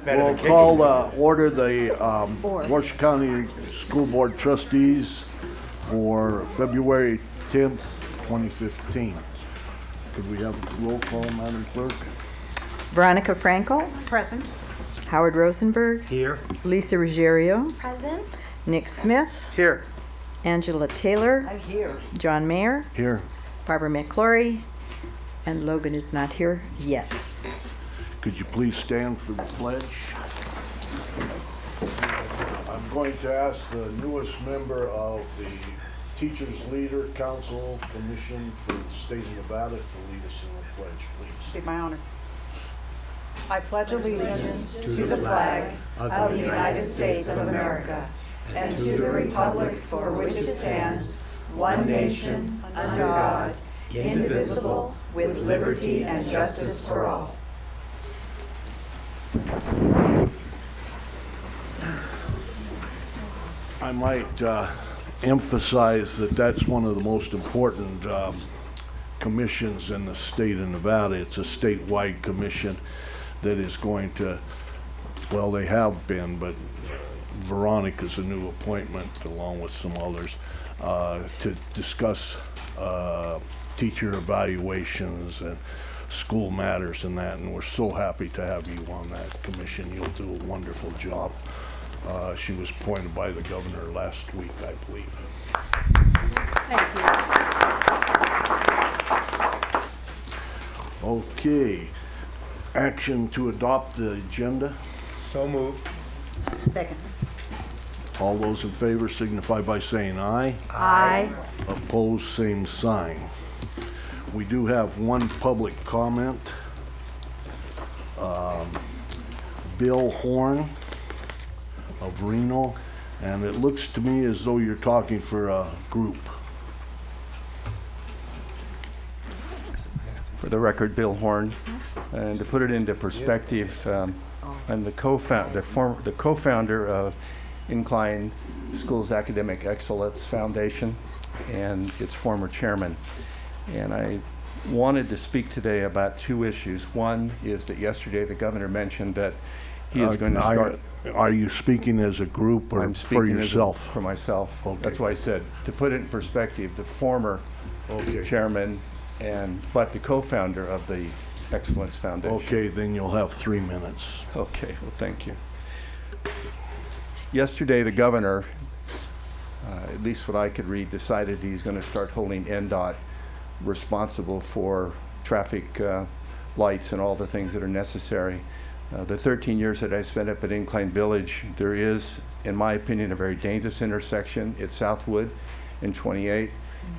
We'll call order the Washoe County School Board Trustees for February 10th, 2015. Could we have a roll call, Madam Clerk? Veronica Frankel. Present. Howard Rosenberg. Here. Lisa Ruggiero. Present. Nick Smith. Here. Angela Taylor. I'm here. John Mayer. Here. Barbara McClory. And Logan is not here yet. Could you please stand for the pledge? I'm going to ask the newest member of the Teachers Leader Council Commission for the State of Nevada to lead us in the pledge, please. Be my honor. I pledge allegiance to the flag of the United States of America and to the republic for which it stands, one nation, under God, indivisible, with liberty and justice for all. I might emphasize that that's one of the most important commissions in the state of Nevada. It's a statewide commission that is going to, well, they have been, but Veronica's a new appointment along with some others to discuss teacher evaluations and school matters and that, and we're so happy to have you on that commission. You'll do a wonderful job. She was appointed by the governor last week, I believe. Thank you. Okay. Action to adopt the agenda. So moved. Second. All those in favor signify by saying aye. Aye. Opposed, same sign. We do have one public comment. Bill Horn of Reno, and it looks to me as though you're talking for a group. For the record, Bill Horn. And to put it into perspective, I'm the co-founder of Incline Schools Academic Excellence Foundation and its former chairman. And I wanted to speak today about two issues. One is that yesterday the governor mentioned that he is going to start. Are you speaking as a group or I'm for speaking yourself? for myself. Okay. That's why I said, to put it in perspective, the former chairman but the co-founder of the Excellence Foundation. Okay, then you'll have 3 minutes. Okay, well, thank you. Yesterday, the governor, at least what I could read, decided he's going to start holding NDOT responsible for traffic lights and all the things that are necessary. The 13 years that I spent up at Incline Village, there is, in my opinion, a very dangerous intersection. It's Southwood and 28.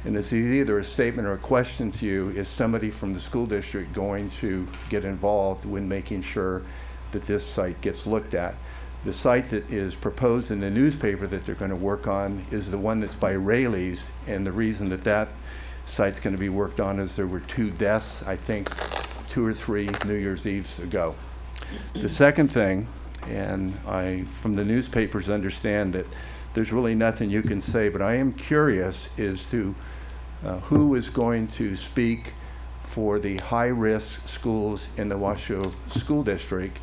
And it's either a statement or a question to you: is somebody from the school district going to get involved when making sure that this site gets looked at? The site that is proposed in the newspaper that they're going to work on is the one that's by Rayleigh's, and the reason that that site's going to be worked on is there were 2 deaths, I think 2 or 3 New Year's Eves ago. The second thing, and I from the newspapers understand that there's really nothing you can say, but I am curious as to who is going to speak for the high-risk schools in the Washoe School District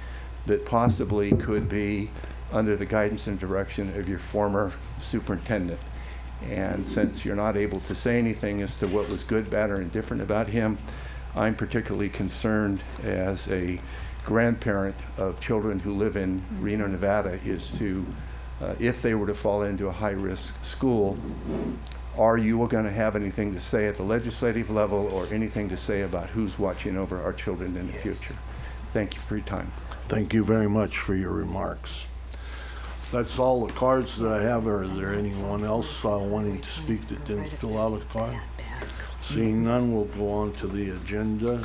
that possibly could be under the guidance and direction of your former superintendent. And since you're not able to say anything as to what was good, bad, or indifferent about him, I'm particularly concerned as a grandparent of children who live in Reno, Nevada, is to if they were to fall into a high-risk school, are you going to have anything to say at the legislative level or anything to say about who's watching over our children in the future? Thank you for your time. Thank you very much for your remarks. That's all the cards that I have. Or is there anyone else wanting to speak that didn't fill out a card? Seeing none, we'll go on to the agenda,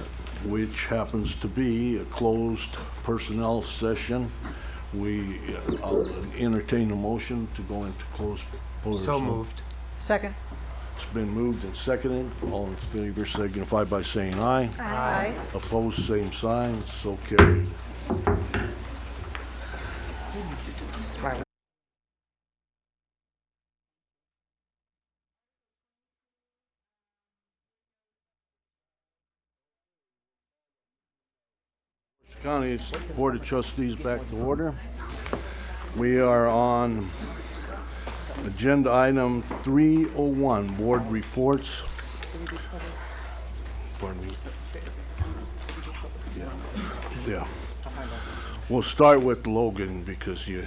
which happens to be a closed personnel session. I'll entertain a motion to go into closed personnel. So moved. Second. It's been moved and seconded. All in favor signify by saying aye. Aye. Opposed, same sign. So carried. County Board of Trustees back to order. We are on agenda item 301, board reports. Pardon me. Yeah. We'll start with Logan because you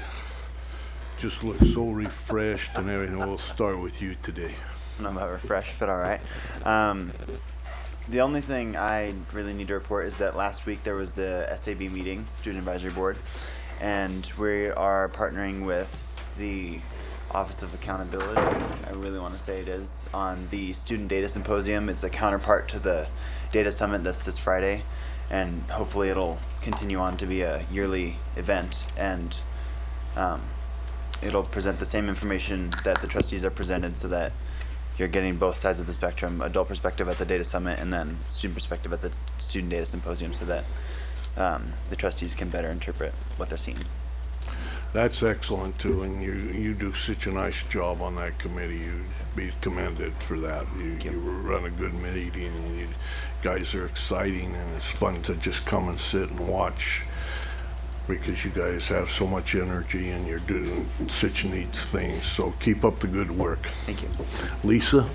just look so refreshed and everything. We'll start with you today. I don't know about refreshed, but all right. The only thing I really need to report is that last week there was the SAB meeting, Student Advisory Board, and we are partnering with the Office of Accountability, I really want to say it is, on the Student Data Symposium. It's a counterpart to the Data Summit that's this Friday, and hopefully it'll continue on to be a yearly event, and it'll present the same information that the trustees are presented so that you're getting both sides of the spectrum, adult perspective at the Data Summit and then student perspective at the Student Data Symposium, so that the trustees can better interpret what they're seeing. That's excellent too, and you do such a nice job on that committee. You'd be commended for that. You run a good meeting, and you guys are exciting, and it's fun to just come and sit and watch because you guys have so much energy and you're doing such neat things. So keep up the good work. Thank you. Lisa?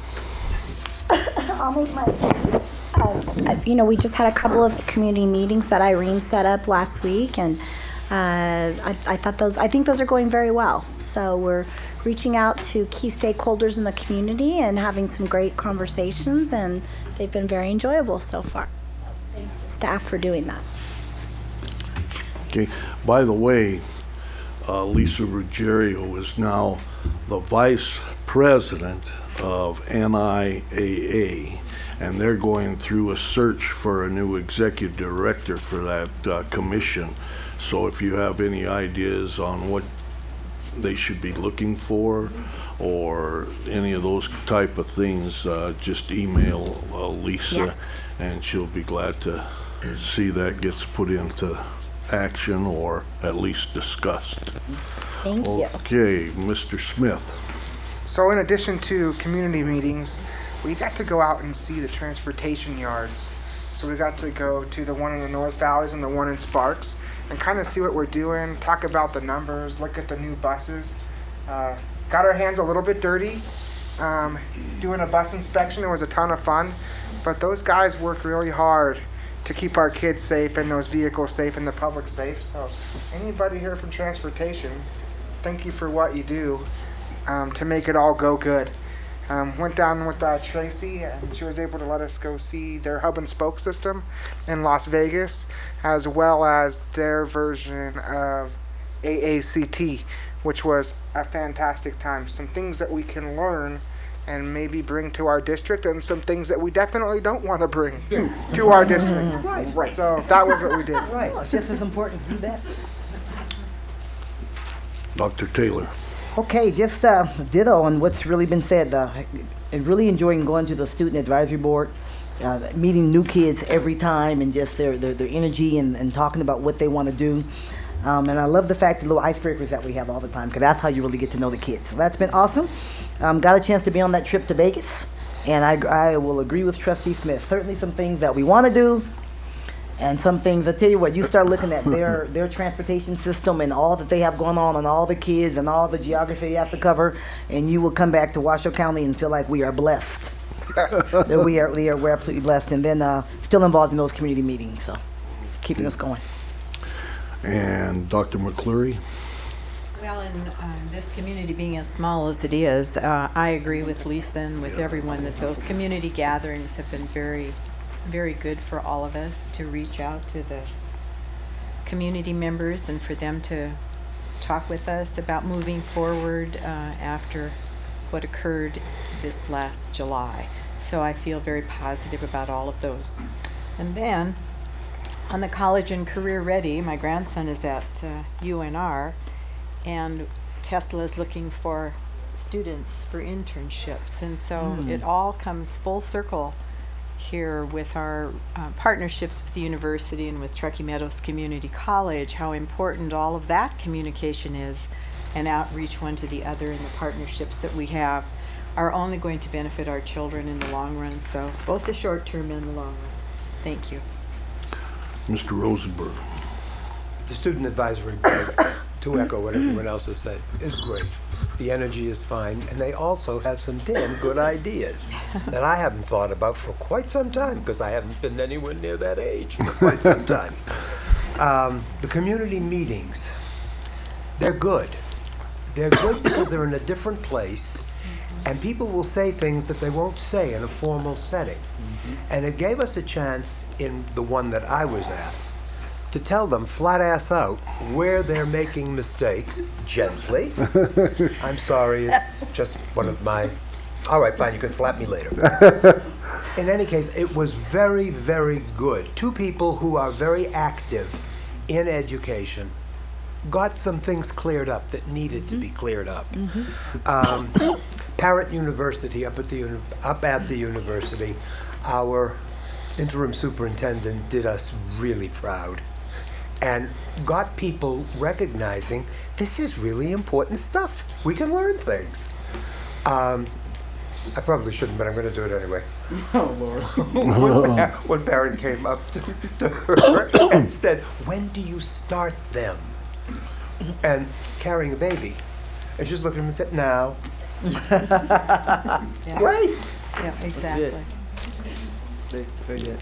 I'll make my we just had a couple of community meetings that Irene set up last week, and I think those are going very well. So we're reaching out to key stakeholders in the community and having some great conversations, and they've been very enjoyable so far. So thanks to staff for doing that. Okay. By the way, Lisa Ruggiero is now the vice president of NIAA, and they're going through a search for a new executive director for that commission. So if you have any ideas on what they should be looking for or any of those type of things, just email Lisa. Yes. And she'll be glad to see that gets put into action or at least discussed. Thank you. Okay, Mr. Smith. So in addition to community meetings, we got to go out and see the transportation yards. So we got to go to the one in the North Valleys and the one in Sparks and kind of see what we're doing, talk about the numbers, look at the new buses. Got our hands a little bit dirty doing a bus inspection. It was a ton of fun, but those guys work really hard to keep our kids safe and those vehicles safe and the public safe. So anybody here from transportation, thank you for what you do to make it all go good. Went down with Tracy, and she was able to let us go see their hub and spoke system in Las Vegas, as well as their version of AACT, which was a fantastic time. Some things that we can learn and maybe bring to our district, and some things that we definitely don't want to bring to our district. Right. So that was what we did. Right, it's just as important to do that. Dr. Taylor. Okay, just ditto on what's really been said. And really enjoying going to the Student Advisory Board, meeting new kids every time, and just their energy and talking about what they want to do. And I love the fact the little icebreakers that we have all the time, because that's how you really get to know the kids. So that's been awesome. Got a chance to be on that trip to Vegas, and I will agree with Trustee Smith. Certainly some things that we want to do, and some things, I tell you what, you start looking at their transportation system and all that they have going on, and all the kids and all the geography they have to cover, and you will come back to Washoe County and feel like we are blessed. That we're absolutely blessed. And then still involved in those community meetings, so keeping us going. And Dr. McClure. Well, in this community being as small as it is, I agree with Lisa and with everyone that those community gatherings have been very, very good for all of us to reach out to the community members and for them to talk with us about moving forward after what occurred this last July. So I feel very positive about all of those. And then on the College and Career Ready, my grandson is at UNR, and Tesla is looking for students for internships. And so it all comes full circle here with our partnerships with the university and with Truckee Meadows Community College, how important all of that communication is, and outreach one to the other, and the partnerships that we have are only going to benefit our children in the long run. So both the short term and the long run. Thank you. Mr. Rosenberg. The student advisory board, to echo what everyone else has said, is great. The energy is fine, and they also have some damn good ideas that I haven't thought about for quite some time, because I haven't been anywhere near that age for quite some time. The community meetings, they're good. They're good because they're in a different place, and people will say things that they won't say in a formal setting. And it gave us a chance in the one that I was at to tell them flat ass out where they're making mistakes, gently. I'm sorry, it's just one of my, all right, fine, you can slap me later. In any case, it was very, very good. Two people who are very active in education got some things cleared up that needed to be cleared up. Parrott University, up at the university, our interim superintendent did us really proud and got people recognizing this is really important stuff. We can learn things. I probably shouldn't, but I'm going to do it anyway. Oh, Lord. One parent came up to her and said, "When do you start them?" And carrying a baby. And she just looked at him and said, "Now." Yeah. Great. Yeah, exactly. Very good.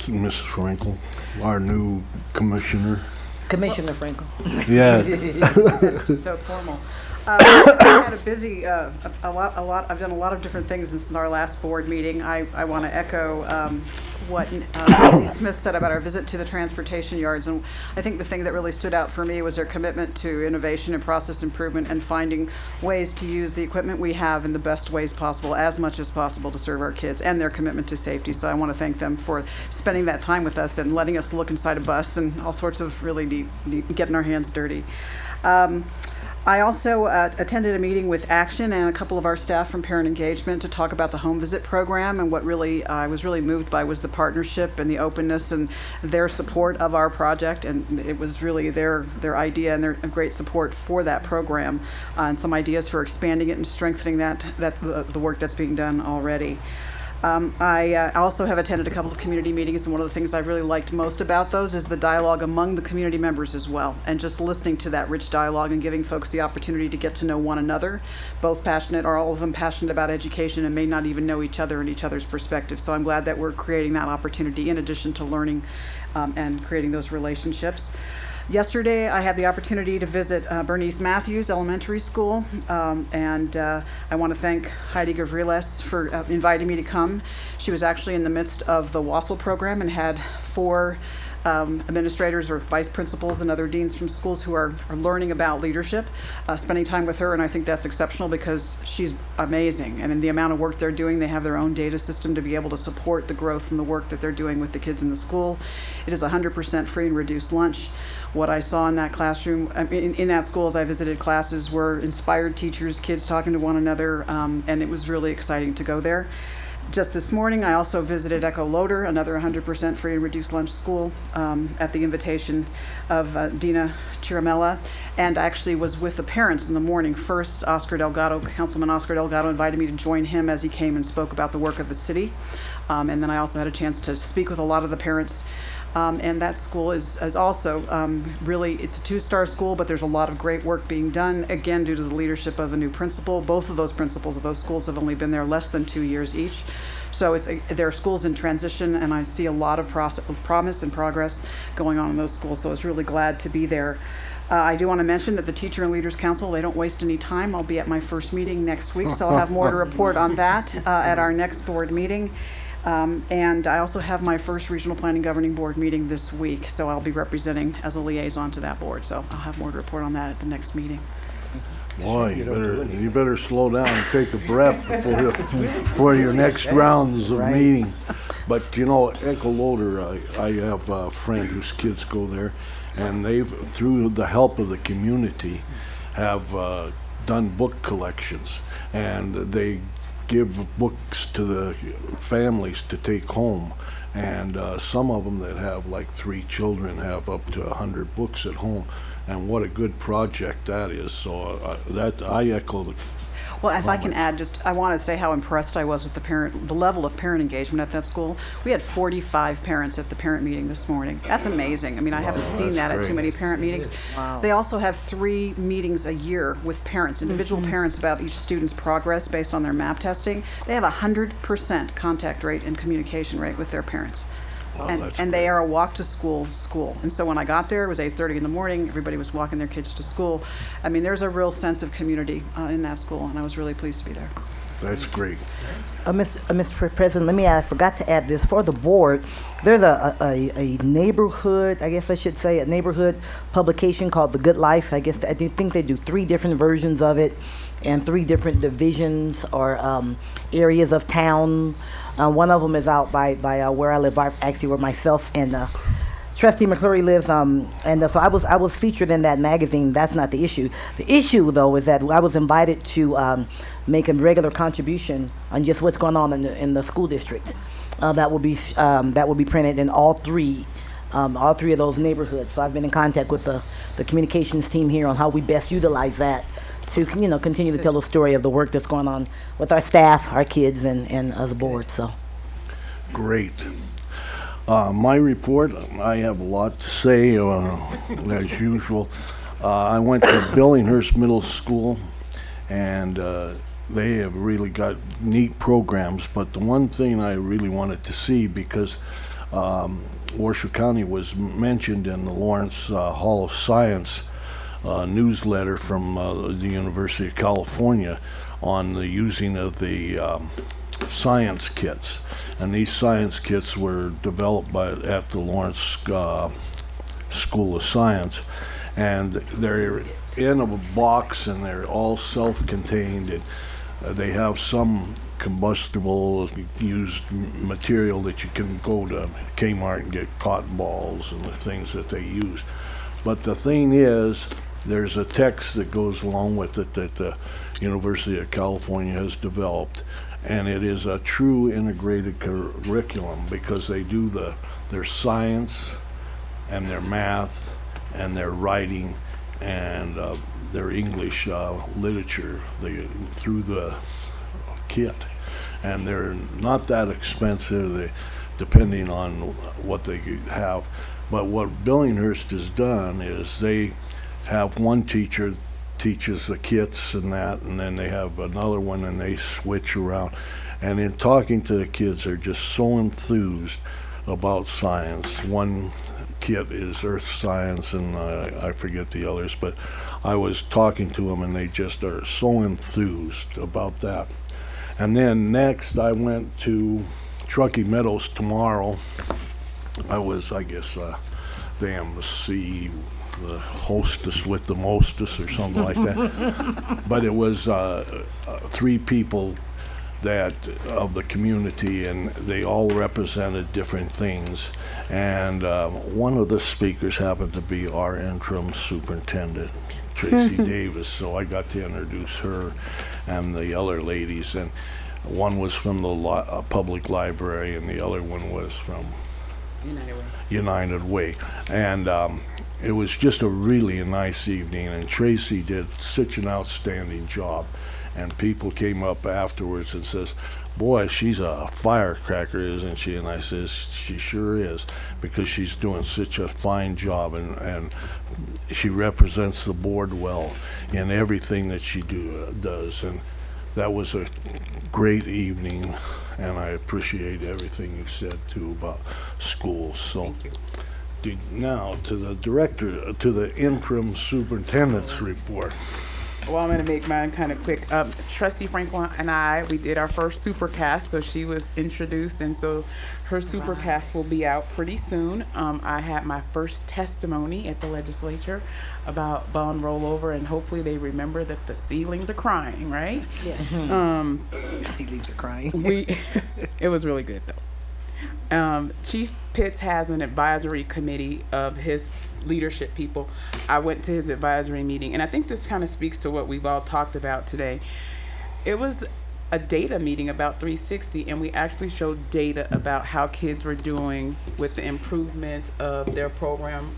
Mrs. Frankel, our new commissioner. Commissioner Frankel. Yeah. So formal. I've had a busy, a lot. I've done a lot of different things since our last board meeting. I want to echo what Nancy Smith said about our visit to the transportation yards, and I think the thing that really stood out for me was their commitment to innovation and process improvement and finding ways to use the equipment we have in the best ways possible, as much as possible, to serve our kids, and their commitment to safety. So I want to thank them for spending that time with us and letting us look inside a bus and all sorts of really neat getting our hands dirty. I also attended a meeting with Action and a couple of our staff from Parent Engagement to talk about the home visit program, and what really I was really moved by was the partnership and the openness and their support of our project, and it was really their idea and their great support for that program, and some ideas for expanding it and strengthening the work that's being done already. I also have attended a couple of community meetings, and one of the things I've really liked most about those is the dialogue among the community members as well, and just listening to that rich dialogue and giving folks the opportunity to get to know one another, both passionate or all of them passionate about education and may not even know each other and each other's perspective. So I'm glad that we're creating that opportunity in addition to learning and creating those relationships. Yesterday, I had the opportunity to visit Bernice Matthews Elementary School, and I want to thank Heidi Gavriles for inviting me to come. She was actually in the midst of the Washoe program and had 4 administrators or vice principals and other deans from schools who are learning about leadership, spending time with her, and I think that's exceptional because she's amazing. And in the amount of work they're doing, they have their own data system to be able to support the growth and the work that they're doing with the kids in the school. It is 100% free and reduced lunch. What I saw in that classroom, in that school as I visited classes, were inspired teachers, kids talking to one another, and it was really exciting to go there. Just this morning, I also visited Echo Loader, another 100% free and reduced lunch school, at the invitation of Dina Chiramella, and I actually was with the parents in the morning. First, Councilman Oscar Delgado invited me to join him as he came and spoke about the work of the city, and then I also had a chance to speak with a lot of the parents. And that school is also really, it's a 2-star school, but there's a lot of great work being done, again, due to the leadership of a new principal. Both of those principals of those schools have only been there less than 2 years each. So there are schools in transition, and I see a lot of promise and progress going on in those schools, so I was really glad to be there. I do want to mention that the Teacher and Leaders Council, they don't waste any time. I'll be at my first meeting next week, so I'll have more to report on that at our next board meeting. And I also have my first Regional Planning Governing Board meeting this week, so I'll be representing as a liaison to that board. So I'll have more to report on that at the next meeting. Boy, you better slow down and take a breath before your next rounds of meeting. But Echo Loader, I have a friend whose kids go there, and they've, through the help of the community, have done book collections, and they give books to the families to take home, and some of them that have like 3 children have up to 100 books at home, and what a good project that is. So that I echo Well, if I can add, I want to say how impressed I was with the level of parent engagement at that school. We had 45 parents at the parent meeting this morning. That's amazing. I mean, I haven't seen that at too many parent meetings. Wow. They also have 3 meetings a year with parents, individual parents, about each student's progress based on their MAP testing. They have a 100% contact rate and communication rate with their parents. And they are a walk to school. And so when I got there, it was 8:30 in the morning. Everybody was walking their kids to school. I mean, there's a real sense of community in that school, and I was really pleased to be there. That's great. Mr. President, let me add, I forgot to add this. For the board, there's a neighborhood, I guess I should say, a neighborhood publication called The Good Life. I do think they do 3 different versions of it and 3 different divisions or areas of town. One of them is out by where I live, actually where myself and Trustee McClure lives. So I was featured in that magazine. That's not the issue. The issue, though, is that I was invited to make a regular contribution on just what's going on in the school district. That will be printed in all 3 of those neighborhoods. So I've been in contact with the communications team here on how we best utilize that to continue to tell the story of the work that's going on with our staff, our kids, and as a board. So Great. My report, I have a lot to say, as usual. I went to Billinghurst Middle School, and they have really got neat programs, but the one thing I really wanted to see, because Washoe County was mentioned in the Lawrence Hall of Science newsletter from the University of California on the using of the science kits, and these science kits were developed at the Lawrence School of Science, and they're in a box and they're all self-contained, and they have some combustible used material that you can go to Kmart and get cotton balls and the things that they use. But the thing is, there's a text that goes along with it that the University of California has developed, and it is a true integrated curriculum, because they do their science and their math and their writing and their English literature through the kit, and they're not that expensive, depending on what they have. But what Billinghurst has done is they have one teacher teaches the kits and that, and then they have another one, and they switch around. And in talking to the kids, they're just so enthused about science. One kit is earth science, and I forget the others, but I was talking to them, and they just are so enthused about that. And then next, I went to Truckee Meadows tomorrow. I was, I guess, the MC, the hostess with the mostess, or something like that. But it was 3 people of the community, and they all represented different things. And one of the speakers happened to be our interim superintendent, Tracy Davis. So I got to introduce her and the other ladies. And one was from the public library, and the other one was from United Way. And it was just a really nice evening, and Tracy did such an outstanding job. And people came up afterwards and says, "Boy, she's a firecracker, isn't she?" And I says, "She sure is, because she's doing such a fine job, and she represents the board well in everything that she does." And that was a great evening, and I appreciate everything you said too about schools. So now to the interim superintendent's report. Well, I'm going to make mine kind of quick. Trustee Franklin and we did our first supercast, so she was introduced, and so her supercast will be out pretty soon. I had my first testimony at the legislature about bond rollover, and hopefully they remember that the ceilings are crying, right? Yes. ceilings are crying. It was really good, though. Chief Pitts has an advisory committee of his leadership people. I went to his advisory meeting, and I think this kind of speaks to what we've all talked about today. It was a data meeting about 360, and we actually showed data about how kids were doing with the improvement of their program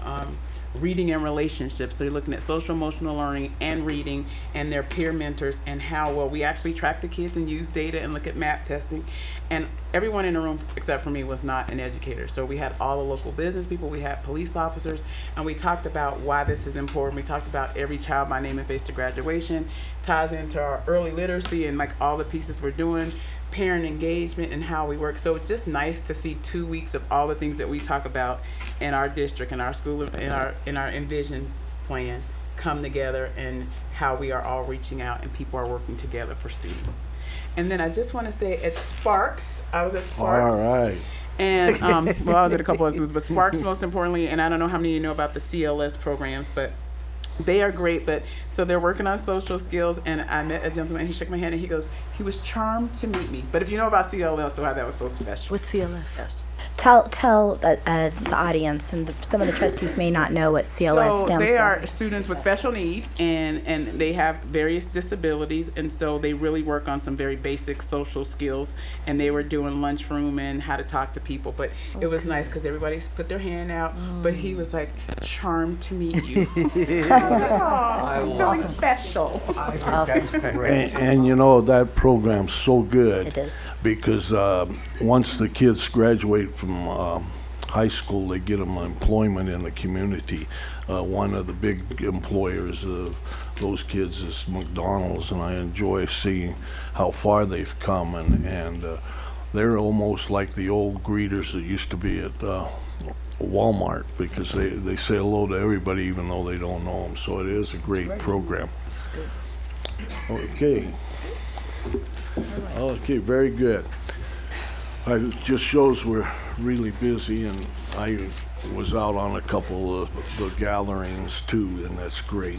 reading and relationships. So you're looking at social emotional learning and reading and their peer mentors and how well we actually track the kids and use data and look at map testing. And everyone in the room except for me was not an educator. So we had all the local business people, we had police officers, and we talked about why this is important. We talked about every child by name and face to graduation, ties into our early literacy and like all the pieces we're doing, parent engagement and how we work. So it's just nice to see 2 weeks of all the things that we talk about in our district, in our school, in our Envisions plan come together and how we are all reaching out and people are working together for students. And then I just want to say at Sparks, I was at Sparks. All right. And, well, I was at a couple of schools, but Sparks most importantly, and I don't know how many of you know about the CLS programs, but they are great. But so they're working on social skills, and I met a gentleman, he shook my hand and he goes, he was charmed to meet me. But if you know about CLS, so why that was so special. What's CLS? Yes. Tell the audience and some of the trustees may not know what CLS So stands they for. are students with special needs, and they have various disabilities, and so they really work on some very basic social skills. And they were doing lunchroom and how to talk to people, but it was nice because everybody put their hand out. But he was like, charmed to meet you. I'm feeling special. I think that's great. And you know, that program's so good. It is. Because once the kids graduate from high school, they get them employment in the community. One of the big employers of those kids is McDonald's, and I enjoy seeing how far they've come. And they're almost like the old greeters that used to be at Walmart, because they say hello to everybody even though they don't know them. So it is a great program. That's good. Okay. Okay, very good. It just shows we're really busy, and I was out on a couple of the gatherings too, and that's great.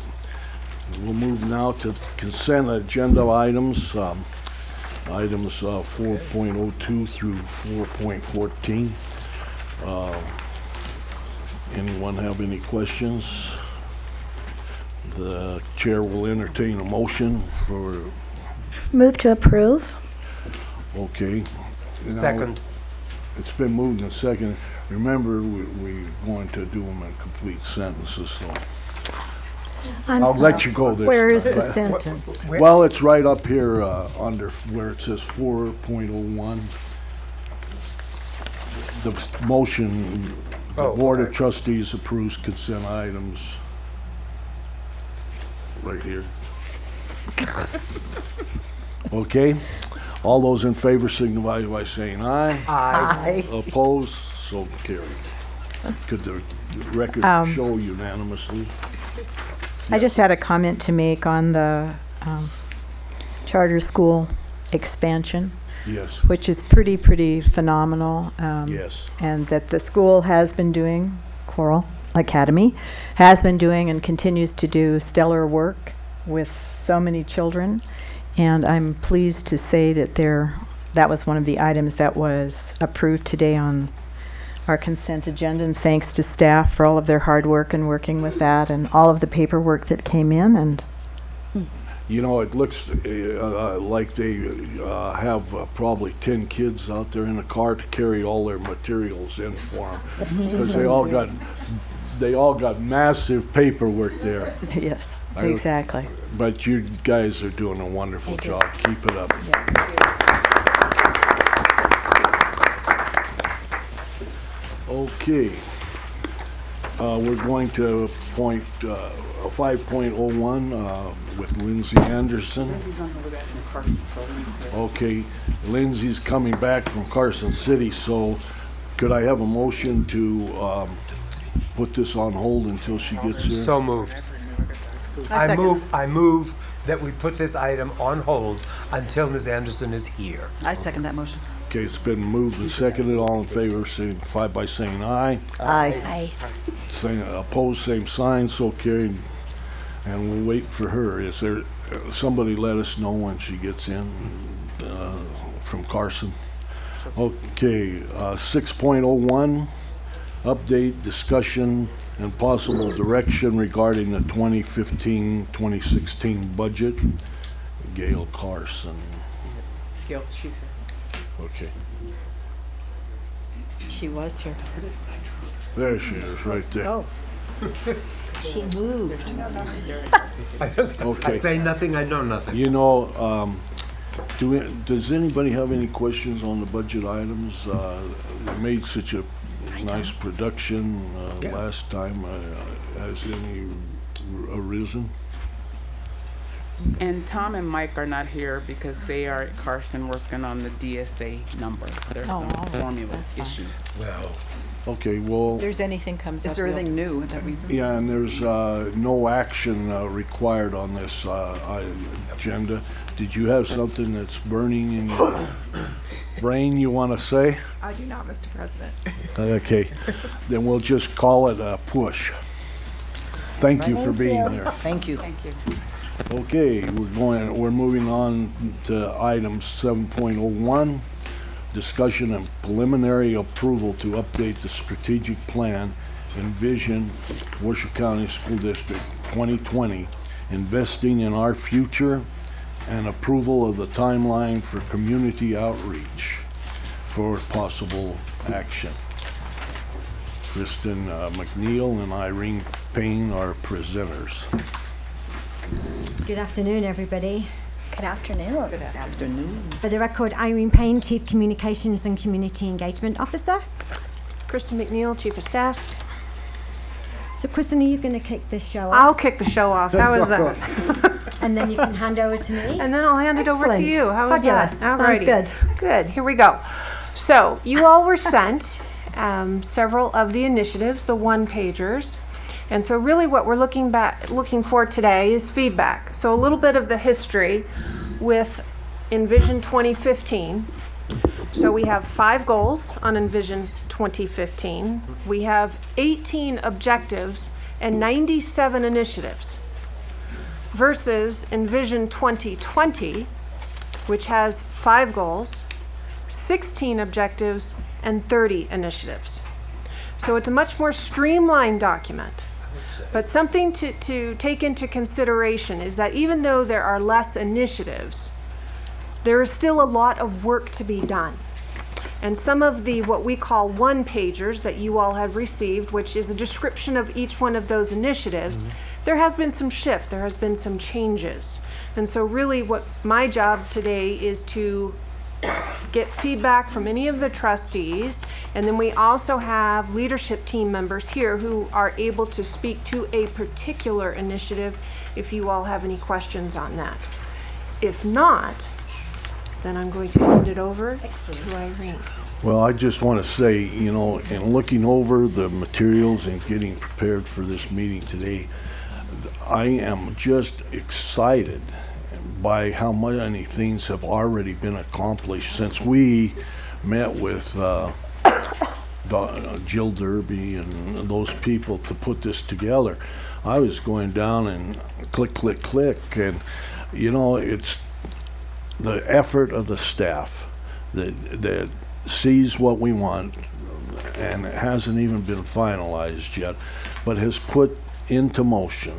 We'll move now to consent agenda items. Items 4.02 through 4.14. Anyone have any questions? The chair will entertain a motion for, Move to approve. okay. Now, Second. it's been moved and seconded. Remember, we're going to do them in complete sentences, so I'll let you go this Where is time. the sentence? Well, it's right up here under where it says 4.01. The motion, the Oh, Board of okay. Trustees approves consent items. Right here. Okay? All those in favor signify by saying aye. Aye. Opposed? So carried. Could the record show unanimously? I just had a comment to make on the charter school expansion, Yes. which is pretty phenomenal. Yes. And that the school has been doing, Coral Academy, has been doing and continues to do stellar work with so many children. And I'm pleased to say that that was one of the items that was approved today on our consent agenda. And thanks to staff for all of their hard work and working with that and all of the paperwork that came in. And You know, it looks like they have probably 10 kids out there in the car to carry all their materials in for them, because they all got massive paperwork there. yes, I don't- exactly. But you guys are doing a wonderful job. Keep it up. Okay. We're going to point 5.01 with Lindsay Anderson. Okay, Lindsay's coming back from Carson City, so could I have a motion to put this on hold until she gets here? So moved. I move that we put this item on hold until Ms. Anderson is here. I second that motion. Okay, it's been moved and seconded. All in favor signify by saying aye. Aye. Aye. Opposed, same sign, so carried. And we'll wait for her. Is there, somebody let us know when she gets in from Carson. Okay, 6.01, update, discussion, and possible direction regarding the 2015-2016 budget. Gail Carson. Gail, she's here. Okay, She was here. there she is, right there. Oh. She moved. I Okay. say nothing, I know nothing. You know, does anybody have any questions on the budget items? We made such a nice production Yeah. last time. Has any arisen? And Tom and Mike are not here because they are at Carson working on the DSA number. There's some formula that's fine. issues. Well, Okay, well, If there's anything comes up. Is there we'll- anything new that we? yeah, and there's no action required on this agenda. Did you have something that's burning in your brain you want to say? I do not, Mr. President. Okay, then we'll just call it a push. Thank you for being here. Thank you. Thank you. Okay, we're moving on to item 7.01, discussion and preliminary approval to update the strategic plan Envision Washoe County School District 2020, investing in our future, and approval of the timeline for community outreach for possible action. Kristen McNeil and Irene Payne are presenters. Good afternoon, everybody. Good afternoon. Good afternoon. For the record, Irene Payne, Chief Communications and Community Engagement Officer. Kristen McNeil, Chief of Staff. So, Kristen, are you going to kick this show I'll off? kick the show off. How is that? And then you can hand over to me? And then I'll hand it over to Excellent. you. How is Fabulous. that? Sounds good. Good. Here we go. So you all were sent several of the initiatives, the one-pagers. And so really what we're looking for today is feedback. So a little bit of the history with Envision 2015. So we have 5 goals on Envision 2015. We have 18 objectives and 97 initiatives versus Envision 2020, which has 5 goals, 16 objectives, and 30 initiatives. So it's a much more streamlined document. But something to take into consideration is that even though there are less initiatives, there is still a lot of work to be done. And some of the what we call one-pagers that you all have received, which is a description of each one of those initiatives, there has been some shift, there has been some changes. And so really what my job today is to get feedback from any of the trustees, and then we also have leadership team members here who are able to speak to a particular initiative if you all have any questions on that. If not, then I'm going to hand it over to Irene. Well, I just want to say, you know, in looking over the materials and getting prepared for this meeting today, I am just excited by how many things have already been accomplished since we met with Jill Derby and those people to put this together. I was going down and click, click, click, and you know, it's the effort of the staff that sees what we want, and it hasn't even been finalized yet, but has put into motion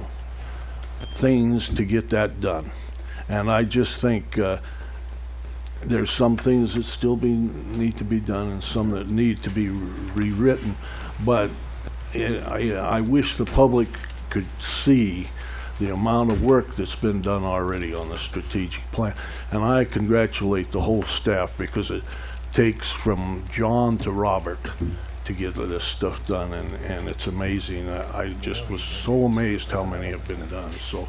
things to get that done. And I just think there's some things that still need to be done and some that need to be rewritten. But I wish the public could see the amount of work that's been done already on the strategic plan. And I congratulate the whole staff because it takes from John to Robert to get this stuff done. And it's amazing. I just was so amazed how many have been done. So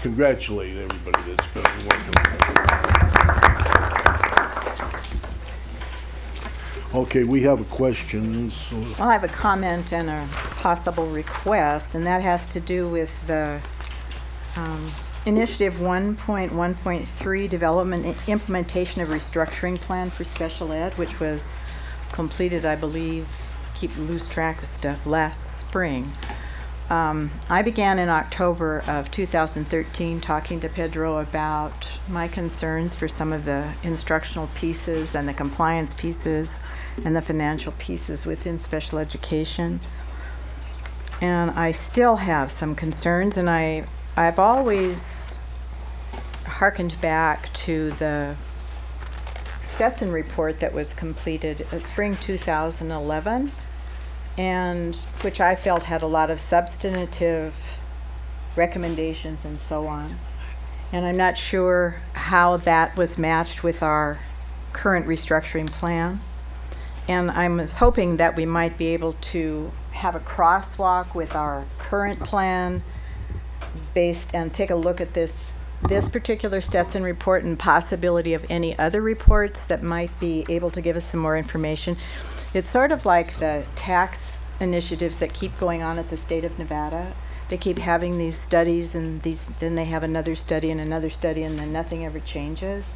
congratulate everybody that's been working on it. Okay, we have a question. So Well, I have a comment and a possible request, and that has to do with the Initiative 1.1.3, Development and Implementation of Restructuring Plan for Special Ed, which was completed, I believe, lose track of stuff, last spring. I began in October of 2013 talking to Pedro about my concerns for some of the instructional pieces and the compliance pieces and the financial pieces within special education. And I still have some concerns, and I've always hearkened back to the Stetson report that was completed spring 2011. and which I felt had a lot of substantive recommendations and so on. And I'm not sure how that was matched with our current restructuring plan. And I was hoping that we might be able to have a crosswalk with our current plan based and take a look at this particular Stetson report and possibility of any other reports that might be able to give us some more information. It's sort of like the tax initiatives that keep going on at the state of Nevada. They keep having these studies and then they have another study and then nothing ever changes.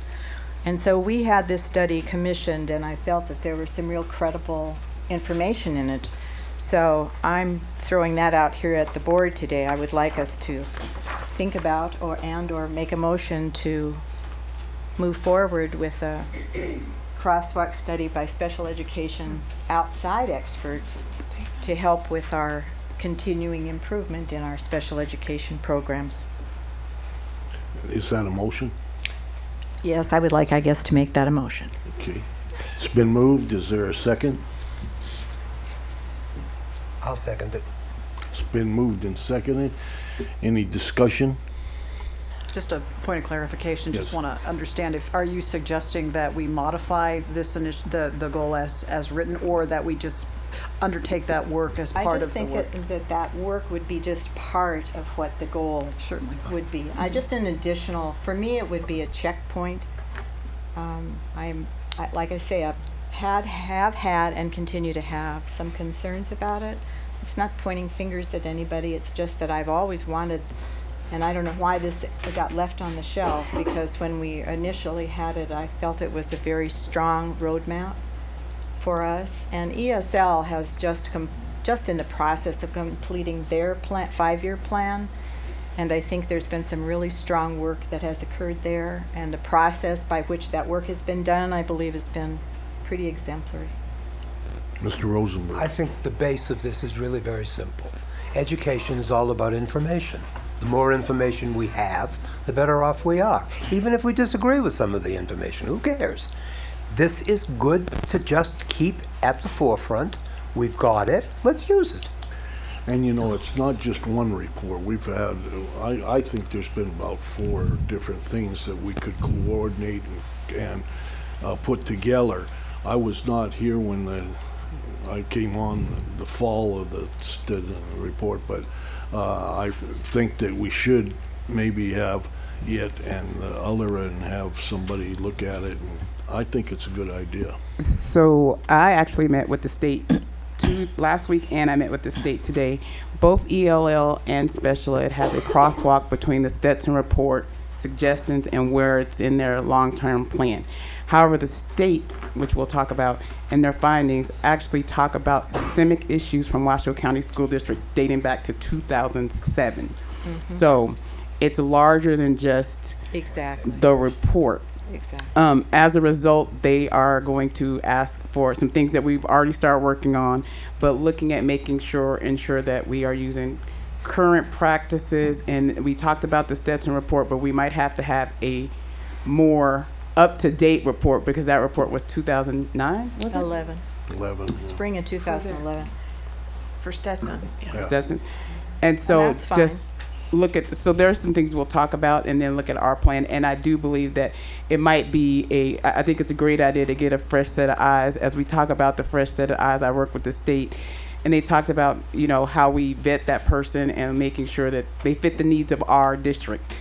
And so we had this study commissioned, and I felt that there was some real credible information in it. So I'm throwing that out here at the board today. I would like us to think about or make a motion to move forward with a crosswalk study by special education outside experts to help with our continuing improvement in our special education programs. Is that a motion? Yes, I would like, I guess, to make that a motion. Okay. It's been moved. Is there a second? I'll second it. It's been moved and seconded. Any discussion? Just a point of clarification, just Yes. want to understand, are you suggesting that we modify this, the goal as written, or that we just undertake that work as I part just of the think work? that work would be just part of what the goal Certainly. would be. Just an additional, for me, it would be a checkpoint. Like I say, I've have had and continue to have some concerns about it. It's not pointing fingers at anybody, it's just that I've always wanted, and I don't know why this got left on the shelf, because when we initially had it, I felt it was a very strong roadmap for us. And ESL has just in the process of completing their plan, 5-year plan. And I think there's been some really strong work that has occurred there. And the process by which that work has been done, I believe, has been pretty exemplary. Mr. Rosenberg. I think the base of this is really very simple. Education is all about information. The more information we have, the better off we are. Even if we disagree with some of the information, who cares? This is good to just keep at the forefront. We've got it. Let's use it. And you know, it's not just one report. We've had, I think there's been about 4 different things that we could coordinate and put together. I was not here when I came on the fall of the report, but I think that we should maybe have it and and have somebody look at it. And I think it's a good idea. So I actually met with the state last week, and I met with the state today. Both ELL and special ed have a crosswalk between the Stetson report suggestions and where it's in their long-term plan. However, the state, which we'll talk about, in their findings actually talk about systemic issues from Washoe County School District dating back to 2007. Mm-hmm. So it's larger than just Exactly. the report. Exactly. As a result, they are going to ask for some things that we've already started working on, but looking at making ensure that we are using current practices. And we talked about the Stetson report, but we might have to have a more up-to-date report, because that report was 2009, was it? 11. Spring of 2011. For Stetson. Yeah. Stetson. And so that's fine. just look at, so there are some things we'll talk about, and then look at our plan. And I do believe that it might be I think it's a great idea to get a fresh set of eyes. As we talk about the fresh set of eyes, I work with the state, and they talked about, you know, how we vet that person and making sure that they fit the needs of our district.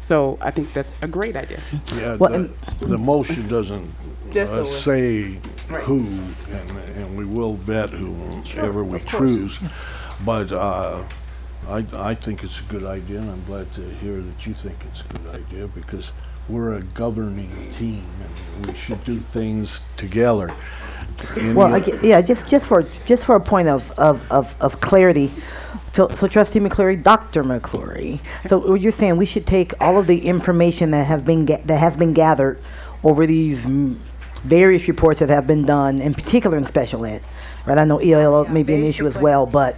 So I think that's a great idea. Yeah, Well, the motion doesn't Just the say Right. who, and we will vet whoever we choose. But I think it's a good idea, and I'm glad to hear that you think it's a good idea, because we're a governing team, and we should do things together. And Well, you- just for a point of clarity. So Trustee McCleary, Dr. McCleary. So what you're saying, we should take all of the information that has been gathered over these various reports that have been done, in particular in special ed. Right? I know ELL may be an issue as basically. well, but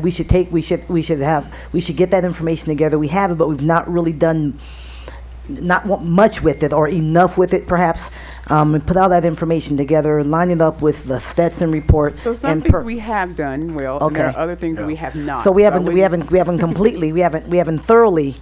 we should get that information together. We have it, but we've not really done not much with it, or enough with it, perhaps. and put all that information together, line it up with the Stetson report. So some and things we have done well, and there Okay. are other things that we have not. So we I haven't wouldn't- thoroughly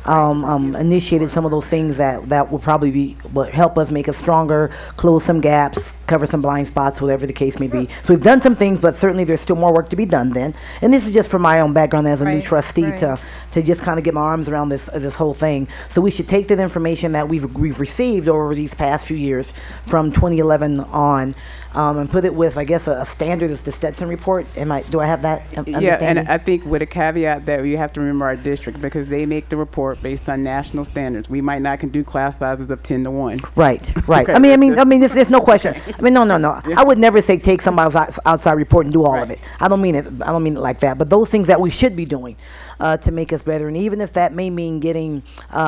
initiated some of those things that will probably will help us make us stronger, close some gaps, cover some blind spots, whatever the case may be. So we've done some things, but certainly there's still more work to be done then. And this is just from my own background as a new Right, trustee right. to just kind of get my arms around this whole thing. So we should take that information that we've received over these past few years from 2011 on, and put it with, I guess, a standard is the Stetson report. Do I have that Yeah, understanding? and I think with a caveat that you have to remember our district, because they make the report based on national standards. We might not can do class sizes of 10 to 1. Right. Okay, I mean, there's no question. I mean, no. Yeah. I would never say take somebody's outside report and do all of Right. it. I don't mean it like that. But those things that we should be doing to make us better, and even if that may mean getting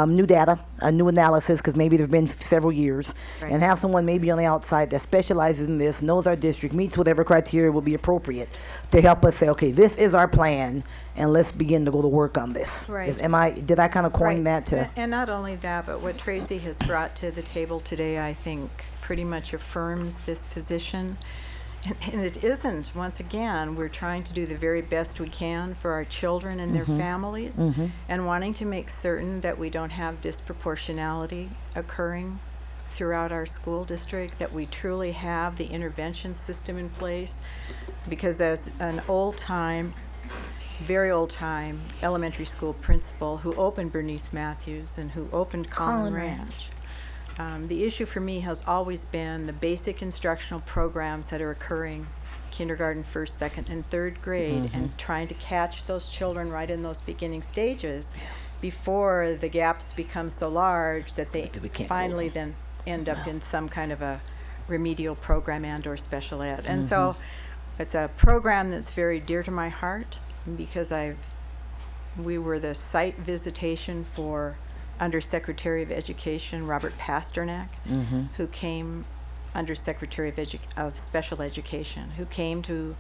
new data, a new analysis, because maybe there've been several years, Right. and have someone maybe on the outside that specializes in this, knows our district, meets whatever criteria will be appropriate to help us say, okay, this is our plan, and let's begin to go to work on this. Right. Did I kind of coin Right. that to? And not only that, but what Tracy has brought to the table today, I think, pretty much affirms this position. And it isn't, once again, we're trying to do the very best we can for our children and their families, and wanting to make certain that we don't have disproportionality occurring throughout our school district, that we truly have the intervention system in place. Because as an very old-time elementary school principal who opened Bernice Matthews and who opened Collin Ranch, the issue for me has always been the basic instructional programs that are occurring kindergarten, first, second, and third grade, and trying to catch those children right in those beginning stages before the gaps become so large that they we can't finally close then end up in some kind of a remedial program and or special ed. And so it's a program that's very dear to my heart, because we were the site visitation for Undersecretary of Education Robert Pasternak, who came, Undersecretary of Special Education, who came to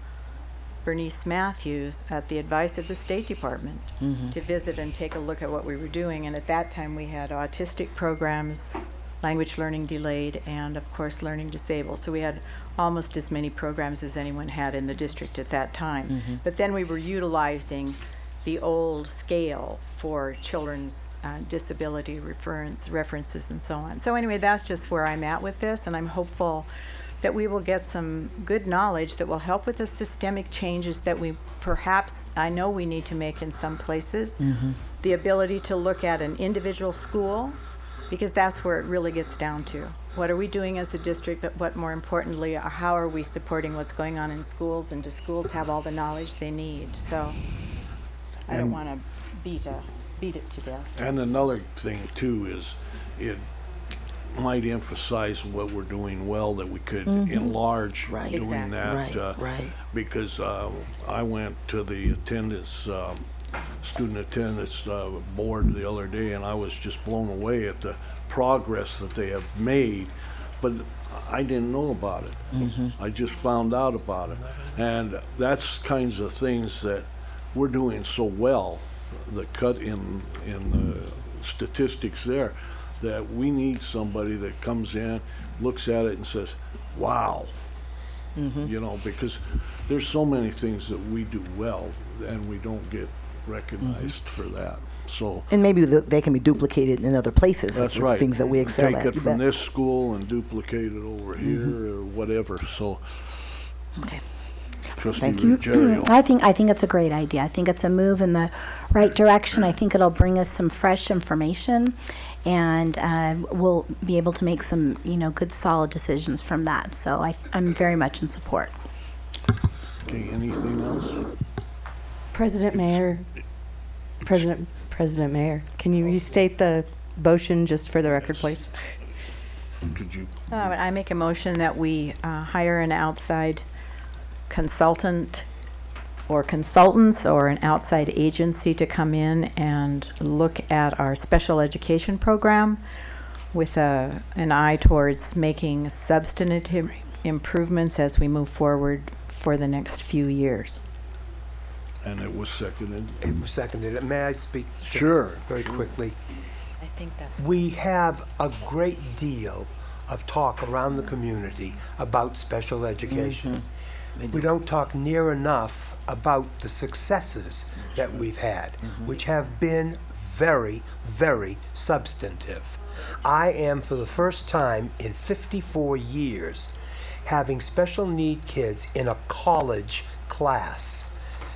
Bernice Matthews at the advice of the State Department to visit and take a look at what we were doing. And at that time we had autistic programs, language learning delayed, and of course learning disabled. So we had almost as many programs as anyone had in the district at that time. But then we were utilizing the old scale for children's disability references and so on. So anyway, that's just where I'm at with this, and I'm hopeful that we will get some good knowledge that will help with the systemic changes that I know we need to make in some places. The ability to look at an individual school, because that's where it really gets down to. What are we doing as a district, but what more importantly, how are we supporting what's going on in schools, and do schools have all the knowledge they need? So I don't want to beat it to death. And another thing too is it might emphasize what we're doing well, that we could enlarge Right. doing Exactly. that. Right. Because I went to the student attendance board the other day, and I was just blown away at the progress that they have made. But I didn't know about it. I just found out about it. And that's kinds of things that we're doing so well, the cut in the statistics there, that we need somebody that comes in, looks at it and says, wow. You know, because there's so many things that we do well and we don't get recognized for that. So And maybe they can be duplicated in other places. that's with right. Things that we excel Take at. it You from bet. this school and duplicate it over here or whatever. So Okay. Trustee Thank you. Ruggiero. I think it's a great idea. I think it's a move in the right direction. I think it'll bring us some fresh information, and we'll be able to make some, good, solid decisions from that. So I'm very much in support. Okay, anything else? President Mayor, can you restate the motion just for the record, please? Could you? I make a motion that we hire an outside consultant or consultants or an outside agency to come in and look at our special education program with an eye towards making substantive improvements as we move forward for the next few years. And it was seconded. It was seconded. May I speak just Sure, very sure. quickly? I think that's We have a great deal of talk around the community about special education. We don't talk near enough about the successes that we've had, which have been very, very substantive. I am, for the first time in 54 years, having special need kids in a college class.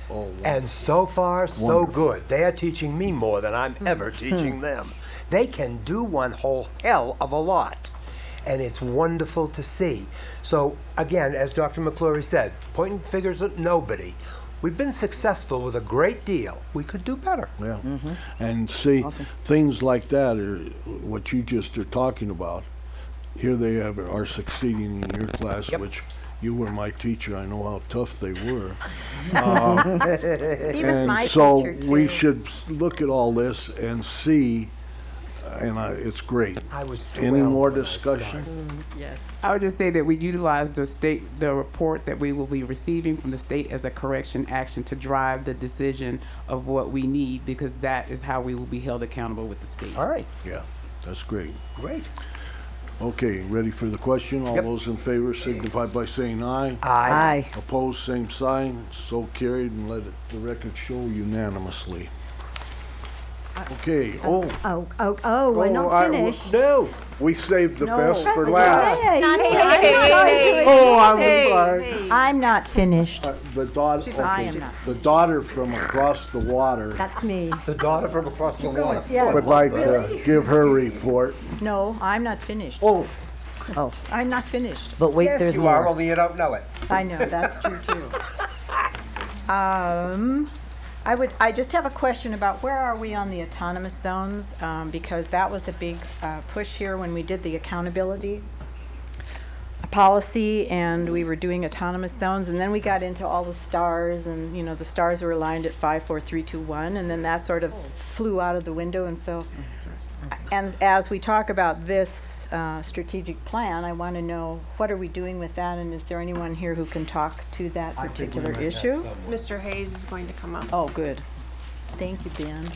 Oh, And so far, so good. They are teaching me more than I'm ever teaching them. They can do one whole hell of a lot. And it's wonderful to see. So, again, as Dr. McClory said, pointing fingers at nobody. We've been successful with a great deal. We could do better. Yeah. And see, Awesome. things like that are what you just are talking about. Here they are succeeding in your class, Yep. which you were my teacher. I know how tough they were. He was my And so teacher, we too. should look at all this and see, and it's great. I was Any 12 more when I discussion? started. Yes. I would just say that we utilize the report that we will be receiving from the state as a correction action to drive the decision of what we need, because that is how we will be held accountable with the state. All right, Yeah, that's great. great. Okay, ready for the question? All Yep. those in favor signify by saying aye. Aye. Opposed, same sign. So carried, and let the record show unanimously. Okay, Oh, we're not finished. No, we saved the best for last. Hey, Oh, I'm sorry. I'm not finished. The daughter, I okay, am not. the daughter from across the water That's me. The daughter from across the water. Yeah. would like to give her report. No, I'm not finished. Oh, I'm not finished. but wait, Yes, there's you are, more. only you don't know it. I know, that's true too. I just have a question about where are we on the autonomous zones? Because that was a big push here when we did the accountability policy, and we were doing autonomous zones, and then we got into all the stars, and you know, the stars were aligned at 5, 4, 3, 2, 1, and then that sort of flew out of the window. And so, and as we talk about this strategic plan, I want to know, what are we doing with that, and is there anyone here who can talk to that particular issue? Mr. Hayes is going to come up. Oh, good. Thank you, Ben.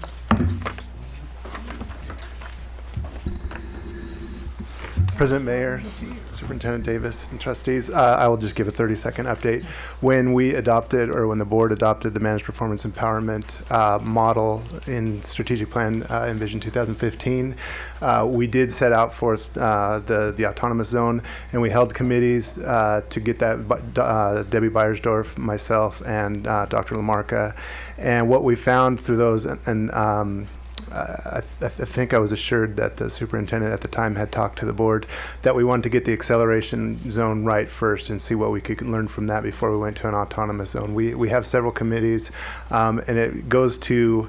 President Mayor, Superintendent Davis, and trustees, I will just give a 30-second update. When we adopted, or when the board adopted the Managed Performance Empowerment model in Strategic Plan Envision 2015, we did set out for the autonomous zone, and we held committees to get that, Debbie Beiersdorf, myself, and Dr. Lamarca. And what we found through those, and I think I was assured that the superintendent at the time had talked to the board that we wanted to get the acceleration zone right first and see what we could learn from that before we went to an autonomous zone. We have several committees, and it goes to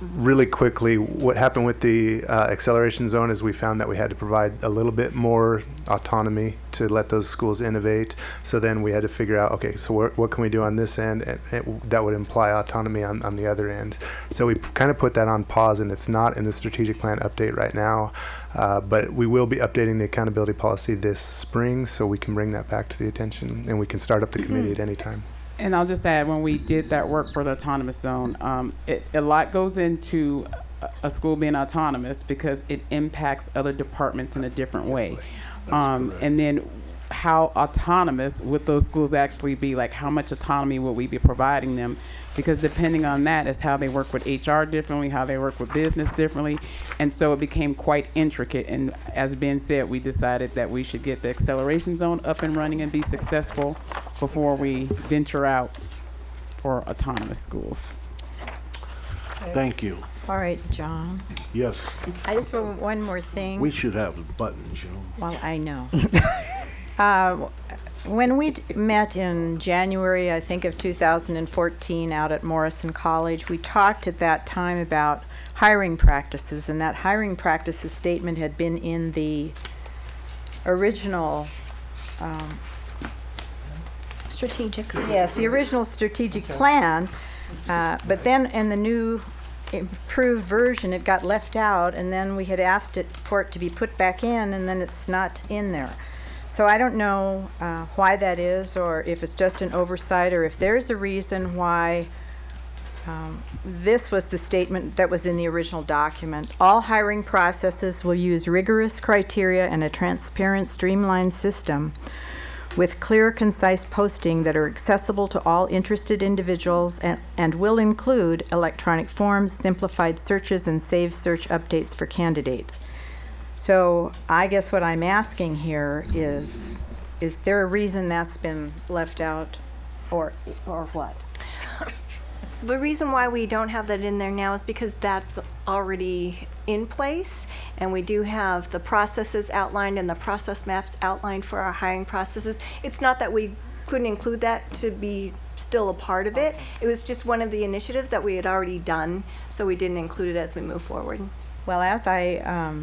really quickly. What happened with the acceleration zone is we found that we had to provide a little bit more autonomy to let those schools innovate. So then we had to figure out, okay, so what can we do on this end, and that would imply autonomy on the other end. So we kind of put that on pause, and it's not in the strategic plan update right now, but we will be updating the accountability policy this spring, so we can bring that back to the attention, and we can start up the committee at any time. And I'll just add, when we did that work for the autonomous zone, a lot goes into a school being autonomous because it impacts other departments in a different way. And then how autonomous would those schools actually be? Like, how much autonomy will we be providing them? Because depending on that is how they work with HR differently, how they work with business differently. And so it became quite intricate. And as Ben said, we decided that we should get the acceleration zone up and running and be successful before we venture out for autonomous schools. Thank you. All right, John. Yes, I just want one more thing. we should have buttons, you know. Well, I know. When we met in January, I think, of 2014 out at Morrison College, we talked at that time about hiring practices, and that hiring practices statement had been in the original Strategic. Yes, the original strategic plan, but then in the new improved version, it got left out, and then we had asked for it to be put back in, and then it's not in there. So I don't know why that is, or if it's just an oversight, or if there's a reason why This was the statement that was in the original document. All hiring processes will use rigorous criteria and a transparent, streamlined system with clear, concise posting that are accessible to all interested individuals and will include electronic forms, simplified searches, and saved search updates for candidates. So I guess what I'm asking here is there a reason that's been left out or what? The reason why we don't have that in there now is because that's already in place, and we do have the processes outlined and the process maps outlined for our hiring processes. It's not that we couldn't include that to be still a part of it. It was just one of the initiatives that we had already done, so we didn't include it as we move forward. Well, as I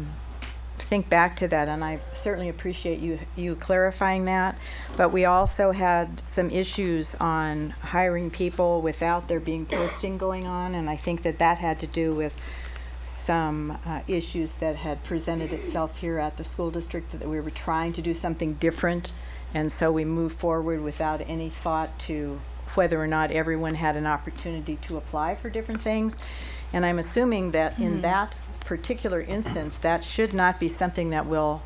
think back to that, and I certainly appreciate you clarifying that, but we also had some issues on hiring people without there being posting going on, and I think that had to do with some issues that had presented itself here at the school district, that we were trying to do something different, and so we moved forward without any thought to whether or not everyone had an opportunity to apply for different things. And I'm assuming that in that particular instance, that should not be something that will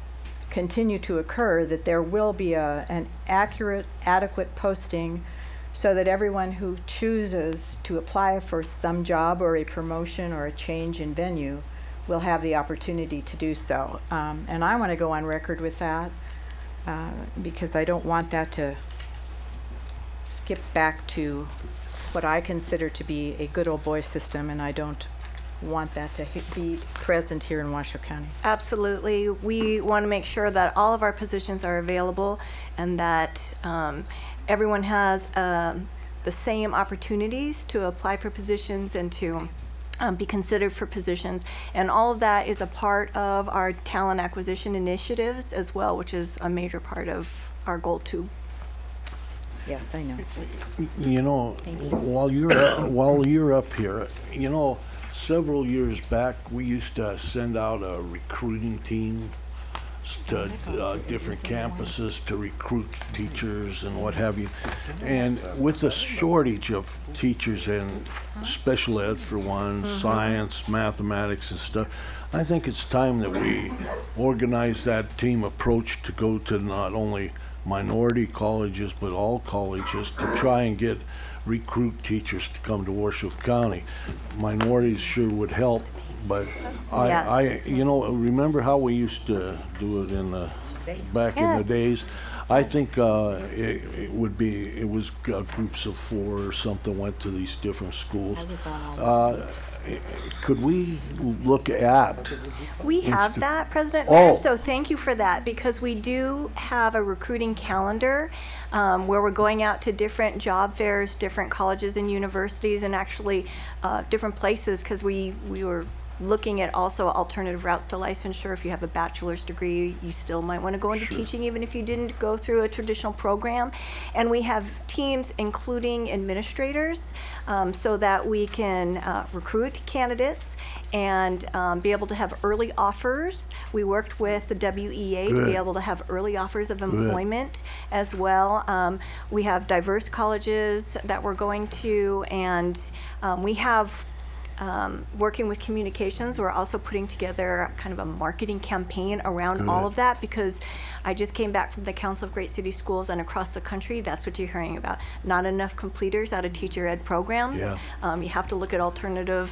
continue to occur, that there will be an accurate, adequate posting so that everyone who chooses to apply for some job or a promotion or a change in venue will have the opportunity to do so. And I want to go on record with that because I don't want that to skip back to what I consider to be a good old boy system, and I don't want that to be present here in Washoe County. Absolutely. We want to make sure that all of our positions are available and that everyone has the same opportunities to apply for positions and to be considered for positions. And all of that is a part of our talent acquisition initiatives as well, which is a major part of our goal too. Yes, I know. You know, while you're up here, you know, several years back, we used to send out a recruiting team to different campuses to recruit teachers and what have you. And with the shortage of teachers in special ed, for one, science, mathematics and stuff, I think it's time that we organize that team approach to go to not only minority colleges but all colleges to try and recruit teachers to come to Washoe County. Minorities sure would help, but I you know, remember how we used to do it in the back in the days? I think it was groups of 4 or something went to these different schools. Could we look at? We have that, President Mayor, so thank you for that, because we do have a recruiting calendar where we're going out to different job fairs, different colleges and universities, and actually different places, because we were looking at also alternative routes to licensure. If you have a bachelor's degree, you still might want to go into teaching even if you didn't go through a traditional program. And we have teams including administrators so that we can recruit candidates and be able to have early offers. We worked with the WEA to be able to have early offers of employment as well. We have diverse colleges that we're going to, and we have working with communications, we're also putting together kind of a marketing campaign around all of that, because I just came back from the Council of Great City Schools, and across the country, that's what you're hearing about. Not enough completers out of teacher ed programs. You have to look at alternative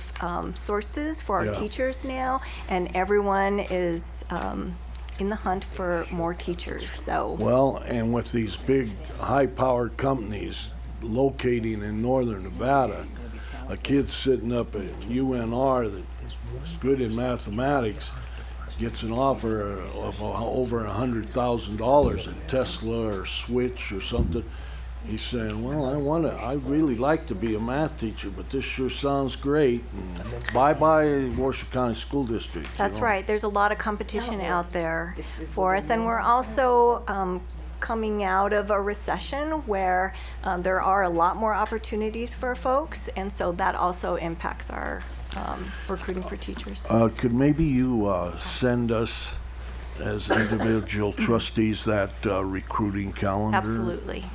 sources for our teachers now, and everyone is in the hunt for more teachers. So well, and with these big high-powered companies locating in northern Nevada, a kid sitting up at UNR that's good in mathematics gets an offer of over $100,000 at Tesla or Switch or something. He's saying, well, I really like to be a math teacher, but this sure sounds great. And bye-bye Washoe County School District. That's right. There's a lot of competition out there for us, and we're also coming out of a recession where there are a lot more opportunities for folks, and so that also impacts our recruiting for teachers. Could maybe you send us as individual trustees that recruiting calendar? Absolutely.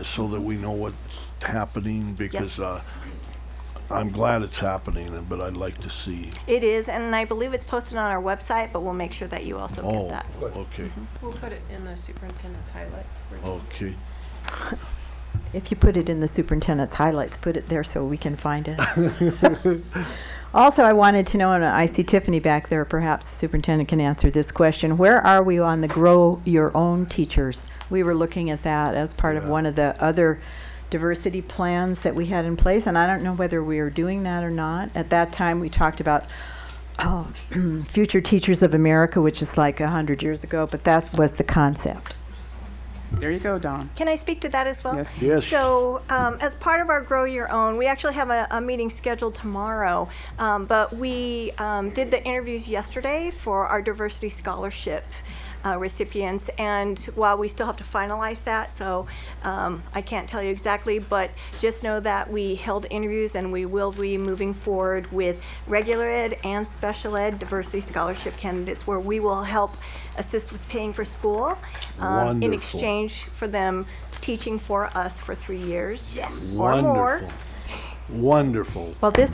So that we know what's happening, because I'm glad it's happening, but I'd like to see. It is, and I believe it's posted on our website, but we'll make sure that you also Oh, get that. okay, We'll put it in the superintendent's highlights. okay. If you put it in the superintendent's highlights, put it there so we can find it. Also, I wanted to know, and I see Tiffany back there, perhaps the superintendent can answer this question. Where are we on the Grow Your Own teachers? We were looking at that as part of one of the other diversity plans that we had in place, and I don't know whether we are doing that or not. At that time, we talked about Future Teachers of America, which is like 100 years ago, but that was the concept. There you go, Dawn. Can I speak to that as well? Yes. Yes. So, as part of our Grow Your Own, we actually have a meeting scheduled tomorrow, but we did the interviews yesterday for our diversity scholarship recipients, and while we still have to finalize that, so I can't tell you exactly, but just know that we held interviews and we will be moving forward with regular ed and special ed diversity scholarship candidates, where we will help assist with paying for school in Wonderful. exchange for them teaching for us for 3 years or more. Wonderful. Wonderful. Well, this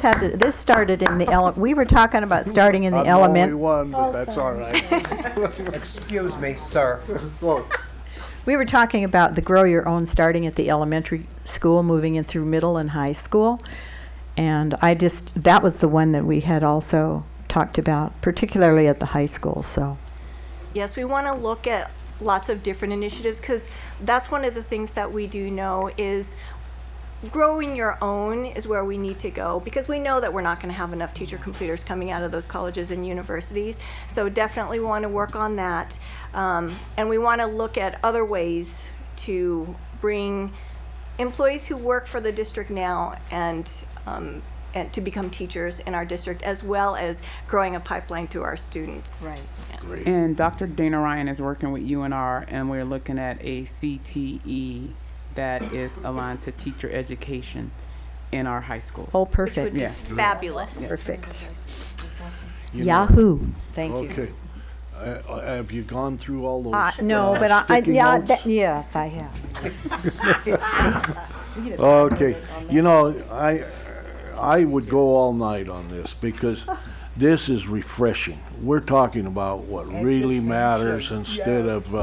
started in the we were talking about starting in the I'm the only element. one, but that's all right. Excuse me, sir. We were talking about the Grow Your Own starting at the elementary school, moving in through middle and high school. And that was the one that we had also talked about, particularly at the high school, so. Yes, we want to look at lots of different initiatives, because that's one of the things that we do know is growing your own is where we need to go, because we know that we're not going to have enough teacher completers coming out of those colleges and universities. So definitely want to work on that. And we want to look at other ways to bring employees who work for the district now and to become teachers in our district, as well as growing a pipeline through our students. Right. Great. And Dr. Dana Ryan is working with UNR, and we're looking at a CTE that is aligned to teacher education in our high schools. Oh, Which perfect. would be Yeah. fabulous. Perfect. You know- Yahoo. Thank you. Okay. Have you gone through all those? No, but sticky notes? yes, I have. Okay, you know, I would go all night on this, because this is refreshing. We're talking about what really matters instead of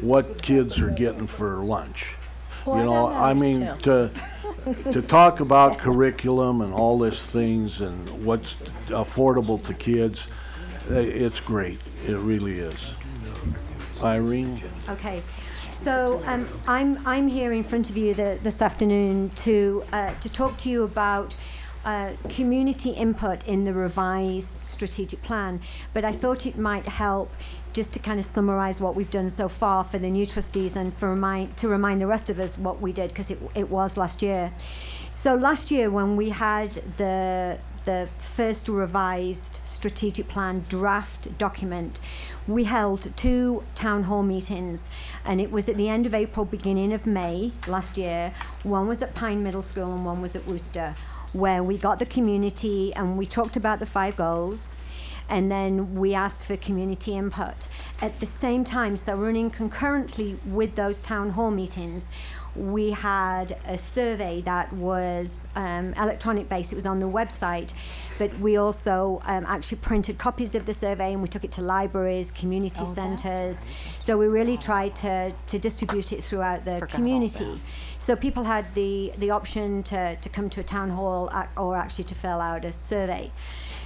what kids are getting for lunch. You know, I mean, to talk about curriculum and all these things and what's affordable to kids, it's great. It really is. Irene? Okay. So I'm here in front of you this afternoon to talk to you about community input in the revised strategic plan, but I thought it might help just to kind of summarize what we've done so far for the new trustees and to remind the rest of us what we did, because it was last year. So last year, when we had the first revised strategic plan draft document, we held 2 town hall meetings, and it was at the end of April, beginning of May last year. One was at Pine Middle School and one was at Worcester, where we got the community and we talked about the 5 goals, and then we asked for community input. At the same time, so running concurrently with those town hall meetings, we had a survey that was electronic based. It was on the website, but we also actually printed copies of the survey, and we took it to libraries, community centres. So we really tried to distribute it throughout the community. So people had the option to come to a town hall or actually to fill out a survey.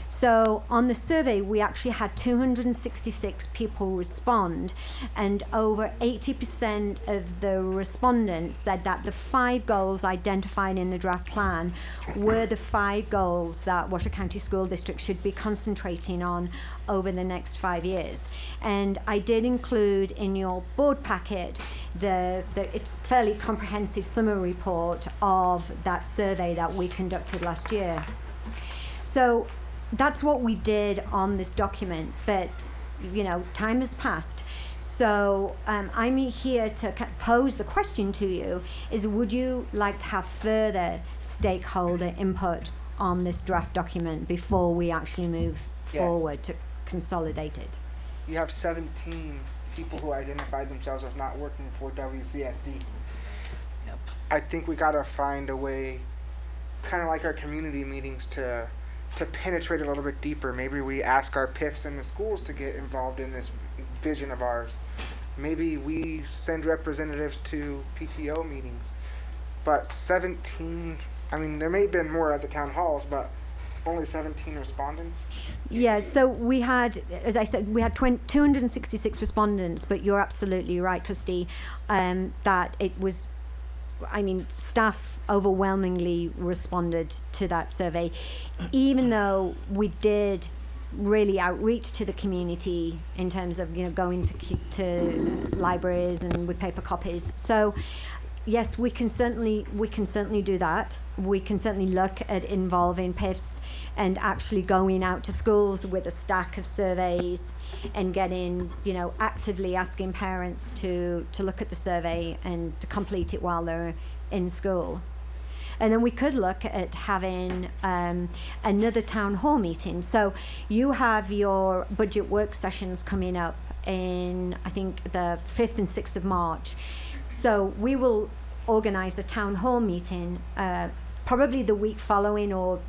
So on the survey, we actually had 266 people respond, and over 80% of the respondents said that the 5 goals identified in the draft plan were the 5 goals that Washoe County School District should be concentrating on over the next 5 years. And I did include in your board packet it's fairly comprehensive summary report of that survey that we conducted last year. So that's what we did on this document, but you know, time has passed. So I'm here to pose the question to you, is would you like to have further stakeholder input on this draft document before we actually move forward to consolidate it? You have 17 people who identify themselves as not working for WCSD. I think we gotta find a way kind of like our community meetings to penetrate a little bit deeper. Maybe we ask our PIFs in the schools to get involved in this vision of ours. Maybe we send representatives to PTO meetings. But 17, I mean, there may have been more at the town halls, but only 17 respondents. Yeah, so we had, as I said, we had 266 respondents, but you're absolutely right, Trustee, that it was, I mean, staff overwhelmingly responded to that survey, even though we did really outreach to the community in terms of, you know, going to libraries and with paper copies. So yes, we can certainly do that. We can certainly look at involving PIFs and actually going out to schools with a stack of surveys and getting, you know, actively asking parents to look at the survey and to complete it while they're in school. And then we could look at having another town hall meeting. So you have your budget work sessions coming up in, I think, the 5th and 6th of March. So we will organise a town hall meeting probably the week following or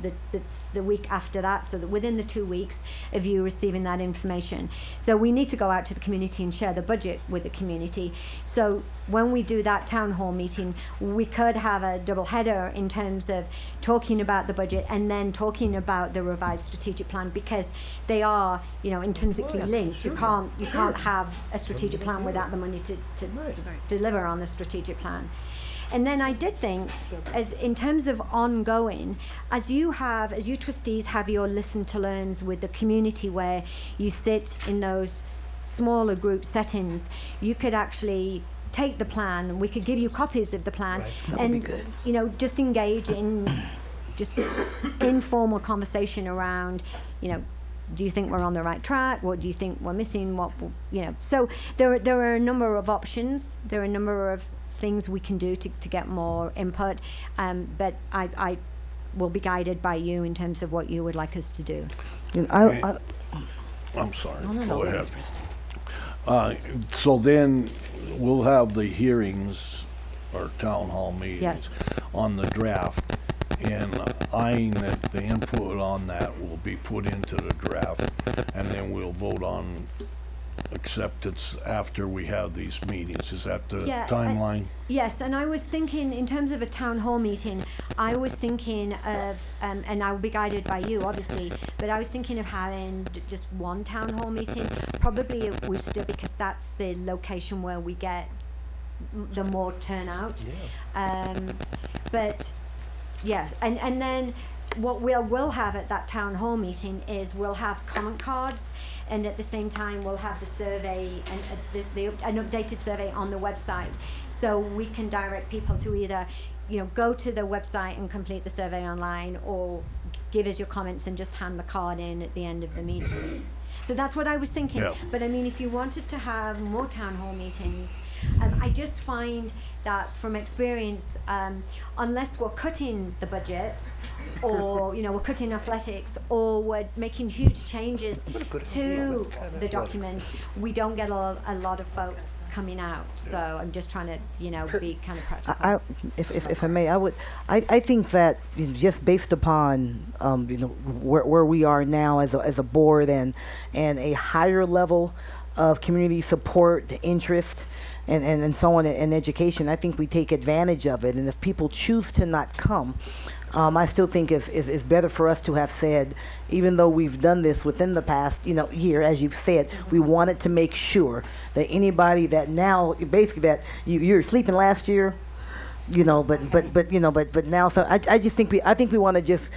the week after that, so that within the 2 weeks of you receiving that information. So we need to go out to the community and share the budget with the community. So when we do that town hall meeting, we could have a double header in terms of talking about the budget and then talking about the revised strategic plan, because they are, you know, intrinsically linked. You can't have a strategic plan without the money to deliver on the strategic plan. And then I did think, as in terms of ongoing, as you trustees have your listen to learns with the community, where you sit in those smaller group settings, you could actually take the plan. We could give you copies of the plan, and you know, just engage in just informal conversation around, you know, do you think we're on the right track? What do you think we're missing? What, you know? So there are a number of options. There are a number of things we can do to get more input, but I will be guided by you in terms of what you would like us to do. I'm sorry. Go ahead. So then we'll have the hearings or town hall meetings on the draft, and eyeing that the input on that will be put into the draft, and then we'll vote on acceptance after we have these meetings. Is that the timeline? Yes, and I was thinking in terms of a town hall meeting, I was thinking of, and I will be guided by you obviously, but I was thinking of having just one town hall meeting, probably at Worcester, because that's the location where we get the more turnout. But yes, and then what we'll have at that town hall meeting is we'll have comment cards, and at the same time we'll have the survey and an updated survey on the website, so we can direct people to either, you know, go to the website and complete the survey online, or give us your comments and just hand the card in at the end of the meeting. So that's what I was thinking. But I mean, if you wanted to have more town hall meetings, I just find that from experience, unless we're cutting the budget, or, you know, we're cutting athletics, or we're making huge changes to the document, we don't get a lot of folks coming out. So I'm just trying to, you know, be kind of practical. If I may, I think that, you know, just based upon you know, where we are now as a board, and a higher level of community support, interest, and so on, and education, I think we take advantage of it. And if people choose to not come, I still think it's better for us to have said, even though we've done this within the past, you know, year, as you've said, we wanted to make sure that anybody that now, basically, that you were sleeping last year, you know, but now, so I just think I think we want to just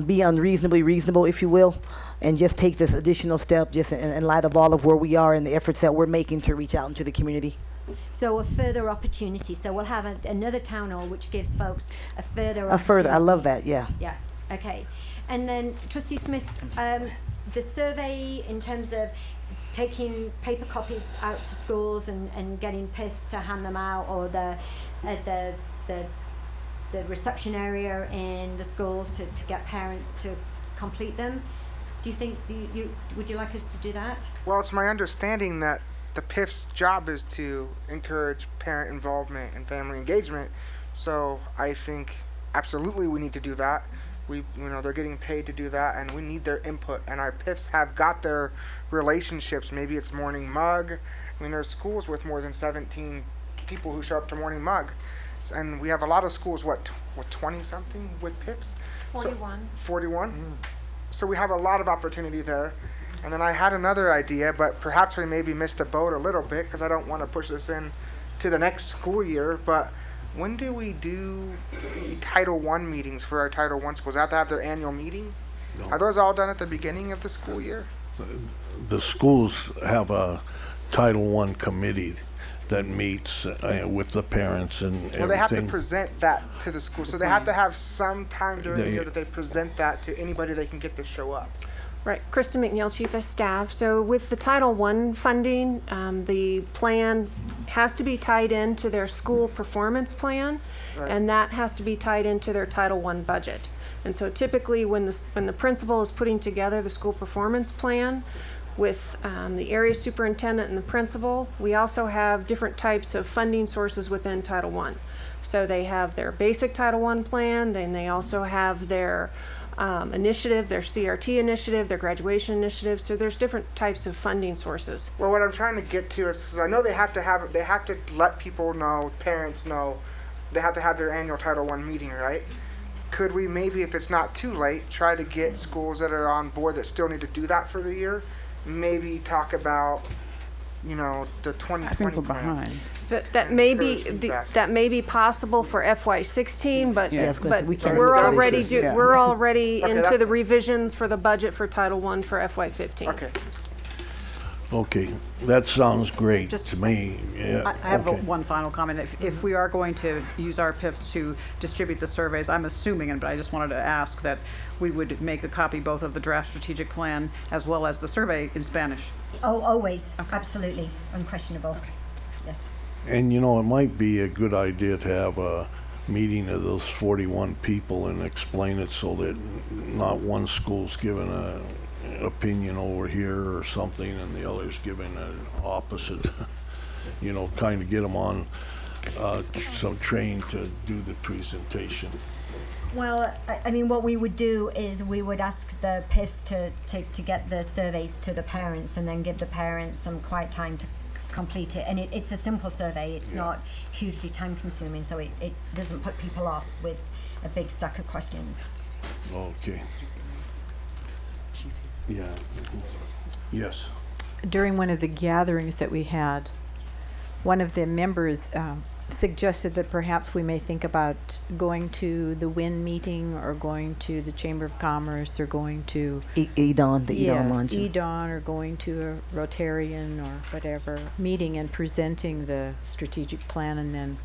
be unreasonably reasonable, if you will, and just take this additional step, just in light of all of where we are and the efforts that we're making to reach out into the community. So a further opportunity. So we'll have another town hall, which gives folks a further opportunity. I love that, yeah. Yeah, okay. And then, Trustee Smith, the survey in terms of taking paper copies out to schools and getting PIFs to hand them out, or the reception area in the schools to get parents to complete them. Do you think, would you like us to do that? Well, it's my understanding that the PIF's job is to encourage parent involvement and family engagement. So I think absolutely we need to do that. They're getting paid to do that, and we need their input. And our PIFs have got their relationships. Maybe it's Morning Mug. I mean, there's schools with more than 17 people who show up to Morning Mug, and we have a lot of schools. What 20 something with PIFs? 41. 41. So we have a lot of opportunity there. And then I had another idea, but perhaps we maybe missed the boat a little bit because I don't want to push this in to the next school year. But when do we do the Title I meetings for our Title I schools? They have to have their annual meeting? No. Are those all done at the beginning of the school year? The schools have a Title I committee that meets with the parents and everything. Well, they have to present that to the school. So they have to have some time during the year that they present that to anybody they can get to show up. Right, Kristen McNeil, Chief of Staff. So with the Title I funding, the plan has to be tied into their school performance plan, Right. and that has to be tied into their Title I budget. And so typically when the principal is putting together the school performance plan with the area superintendent and the principal, we also have different types of funding sources within Title I. So they have their basic Title I plan, then they also have their initiative, their CRT initiative, their graduation initiative. So there's different types of funding sources. Well, what I'm trying to get to is, 'cause I know they have to let people know, parents know, they have to have their annual Title I meeting, right? Could we maybe, if it's not too late, try to get schools that are on board that still need to do that for the year? Maybe talk about, the 2020 I think we're plan. behind. That may Encourage be feedback. that may be possible for FY16, but Yeah. Yes, but we can't we're do that already this year. we're already Okay, into that's- the revisions for the budget for Title I for FY15. Okay. Okay, that sounds great Just- to me. Yeah, I have okay. one final comment. If we are going to use our PIFs to distribute the surveys, I'm assuming, but I just wanted to ask that we would make a copy both of the draft strategic plan as well as the survey in Spanish. Oh, always, absolutely, unquestionable. Yes. And it might be a good idea to have a meeting of those 41 people and explain it so that not one school's giving a opinion over here or something and the other's giving an opposite. Kind of get them on some train to do the presentation. Well, I mean, what we would do is we would ask the PIFs to get the surveys to the parents and then give the parents some quiet time to complete it. And it's a simple survey. It's not hugely time consuming, so it doesn't put people off with a big stack of questions. Okay. Yeah. Yes. During one of the gatherings that we had, one of the members suggested that perhaps we may think about going to the WIN meeting or going to the Chamber of Commerce or going to EDON, the EDON yes, luncheon. EDON or going to a Rotarian or whatever meeting and presenting the strategic plan and then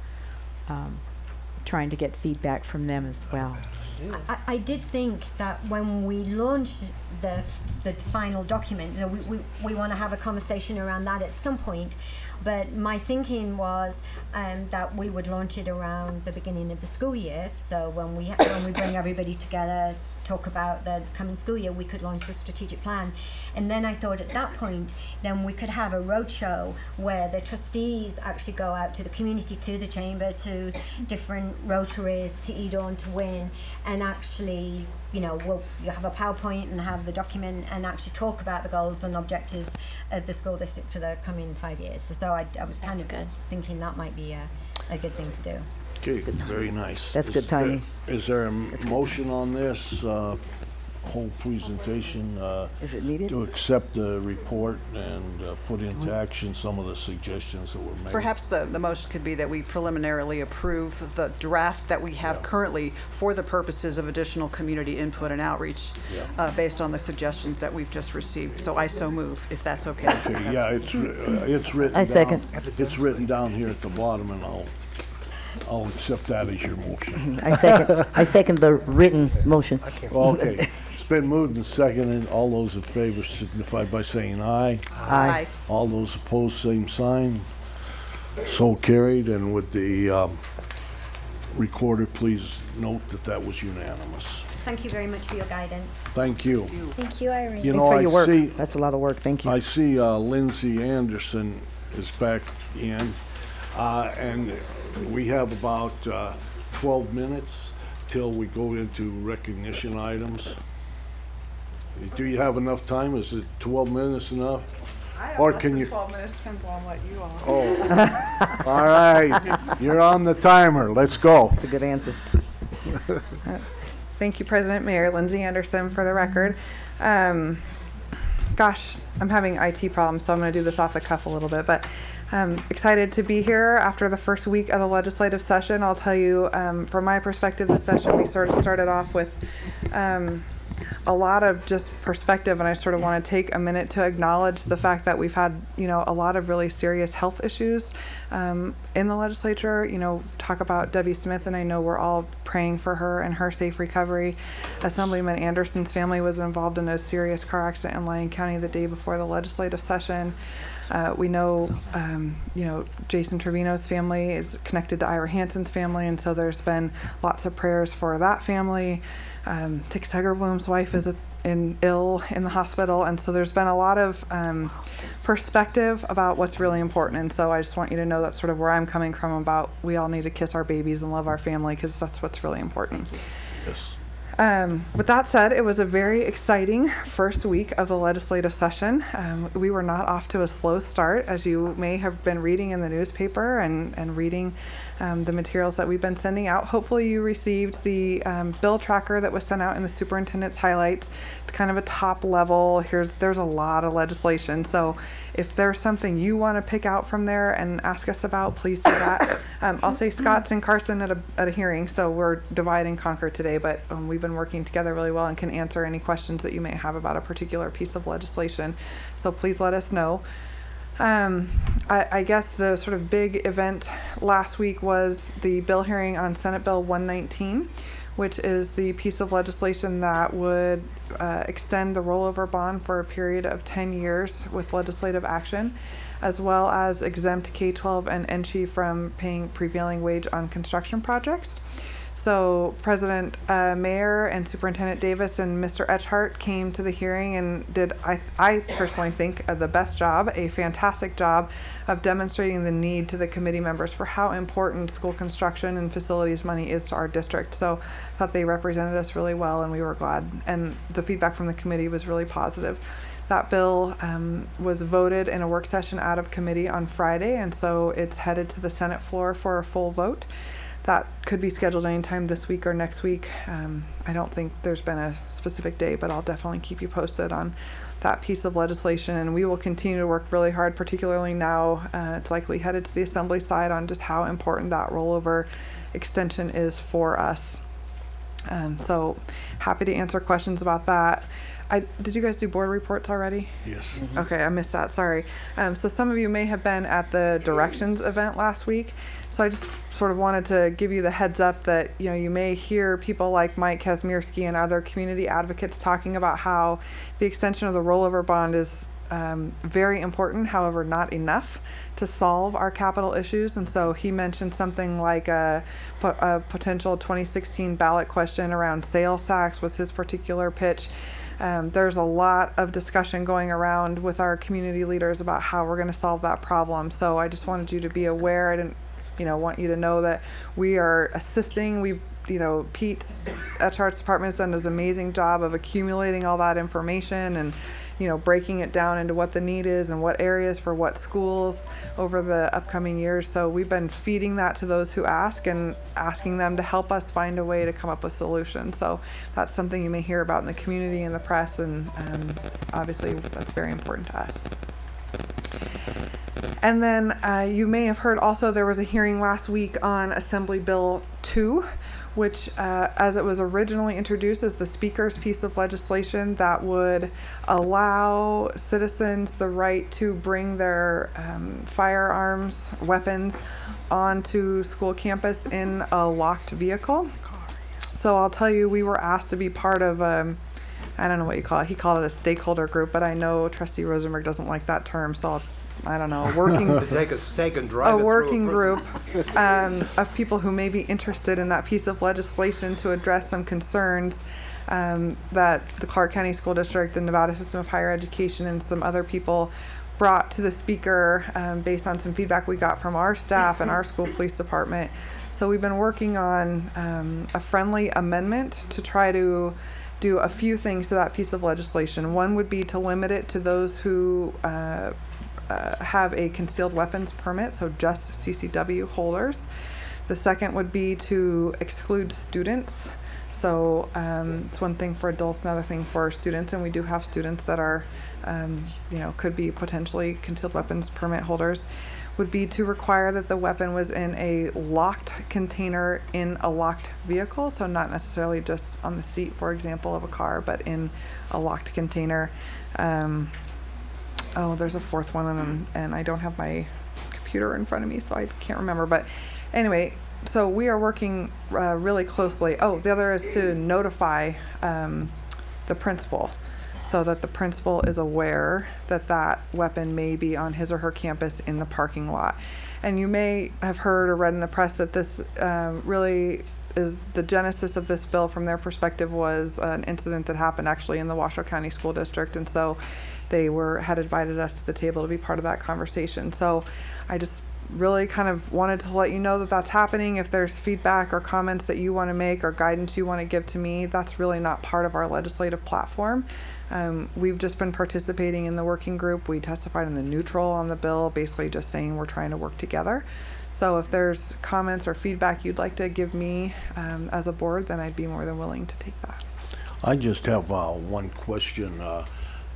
trying to get feedback from them as well. I did think that when we launched the final document, we want to have a conversation around that at some point. But my thinking was that we would launch it around the beginning of the school year. So when we bring everybody together, talk about the coming school year, we could launch the strategic plan. And then I thought at that point, then we could have a roadshow where the trustees actually go out to the community, to the chamber, to different rotaries, to EDON, to WIN, and actually, you have a PowerPoint and have the document and actually talk about the goals and objectives of the school district for the coming 5 years. So I was kind of thinking that might be a good thing to do. Okay, very nice. That's good timing. Is there a motion on this whole presentation Is it needed? to accept the report and put into action some of the suggestions that were made? Perhaps the motion could be that we preliminarily approve the draft that we have currently for the purposes of additional community input and outreach based on the suggestions that we've just received. So I so move, if that's okay. Okay, yeah, it's written I down. second. It's written down here at the bottom, and I'll accept that as your motion. I second the written motion. Okay, it's been moved and seconded. All those in favor signify by saying aye. Aye. All those opposed, same sign. So carried, and with the recorder, please note that was unanimous. Thank you very much for your guidance. Thank you. Thank you, Irene. You Thanks know, for your work. I see, That's a lot of work. Thank you. I see Lindsay Anderson is back in, and we have about 12 minutes till we go into recognition items. Do you have enough time? Is it 12 minutes enough? Or can you? 12 minutes, depends on what you all. Oh, all right. You're on the timer. Let's go. That's a good answer. Thank you, President Mayor. Lindsay Anderson for the record. Gosh, I'm having IT problems, so I'm going to do this off the cuff a little bit, but excited to be here after the first week of the legislative session. I'll tell you, from my perspective, this session we sort of started off with a lot of just perspective, and I sort of want to take a minute to acknowledge the fact that we've had, a lot of really serious health issues in the legislature. Talk about Debbie Smith, and I know we're all praying for her and her safe recovery. Assemblyman Anderson's family was involved in a serious car accident in Lyon County the day before the legislative session. We know, Jason Trevino's family is connected to Ira Hansen's family, and so there's been lots of prayers for that family. Tick Segerblum's wife is ill in the hospital, and so there's been a lot of perspective about what's really important. And so I just want you to know that's sort of where I'm coming from about we all need to kiss our babies and love our family, because that's what's really important. Yes. With that said, it was a very exciting first week of the legislative session. We were not off to a slow start, as you may have been reading in the newspaper and reading the materials that we've been sending out. Hopefully you received the bill tracker that was sent out in the superintendent's highlights. It's kind of a top level. There's a lot of legislation. So if there's something you want to pick out from there and ask us about, please do that. I'll say Scott's in Carson at a hearing, so we're divide and conquer today, but we've been working together really well and can answer any questions that you may have about a particular piece of legislation. So please let us know. I guess the sort of big event last week was the bill hearing on Senate Bill 119, which is the piece of legislation that would extend the rollover bond for a period of 10 years with legislative action, as well as exempt K-12 and NSHE from paying prevailing wage on construction projects. So President Mayer and Superintendent Davis and Mr. Etchhart came to the hearing and did, I personally think, the best job, a fantastic job of demonstrating the need to the committee members for how important school construction and facilities money is to our district. So I thought they represented us really well, and we were glad. And the feedback from the committee was really positive. That bill was voted in a work session out of committee on Friday, and so it's headed to the Senate floor for a full vote. That could be scheduled anytime this week or next week. I don't think there's been a specific date, but I'll definitely keep you posted on that piece of legislation. And we will continue to work really hard, particularly now it's likely headed to the Assembly side, on just how important that rollover extension is for us. So happy to answer questions about that. Did you guys do board reports already? Yes. Okay, I missed that, sorry. So some of you may have been at the directions event last week. So I just sort of wanted to give you the heads up that, you may hear people like Mike Kazmierski and other community advocates talking about how the extension of the rollover bond is very important, however, not enough to solve our capital issues. And so he mentioned something like a potential 2016 ballot question around sales tax was his particular pitch. There's a lot of discussion going around with our community leaders about how we're going to solve that problem. So I just wanted you to be aware. I didn't, want you to know that we are assisting. Pete's Etchart's department has done this amazing job of accumulating all that information and, breaking it down into what the need is and what areas for what schools over the upcoming years. So we've been feeding that to those who ask and asking them to help us find a way to come up with solutions. So that's something you may hear about in the community and the press, and obviously that's very important to us. And then you may have heard also there was a hearing last week on Assembly Bill 2, which as it was originally introduced as the Speaker's piece of legislation that would allow citizens the right to bring their firearms, weapons onto school campus in a locked vehicle. So I'll tell you, we were asked to be part of I don't know what you call it. He called it a stakeholder group, but I know Trustee Rosenberg doesn't like that term, so I don't know, To take a stake and drive a working group of people who may be interested in that piece of legislation to address some concerns that the Clark County School District, the Nevada System of Higher Education, and some other people brought to the speaker based on some feedback we got from our staff and our school police department. So we've been working on a friendly amendment to try to do a few things to that piece of legislation. One would be to limit it to those who have a concealed weapons permit, so just CCW holders. The second would be to exclude students. So it's one thing for adults, another thing for students, and we do have students that are, could be potentially concealed weapons permit holders. Would be to require that the weapon was in a locked container in a locked vehicle, so not necessarily just on the seat, for example, of a car, but in a locked container. There's a fourth one, and I don't have my computer in front of me, so I can't remember. But anyway, so we are working really closely. Oh, the other is to notify the principal, so that the principal is aware that that weapon may be on his or her campus in the parking lot. And you may have heard or read in the press that this really is the genesis of this bill from their perspective was an incident that happened actually in the Washoe County School District, and so they had invited us to the table to be part of that conversation. So I just really kind of wanted to let you know that that's happening. If there's feedback or comments that you want to make or guidance you want to give to me, that's really not part of our legislative platform. We've just been participating in the working group. We testified in the neutral on the bill, basically just saying we're trying to work together. So if there's comments or feedback you'd like to give me as a board, then I'd be more than willing to take that. I just have one question.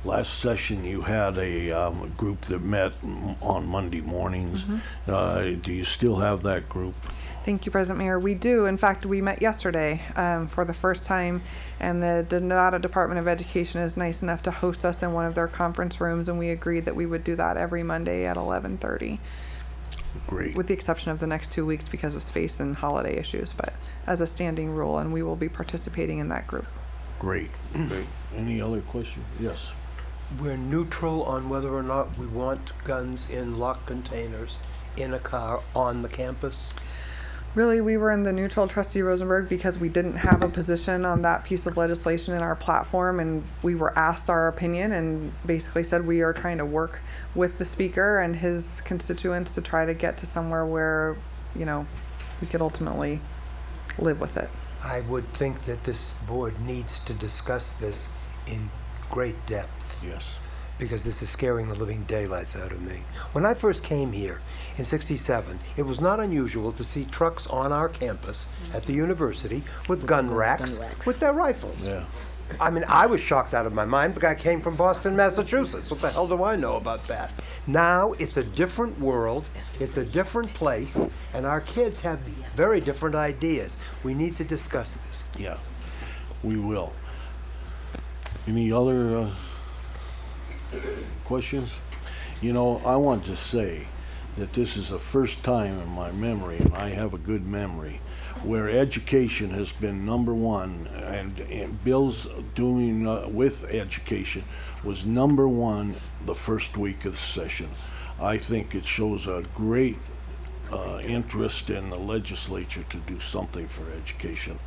Last session you had a group that met on Monday mornings. Do you still have that group? Thank you, President Mayor. We do. In fact, we met yesterday for the first time, and the Nevada Department of Education is nice enough to host us in one of their conference rooms, and we agreed that we would do that every Monday at 11:30. Great. With the exception of the next 2 weeks because of space and holiday issues, but as a standing rule, and we will be participating in that group. Great. Great. Any other questions? Yes. We're neutral on whether or not we want guns in locked containers in a car on the campus. Really, we were in the neutral, Trustee Rosenberg, because we didn't have a position on that piece of legislation in our platform, and we were asked our opinion and basically said we are trying to work with the speaker and his constituents to try to get to somewhere where, we could ultimately live with it. I would think that this board needs to discuss this in great depth. Yes. Because this is scaring the living daylights out of me. When I first came here in '67, it was not unusual to see trucks on our campus at the university with gun racks with their rifles. Yeah. I mean, I was shocked out of my mind because I came from Boston, Massachusetts. What the hell do I know about that? Now it's a different world, it's a different place, and our kids have very different ideas. We need to discuss this. Yeah, we will. Any other questions? I want to say that this is the first time in my memory, and I have a good memory, where education has been number one, and bills doing with education was number one the first week of the session. I think it shows a great interest in the legislature to do something for education.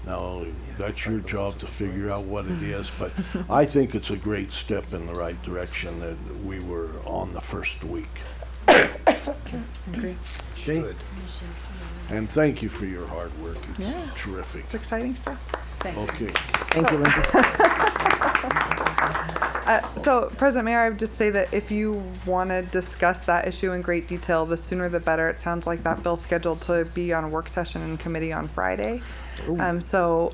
Now, that's your job to figure out what it is, but I think it's a great step in the right direction that we were on the first week. Agree. Good. And thank you for your hard work. It's Yeah. terrific. It's exciting stuff. Okay. Thank you, Linda. So, President Mayor, I would just say that if you want to discuss that issue in great detail, the sooner the better. It sounds like that bill's scheduled to be on a work session in committee on Friday. So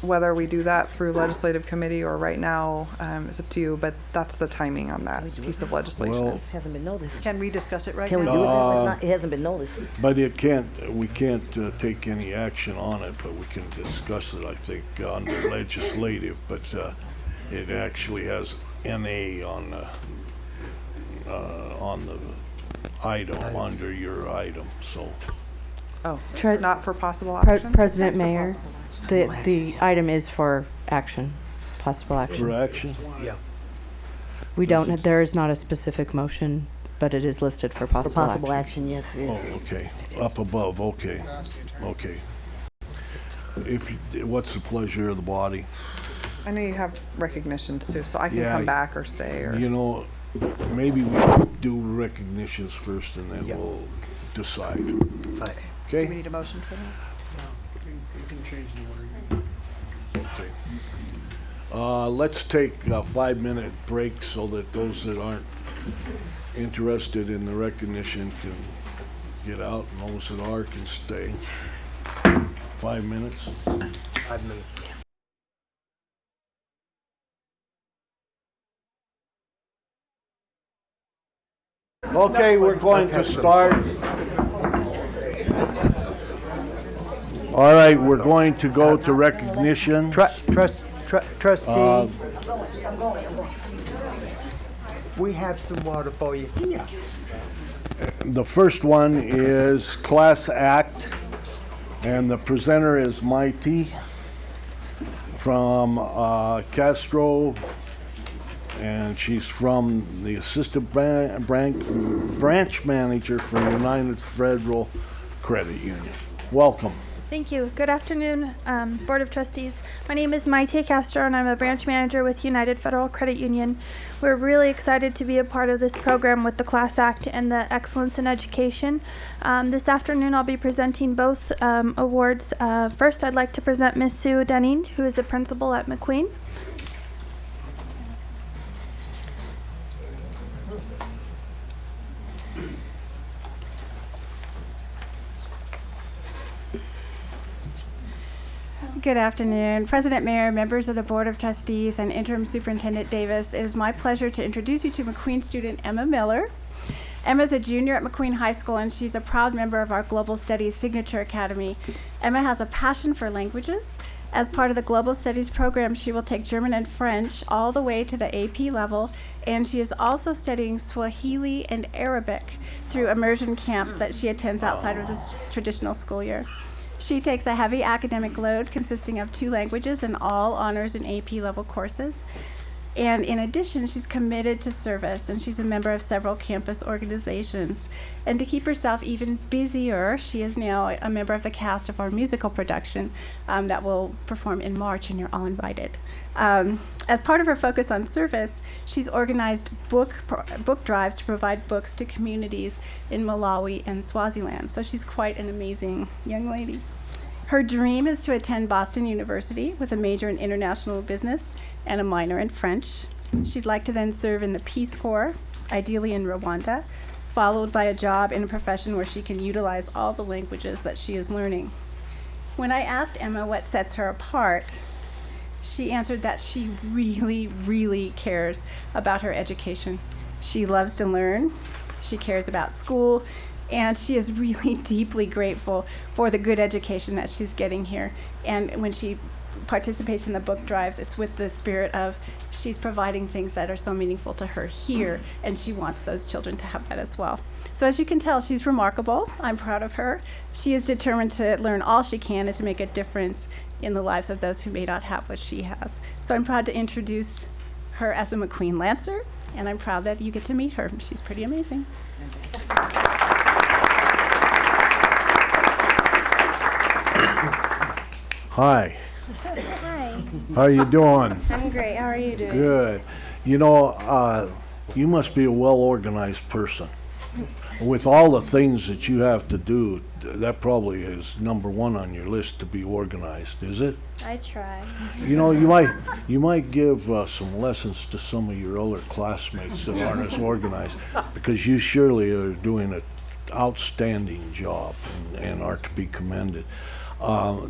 whether we do that through legislative committee or right now, it's up to you, but that's the timing on that piece of legislation. Well, It hasn't been noticed. Can we discuss it right Can we now? do it now? It's not, it hasn't been noticed. but we can't take any action on it, but we can discuss it, I think, under legislative, but it actually has NA on the item, under your item, so. Oh, Tre- not for possible action? President Mayor, the item is for action, possible For action. action? Yeah. We don't, there is not a specific motion, but it is listed for For possible possible action. action, yes, yes. Oh, okay, up above, okay, okay. What's the pleasure of the body? I know you have recognitions too, so I can Yeah, come back or stay or. maybe we do recognitions first and then we'll decide. Fine. Do we Okay? need a motion for that? You can change the order. Okay. Let's take a 5-minute break so that those that aren't interested in the recognition can get out and those that are can stay. 5 minutes. 5 minutes. Okay, we're going to start. All right, we're going to go to recognition. Trustee, we have some water for you here. The first one is Class Act, and the presenter is Mighty from Castro, and she's from the assistant branch manager for United Federal Credit Union. Welcome. Thank you. Good afternoon, Board of Trustees. My name is Maite Castro, and I'm a branch manager with United Federal Credit Union. We're really excited to be a part of this program with the Class Act and the Excellence in Education. This afternoon, I'll be presenting both awards. First, I'd like to present Ms. Sue Denning, who is the principal at McQueen. Good afternoon, President Mayer, members of the Board of Trustees, and Interim Superintendent Davis. It is my pleasure to introduce you to McQueen student Emma Miller. Emma is a junior at McQueen High School, and she's a proud member of our Global Studies Signature Academy. Emma has a passion for languages. As part of the Global Studies program, she will take German and French all the way to the AP level, and she is also studying Swahili and Arabic through immersion camps that she attends outside of the traditional school year. She takes a heavy academic load consisting of 2 languages and all honors and AP level courses. And in addition, she's committed to service, and she's a member of several campus organizations. And to keep herself even busier, she is now a member of the cast of our musical production that will perform in March, and you're all invited. As part of her focus on service, she's organized book drives to provide books to communities in Malawi and Swaziland. So she's quite an amazing young lady. Her dream is to attend Boston University with a major in international business and a minor in French. She'd like to then serve in the Peace Corps, ideally in Rwanda, followed by a job in a profession where she can utilize all the languages that she is learning. When I asked Emma what sets her apart, she answered that she really, really cares about her education. She loves to learn, she cares about school, and she is really deeply grateful for the good education that she's getting here. And when she participates in the book drives, it's with the spirit of she's providing things that are so meaningful to her here, and she wants those children to have that as well. So as you can tell, she's remarkable. I'm proud of her. She is determined to learn all she can and to make a difference in the lives of those who may not have what she has. So I'm proud to introduce her as a McQueen Lancer, and I'm proud that you get to meet her. She's pretty amazing. Hi. Hi. How are you doing? I'm great. How are you doing? Good. You know, you must be a well-organized person. With all the things that you have to do, that probably is number 1 on your list to be organized, is it? I try. You know, you might give some lessons to some of your other classmates that aren't as organized, because you surely are doing an outstanding job and are to be commended.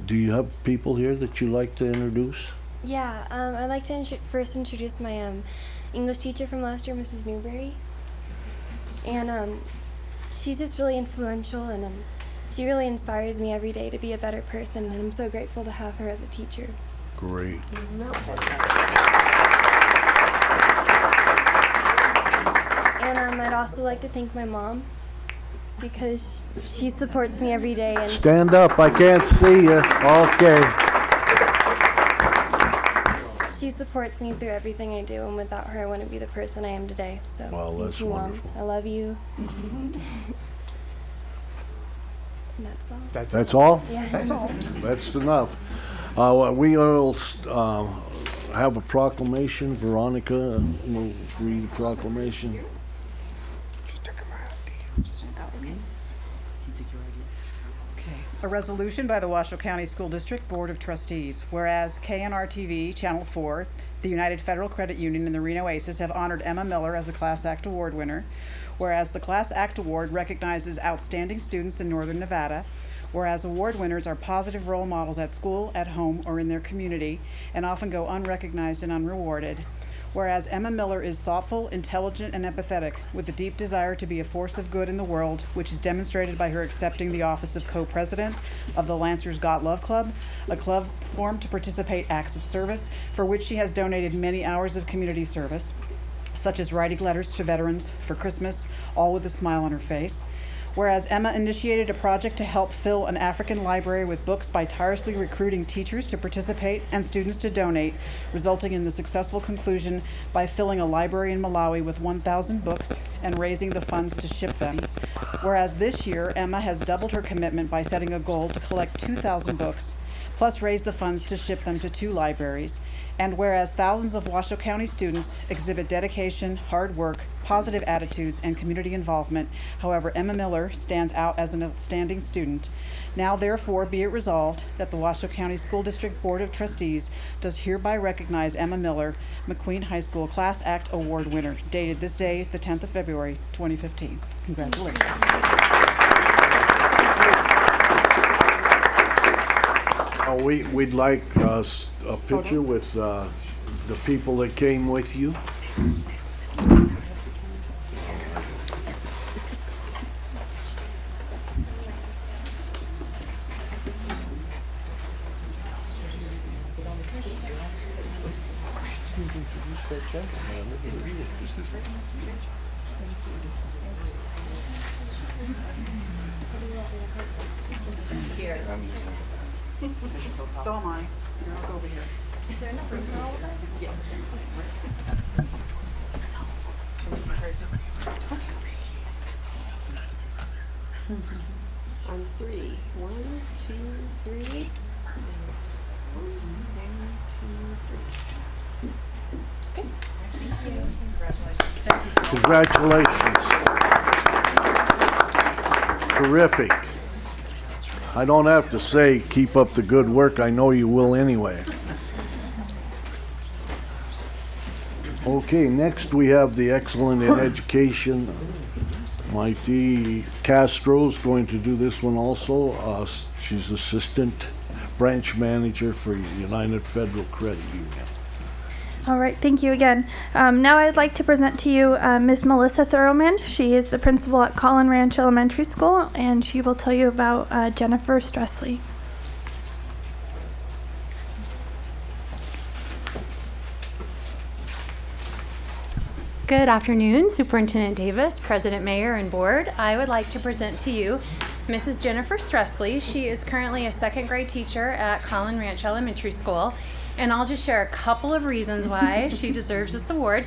Do you have people here that you like to introduce? Yeah, I'd like to first introduce my English teacher from last year, Mrs. Newberry. And she's just really influential, and she really inspires me every day to be a better person, and I'm so grateful to have her as a teacher. Great. And I'd also like to thank my mom, because she supports me every day. And Stand up, I can't see you. Okay. she supports me through everything I do, and without her, I wouldn't be the person I am today. So Well, thank that's you, Mom. wonderful. I love you. And that's all. That's all? Yeah. That's all. That's enough. We will have a proclamation. Veronica will read the proclamation. A resolution by the Washoe County School District Board of Trustees. Whereas KNR-TV, Channel 4, the United Federal Credit Union, and the Reno Aces have honored Emma Miller as a Class Act Award winner. Whereas the Class Act Award recognizes outstanding students in Northern Nevada. Whereas award winners are positive role models at school, at home, or in their community, and often go unrecognized and unrewarded. Whereas Emma Miller is thoughtful, intelligent, and empathetic, with a deep desire to be a force of good in the world, which is demonstrated by her accepting the office of co-president of the Lancers Got Love Club, a club formed to participate acts of service, for which she has donated many hours of community service, such as writing letters to veterans for Christmas, all with a smile on her face. Whereas Emma initiated a project to help fill an African library with books by tirelessly recruiting teachers to participate and students to donate, resulting in the successful conclusion by filling a library in Malawi with 1,000 books and raising the funds to ship them. Whereas this year, Emma has doubled her commitment by setting a goal to collect 2,000 books, plus raise the funds to ship them to 2 libraries. And whereas thousands of Washoe County students exhibit dedication, hard work, positive attitudes, and community involvement, however, Emma Miller stands out as an outstanding student. Now, therefore, be it resolved that the Washoe County School District Board of Trustees does hereby recognize Emma Miller, McQueen High School Class Act Award winner, dated this day, the 10th of February, 2015. Congratulations. We'd like a picture with the people that came with you. Here. So am I. Here, I'll go over here. Is there enough room for all of us? Yes. On 3. 1, 2, 3. 1, 2, 3. Okay. Thank you. Congratulations. Terrific. I don't have to say keep up the good work. I know you will anyway. Okay, next we have the Excellent in Education. Mighty Castro's going to do this one also. She's Assistant Branch Manager for United Federal Credit Union. All right, thank you again. Now I'd like to present to you Ms. Melissa Thurman. She is the principal at Collin Ranch Elementary School, and she will tell you about Jennifer Stressley. Good afternoon, Superintendent Davis, President Mayer, and Board. I would like to present to you Mrs. Jennifer Stressley. She is currently a second grade teacher at Collin Ranch Elementary School. And I'll just share a couple of reasons why she deserves this award.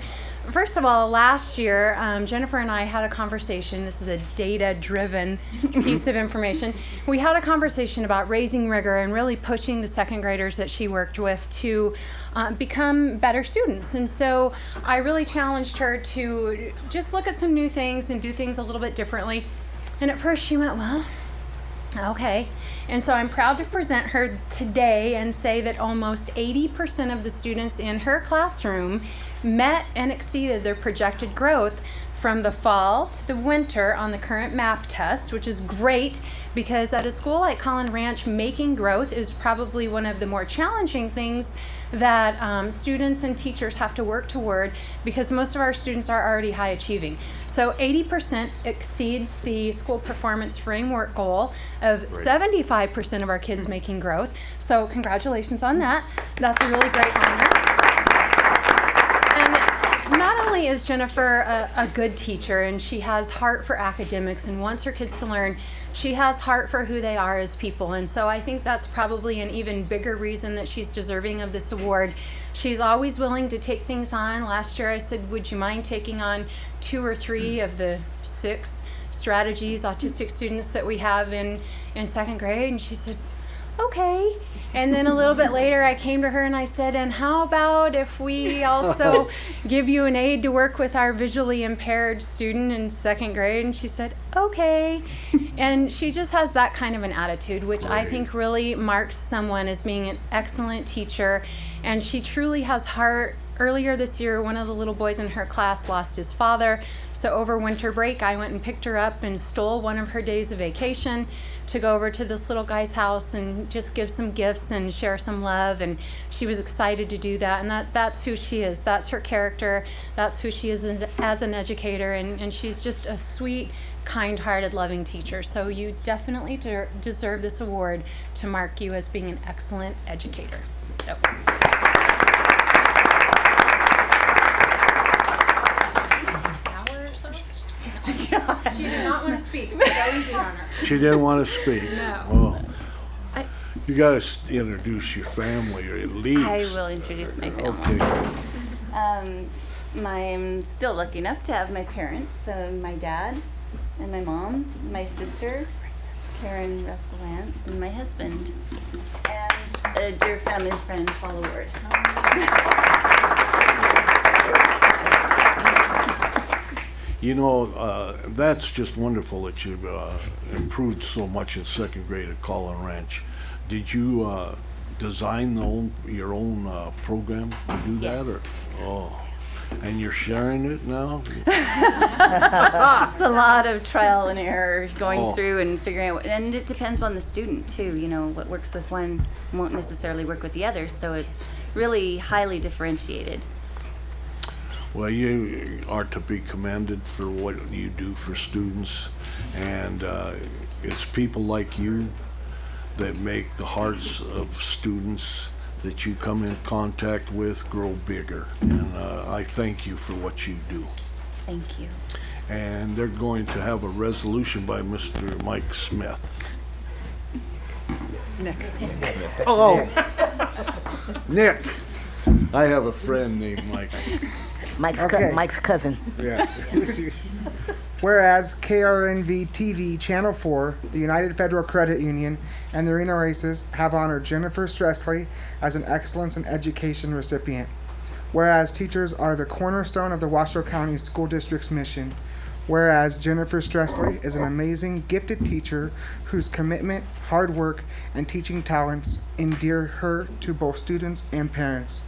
First of all, last year, Jennifer and I had a conversation. This is a data-driven piece of information. We had a conversation about raising rigor and really pushing the second graders that she worked with to become better students. And so I really challenged her to just look at some new things and do things a little bit differently. And at first she went, well, okay. And so I'm proud to present her today and say that almost 80% of the students in her classroom met and exceeded their projected growth from the fall to the winter on the current MAP test, which is great because at a school like Collin Ranch, making growth is probably one of the more challenging things that students and teachers have to work toward because most of our students are already high achieving. So 80% exceeds the school performance framework goal of 75% of our kids making growth. So congratulations on that. That's a really great honor. And not only is Jennifer a good teacher and she has heart for academics and wants her kids to learn, she has heart for who they are as people. And so I think that's probably an even bigger reason that she's deserving of this award. She's always willing to take things on. Last year I said, would you mind taking on 2 or 3 of the 6 strategies autistic students that we have in second grade? And she said, okay. And then a little bit later, I came to her and I said, and how about if we also give you an aid to work with our visually impaired student in 2nd grade? And she said, okay. And she just has that kind of an attitude, which I think really marks someone as being an excellent teacher. And she truly has heart. Earlier this year, one of the little boys in her class lost his father. So over winter break, I went and picked her up and stole one of her days of vacation to go over to this little guy's house and just give some gifts and share some love. And she was excited to do that. And that's who she is. That's her character. That's who she is as an educator. And she's just a sweet, kind-hearted, loving teacher. So you definitely deserve this award to mark you as being an excellent educator. So. She did not want to speak, so go easy on her. She didn't want to speak. No. Well, you got to introduce your family, or at least. I will introduce my family. Okay. I'm still lucky enough to have my parents, my dad and my mom, my sister, Karen Russell Lance, and my husband, and a dear family friend, Paula Ward. You know, that's just wonderful that you've improved so much in 2nd grade at Collin Ranch. Did you design your own program to do that? Yes. And you're sharing it now? It's a lot of trial and error going through and figuring out, and it depends on the student too. You know, what works with one won't necessarily work with the other, so it's really highly differentiated. Well, you are to be commended for what you do for students, and it's people like you that make the hearts of students that you come in contact with grow bigger, and I thank you for what you do. Thank you. And they're going to have a resolution by Mr. Mike Smith. Nick. Oh, Nick. I have a friend named Mike. Mike's cousin. Yeah. Whereas KRNV TV Channel 4, the United Federal Credit Union, and the Reno Races have honored Jennifer Stressley as an Excellence in Education recipient. Whereas teachers are the cornerstone of the Washoe County School District's mission. Whereas Jennifer Stressley is an amazing, gifted teacher whose commitment, hard work, and teaching talents endear her to both students and parents.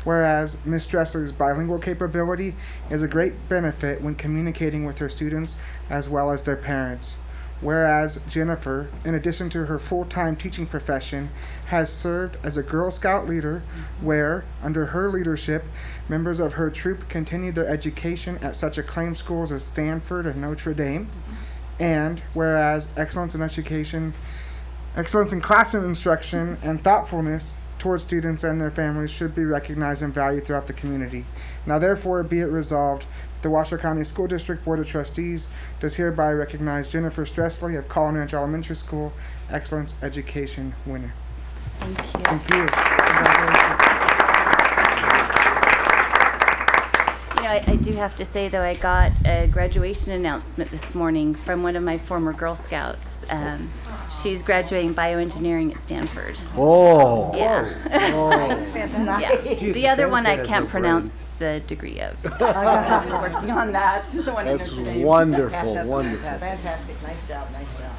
Whereas Ms. Stressley's bilingual capability is a great benefit when communicating with her students as well as their parents. Whereas Jennifer, in addition to her full-time teaching profession, has served as a Girl Scout leader where, under her leadership, members of her troop continued their education at such acclaimed schools as Stanford and Notre Dame. And whereas excellence in education, excellence in classroom instruction, and thoughtfulness towards students and their families should be recognized and valued throughout the community. Now therefore be it resolved, the Washoe County School District Board of Trustees does hereby recognize Jennifer Stressley of Collin Ranch Elementary School Excellence Education winner. Thank you. Thank you. You know, I do have to say, though, I got a graduation announcement this morning from one of my former Girl Scouts. She's graduating bioengineering at Stanford. Oh. Yeah. Oh. Yeah. The other one I can't pronounce the degree of. So I'm working on that. The one in That's Notre Dame. wonderful, wonderful. Fantastic. Nice job. Nice job.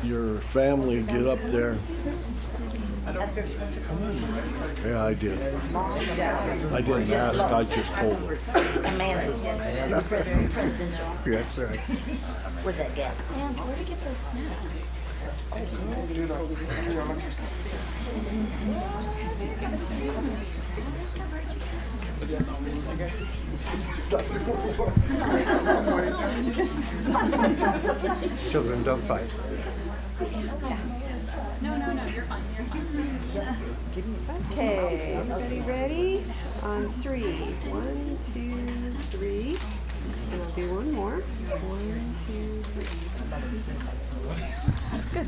Your family get up there. Yeah, I did. I didn't ask, I just told her. Amanda's. Very presidential. That's right. Where's that gap? And where to get those snacks? Children, don't fight. No, you're fine. Okay, everybody ready? On 3. 1, 2, 3. And I'll do one more. 1, 2, 3. That's good.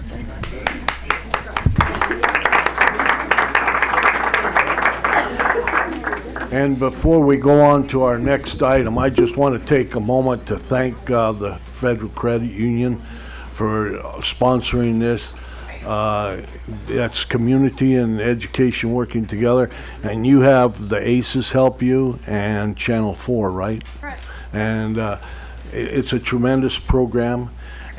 And before we go on to our next item, I just want to take a moment to thank the Federal Credit Union for sponsoring this. That's community and education working together. And you have the ACES help you and Channel 4, right? Correct. And it's a tremendous program.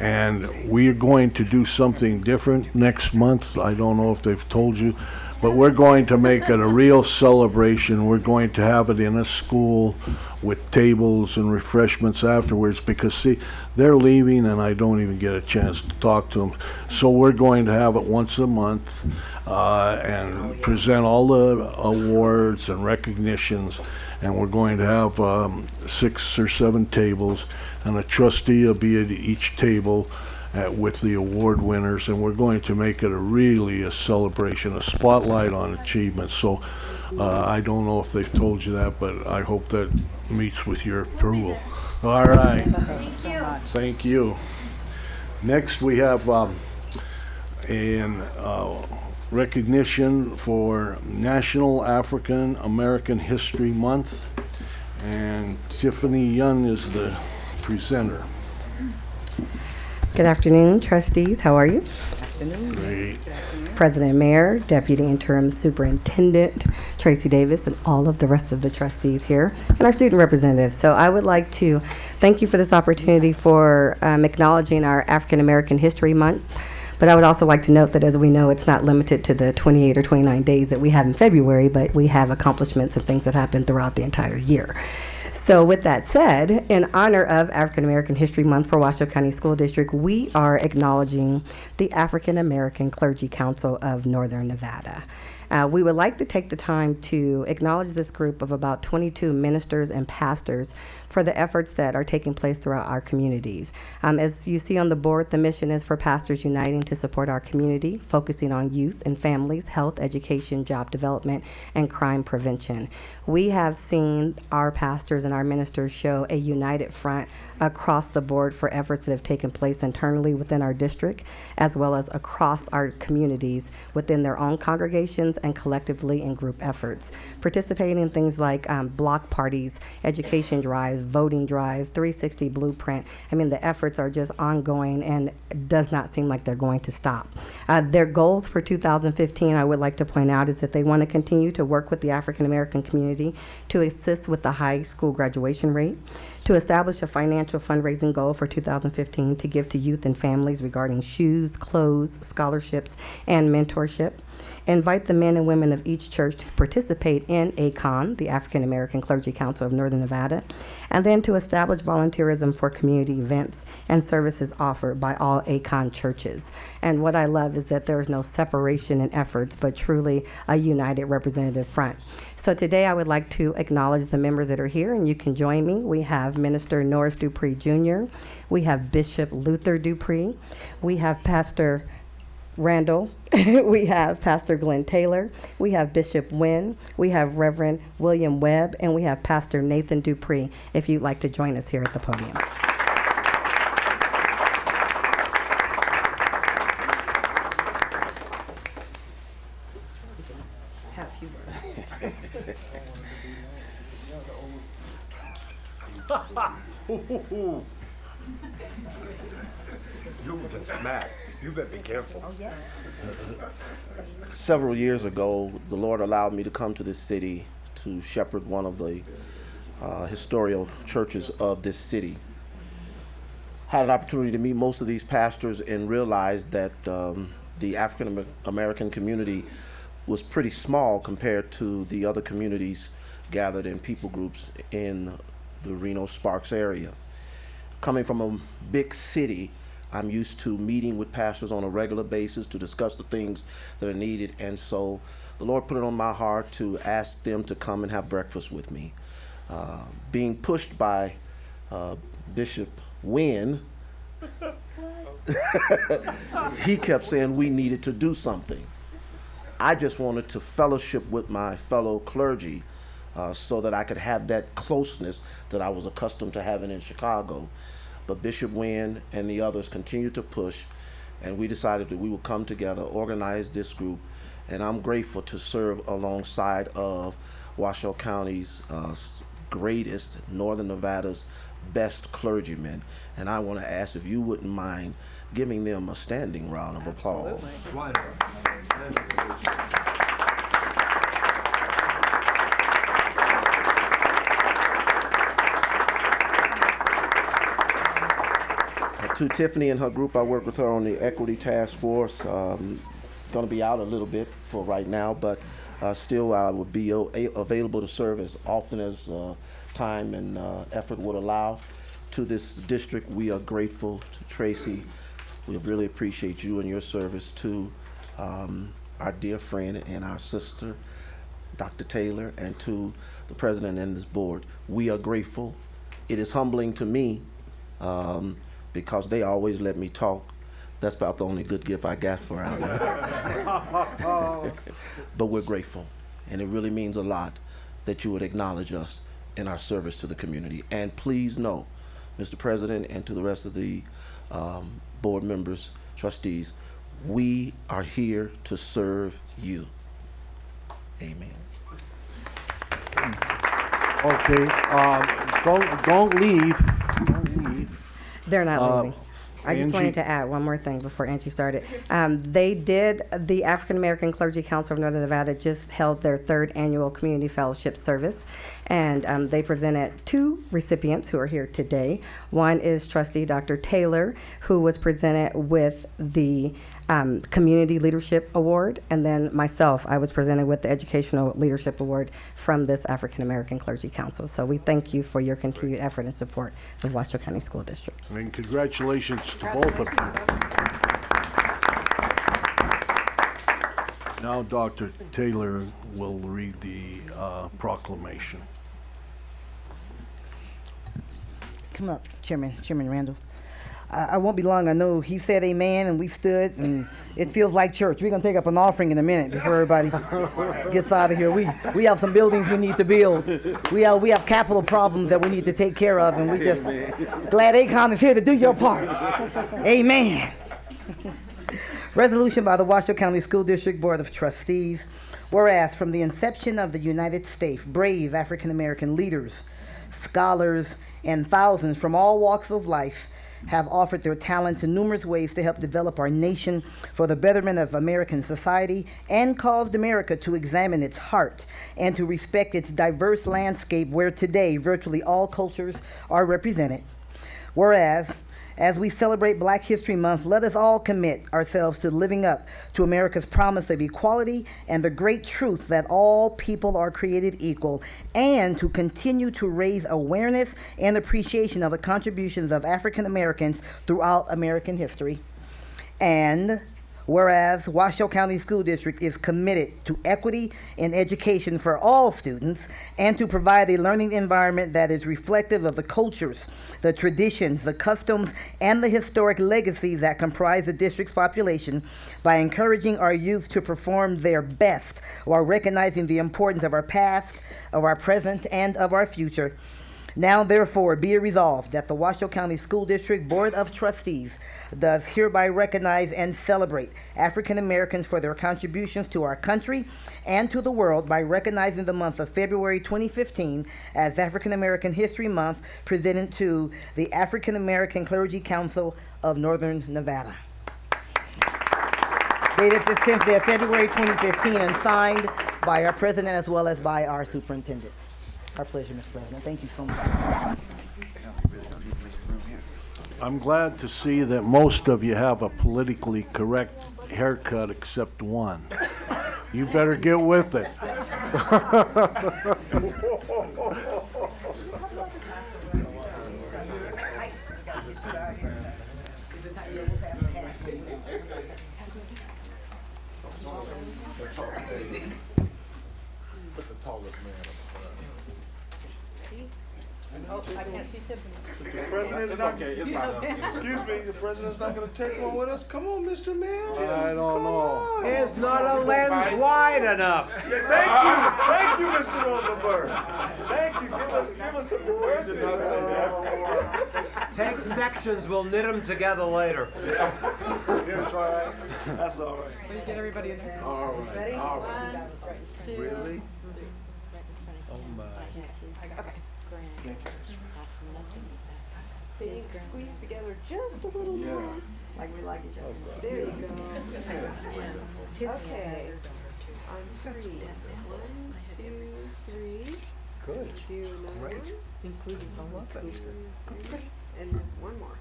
And we're going to do something different next month. I don't know if they've told you, but we're going to make it a real celebration. We're going to have it in a school with tables and refreshments afterwards, because see, they're leaving and I don't even get a chance to talk to them. So we're going to have it once a month and present all the awards and recognitions. And we're going to have 6 or 7 tables, and a trustee will be at each table with the award winners, and we're going to make it a celebration, a spotlight on achievements. So I don't know if they've told you that, but I hope that meets with your approval. All right. Thank you. Thank you. Next, we have recognition for National African American History Month, and Tiffany Young is the presenter. Good afternoon, trustees. How are you? Great. President Mayor, Deputy Interim Superintendent Tracy Davis, and all of the rest of the trustees here, and our student representatives. So I would like to thank you for this opportunity for acknowledging our African American History Month. But I would also like to note that, as we know, it's not limited to the 28 or 29 days that we have in February, but we have accomplishments and things that happen throughout the entire year. So with that said, in honor of African American History Month for Washoe County School District, we are acknowledging the African American Clergy Council of Northern Nevada. We would like to take the time to acknowledge this group of about 22 ministers and pastors for the efforts that are taking place throughout our communities. As you see on the board, the mission is for Pastors Uniting to support our community, focusing on youth and families, health, education, job development, and crime prevention. We have seen our pastors and our ministers show a united front across the board for efforts that have taken place internally within our district, as well as across our communities within their own congregations and collectively in group efforts. Participating in things like block parties, education drives, voting drive, 360 blueprint. I mean, the efforts are just ongoing and it does not seem like they're going to stop. Their goals for 2015, I would like to point out, is that they want to continue to work with the African American community to assist with the high school graduation rate, to establish a financial fundraising goal for 2015 to give to youth and families regarding shoes, clothes, scholarships, and mentorship. Invite the men and women of each church to participate in ACON, the African American Clergy Council of Northern Nevada, and then to establish volunteerism for community events and services offered by all ACON churches. And what I love is that there is no separation in efforts, but truly a united representative front. So today I would like to acknowledge the members that are here, and you can join me. We have Minister Norris Dupree Jr., we have Bishop Luther Dupree, we have Pastor Randall, we have Pastor Glenn Taylor, we have Bishop Wynn, we have Reverend William Webb, and we have Pastor Nathan Dupree, if you'd like to join us here at the podium. Have a few You get smacked. You better be careful. Oh, yeah. Several years ago, the Lord allowed me to come to this city to shepherd one of the historical churches of this city. Had an opportunity to meet most of these pastors and realized that the African American community was pretty small compared to the other communities gathered in people groups in the Reno-Sparks area. Coming from a big city, I'm used to meeting with pastors on a regular basis to discuss the things that are needed, and so the Lord put it on my heart to ask them to come and have breakfast with me. Being pushed by Bishop Wynn, he kept saying we needed to do something. I just wanted to fellowship with my fellow clergy so that I could have that closeness that I was accustomed to having in Chicago. But Bishop Wynn and the others continued to push, and we decided that we would come together, organize this group, and I'm grateful to serve alongside of Washoe County's greatest, Northern Nevada's best clergymen. And I want to ask if you wouldn't mind giving them a standing round of applause. To Tiffany and her group, I work with her on the Equity Task Force. Going to be out a little bit for right now, but still I would be available to serve as often as time and effort would allow. To this district, we are grateful to Tracy. We really appreciate you and your service to our dear friend and our sister, Dr. Taylor, and to the president and this board. We are grateful. It is humbling to me because they always let me talk. That's about the only good gift I got for out there. But we're grateful, and it really means a lot that you would acknowledge us in our service to the community. And please know, Mr. President, and to the rest of the board members, trustees, we are here to serve you. Amen. Okay, don't leave. Don't leave. They're not leaving. I just Angie? wanted to add one more thing before Angie started. The African American Clergy Council of Northern Nevada just held their 3rd annual community fellowship service, and they presented 2 recipients who are here today. One is Trustee Dr. Taylor, who was presented with the Community Leadership Award, and then myself, I was presented with the Educational Leadership Award from this African American Clergy Council. So we thank you for your continued effort and support of Washoe County School District. And congratulations to both of you. Now Dr. Taylor will read the proclamation. Come up, Chairman Randall. I won't be long. I know he said amen and we stood, and it feels like church. We're going to take up an offering in a minute before everybody gets out of here. We have some buildings we need to build. We have capital problems that we need to take care of, and we just glad Akon is here to do your part. Amen. Resolution by the Washoe County School District Board of Trustees. Whereas from the inception of the United States, brave African American leaders, scholars, and thousands from all walks of life have offered their talent in numerous ways to help develop our nation for the betterment of American society, and caused America to examine its heart and to respect its diverse landscape where today virtually all cultures are represented. Whereas, as we celebrate Black History Month, let us all commit ourselves to living up to America's promise of equality and the great truth that all people are created equal, and to continue to raise awareness and appreciation of the contributions of African Americans throughout American history. And whereas Washoe County School District is committed to equity in education for all students and to provide a learning environment that is reflective of the cultures, the traditions, the customs, and the historic legacies that comprise the district's population, by encouraging our youth to perform their best while recognizing the importance of our past, of our present, and of our future. Now, therefore, be it resolved that the Washoe County School District Board of Trustees does hereby recognize and celebrate African Americans for their contributions to our country and to the world by recognizing the month of February 2015 as African American History Month, presented to the African American Clergy Council of Northern Nevada. Dated this 10th day of February 2015 and signed by our president as well as by our superintendent. Our pleasure, Mr. President. Thank you so much. I'm glad to see that most of you have a politically correct haircut except one. You better get with it. Put the tallest man up. Oh, I can't see Tiffany. The president's not. Okay, it's fine. Excuse me, the president's not going to take one with us. Come on, Mr. Mayor. I don't know. It's not a lens wide enough. Thank you, Mr. Rosenberg. Thank you. Give us some diversity. Take sections, we'll knit them together later. That's all right. That's all right. Will you get everybody in there? All right. Ready? All right. 1, 2. Really? Oh my. Okay. See, squeeze together just a little more. Like we like each other. There you go. Okay. On 3. 1, 2, 3. Good. Do another Great. one. Including the love that. And there's one more. 1,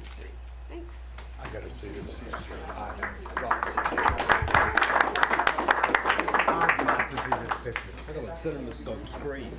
2, 3. Thanks. I gotta see this. To see this picture. I gotta sit on the stone screen.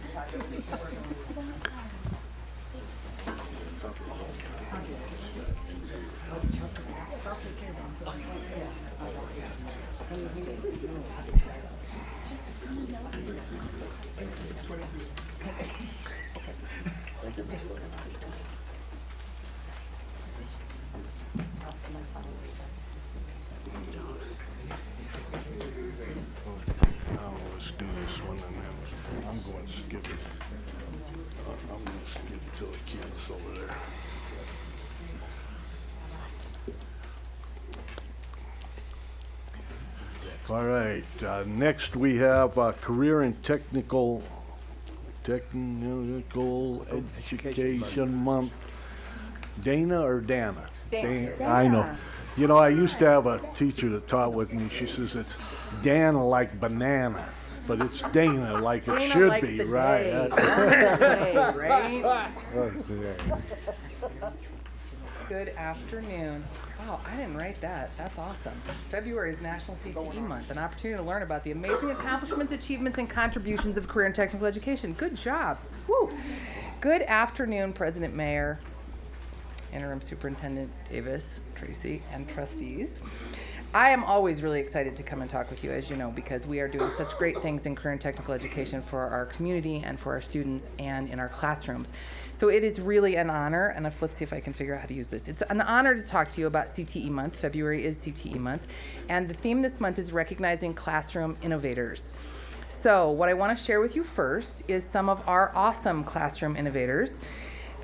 Now let's do this one, and then I'm going to skip it. I'm going to skip it to the kids over there. All right, next we have Career and Technical Education Month. Dana or Dana? Dana. I know. You know, I used to have a teacher that taught with me. She says it's Dana like banana, but it's Dana like it Dana should like be, the right? day. Right? Okay. Good afternoon. Wow, I didn't write that. That's awesome. February is National CTE Month, an opportunity to learn about the amazing accomplishments, achievements, and contributions of career and technical education. Good job. Woo. Good afternoon, President Mayor, Interim Superintendent Davis, Tracy, and trustees. I am always really excited to come and talk with you, as you know, because we are doing such great things in career and technical education for our community and for our students and in our classrooms. So it is really an honor, and let's see if I can figure out how to use this. It's an honor to talk to you about CTE Month. February is CTE Month, and the theme this month is recognizing classroom innovators. So what I want to share with you first is some of our awesome classroom innovators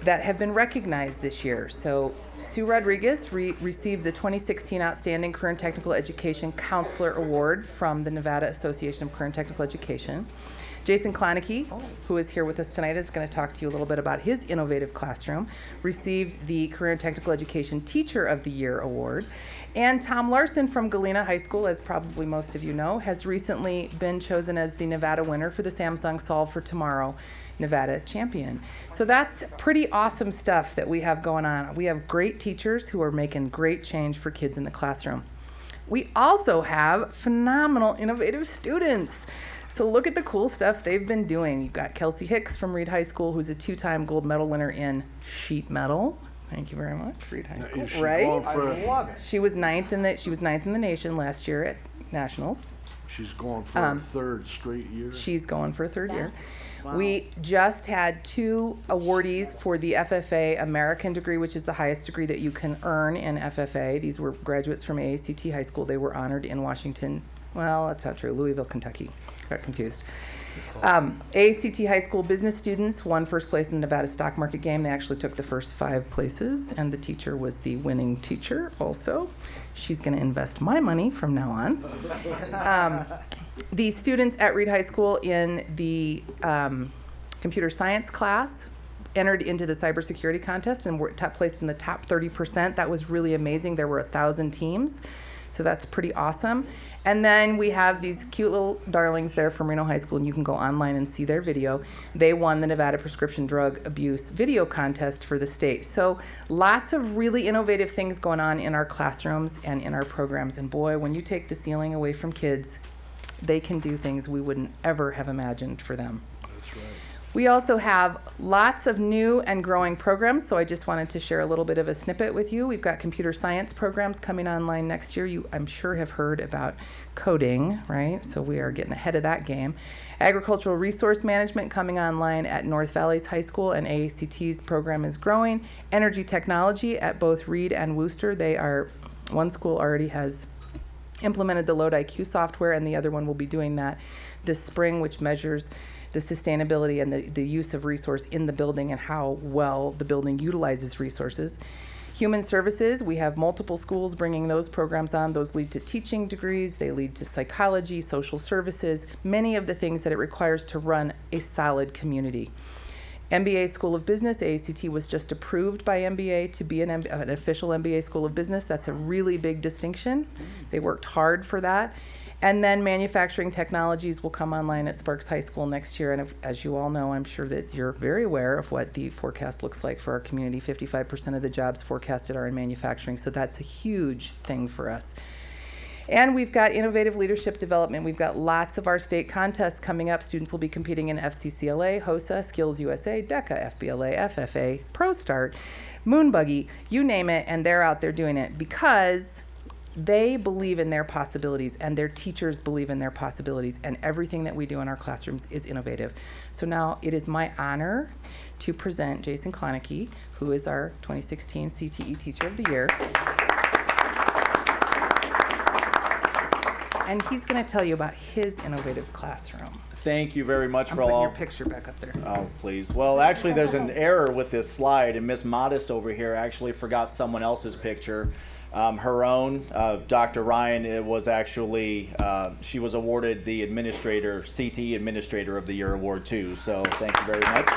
that have been recognized this year. So Sue Rodriguez received the 2016 Outstanding Career and Technical Education Counselor Award from the Nevada Association of Career and Technical Education. Jason Kleinecke, who is here with us tonight, is going to talk to you a little bit about his innovative classroom, received the Career and Technical Education Teacher of the Year Award. And Tom Larson from Galena High School, as probably most of you know, has recently been chosen as the Nevada winner for the Samsung Solve for Tomorrow Nevada champion. So that's pretty awesome stuff that we have going on. We have great teachers who are making great change for kids in the classroom. We also have phenomenal innovative students. So look at the cool stuff they've been doing. You've got Kelsey Hicks from Reed High School, who's a 2-time gold medal winner in sheet metal. Thank you very much, Reed High School. Is she Right? going for- I love it. She was ninth in the nation last year at nationals. She's going for a third straight year. She's going for a third year. Wow. We just had 2 awardees for the FFA American degree, which is the highest degree that you can earn in FFA. These were graduates from AACT High School. They were honored in Washington. Well, that's not true. Louisville, Kentucky. Got confused. AACT High School business students won first place in the Nevada stock market game. They actually took the first 5 places, and the teacher was the winning teacher also. She's going to invest my money from now on. The students at Reed High School in the computer science class entered into the cybersecurity contest and were placed in the top 30%. That was really amazing. There were 1,000 teams. So that's pretty awesome. And then we have these cute little darlings there from Reno High School, and you can go online and see their video. They won the Nevada Prescription Drug Abuse Video Contest for the state. So lots of really innovative things going on in our classrooms and in our programs. And boy, when you take the ceiling away from kids, they can do things we wouldn't ever have imagined for them. That's right. We also have lots of new and growing programs, so I just wanted to share a little bit of a snippet with you. We've got computer science programs coming online next year. You, I'm sure, have heard about coding, right? So we are getting ahead of that game. Agricultural resource management coming online at North Valleys High School, and AACT's program is growing. Energy technology at both Reed and Wooster. One school already has implemented the Load IQ software, and the other one will be doing that this spring, which measures the sustainability and the use of resource in the building and how well the building utilizes resources. Human services, we have multiple schools bringing those programs on. Those lead to teaching degrees, they lead to psychology, social services, many of the things that it requires to run a solid community. MBA School of Business, AACT was just approved by MBA to be an official MBA School of Business. That's a really big distinction. They worked hard for that. And then manufacturing technologies will come online at Sparks High School next year. And as you all know, I'm sure that you're very aware of what the forecast looks like for our community. 55% of the jobs forecasted are in manufacturing. So that's a huge thing for us. And we've got innovative leadership development. We've got lots of our state contests coming up. Students will be competing in FCCLA, HOSA, Skills USA, DECA, FBLA, FFA, ProStart, Moonbuggy, you name it, and they're out there doing it because they believe in their possibilities and their teachers believe in their possibilities, and everything that we do in our classrooms is innovative. So now it is my honor to present Jason Klonecke, who is our 2016 CTE Teacher of the Year. And he's going to tell you about his innovative classroom. Thank you very much I'm for putting all. your picture back up there. Oh, please. Well, actually, there's an error with this slide, and Miss Modest over here actually forgot someone else's picture. Her own, Dr. Ryan, it was actually, she was awarded the CTE Administrator of the Year award too. So thank you very much.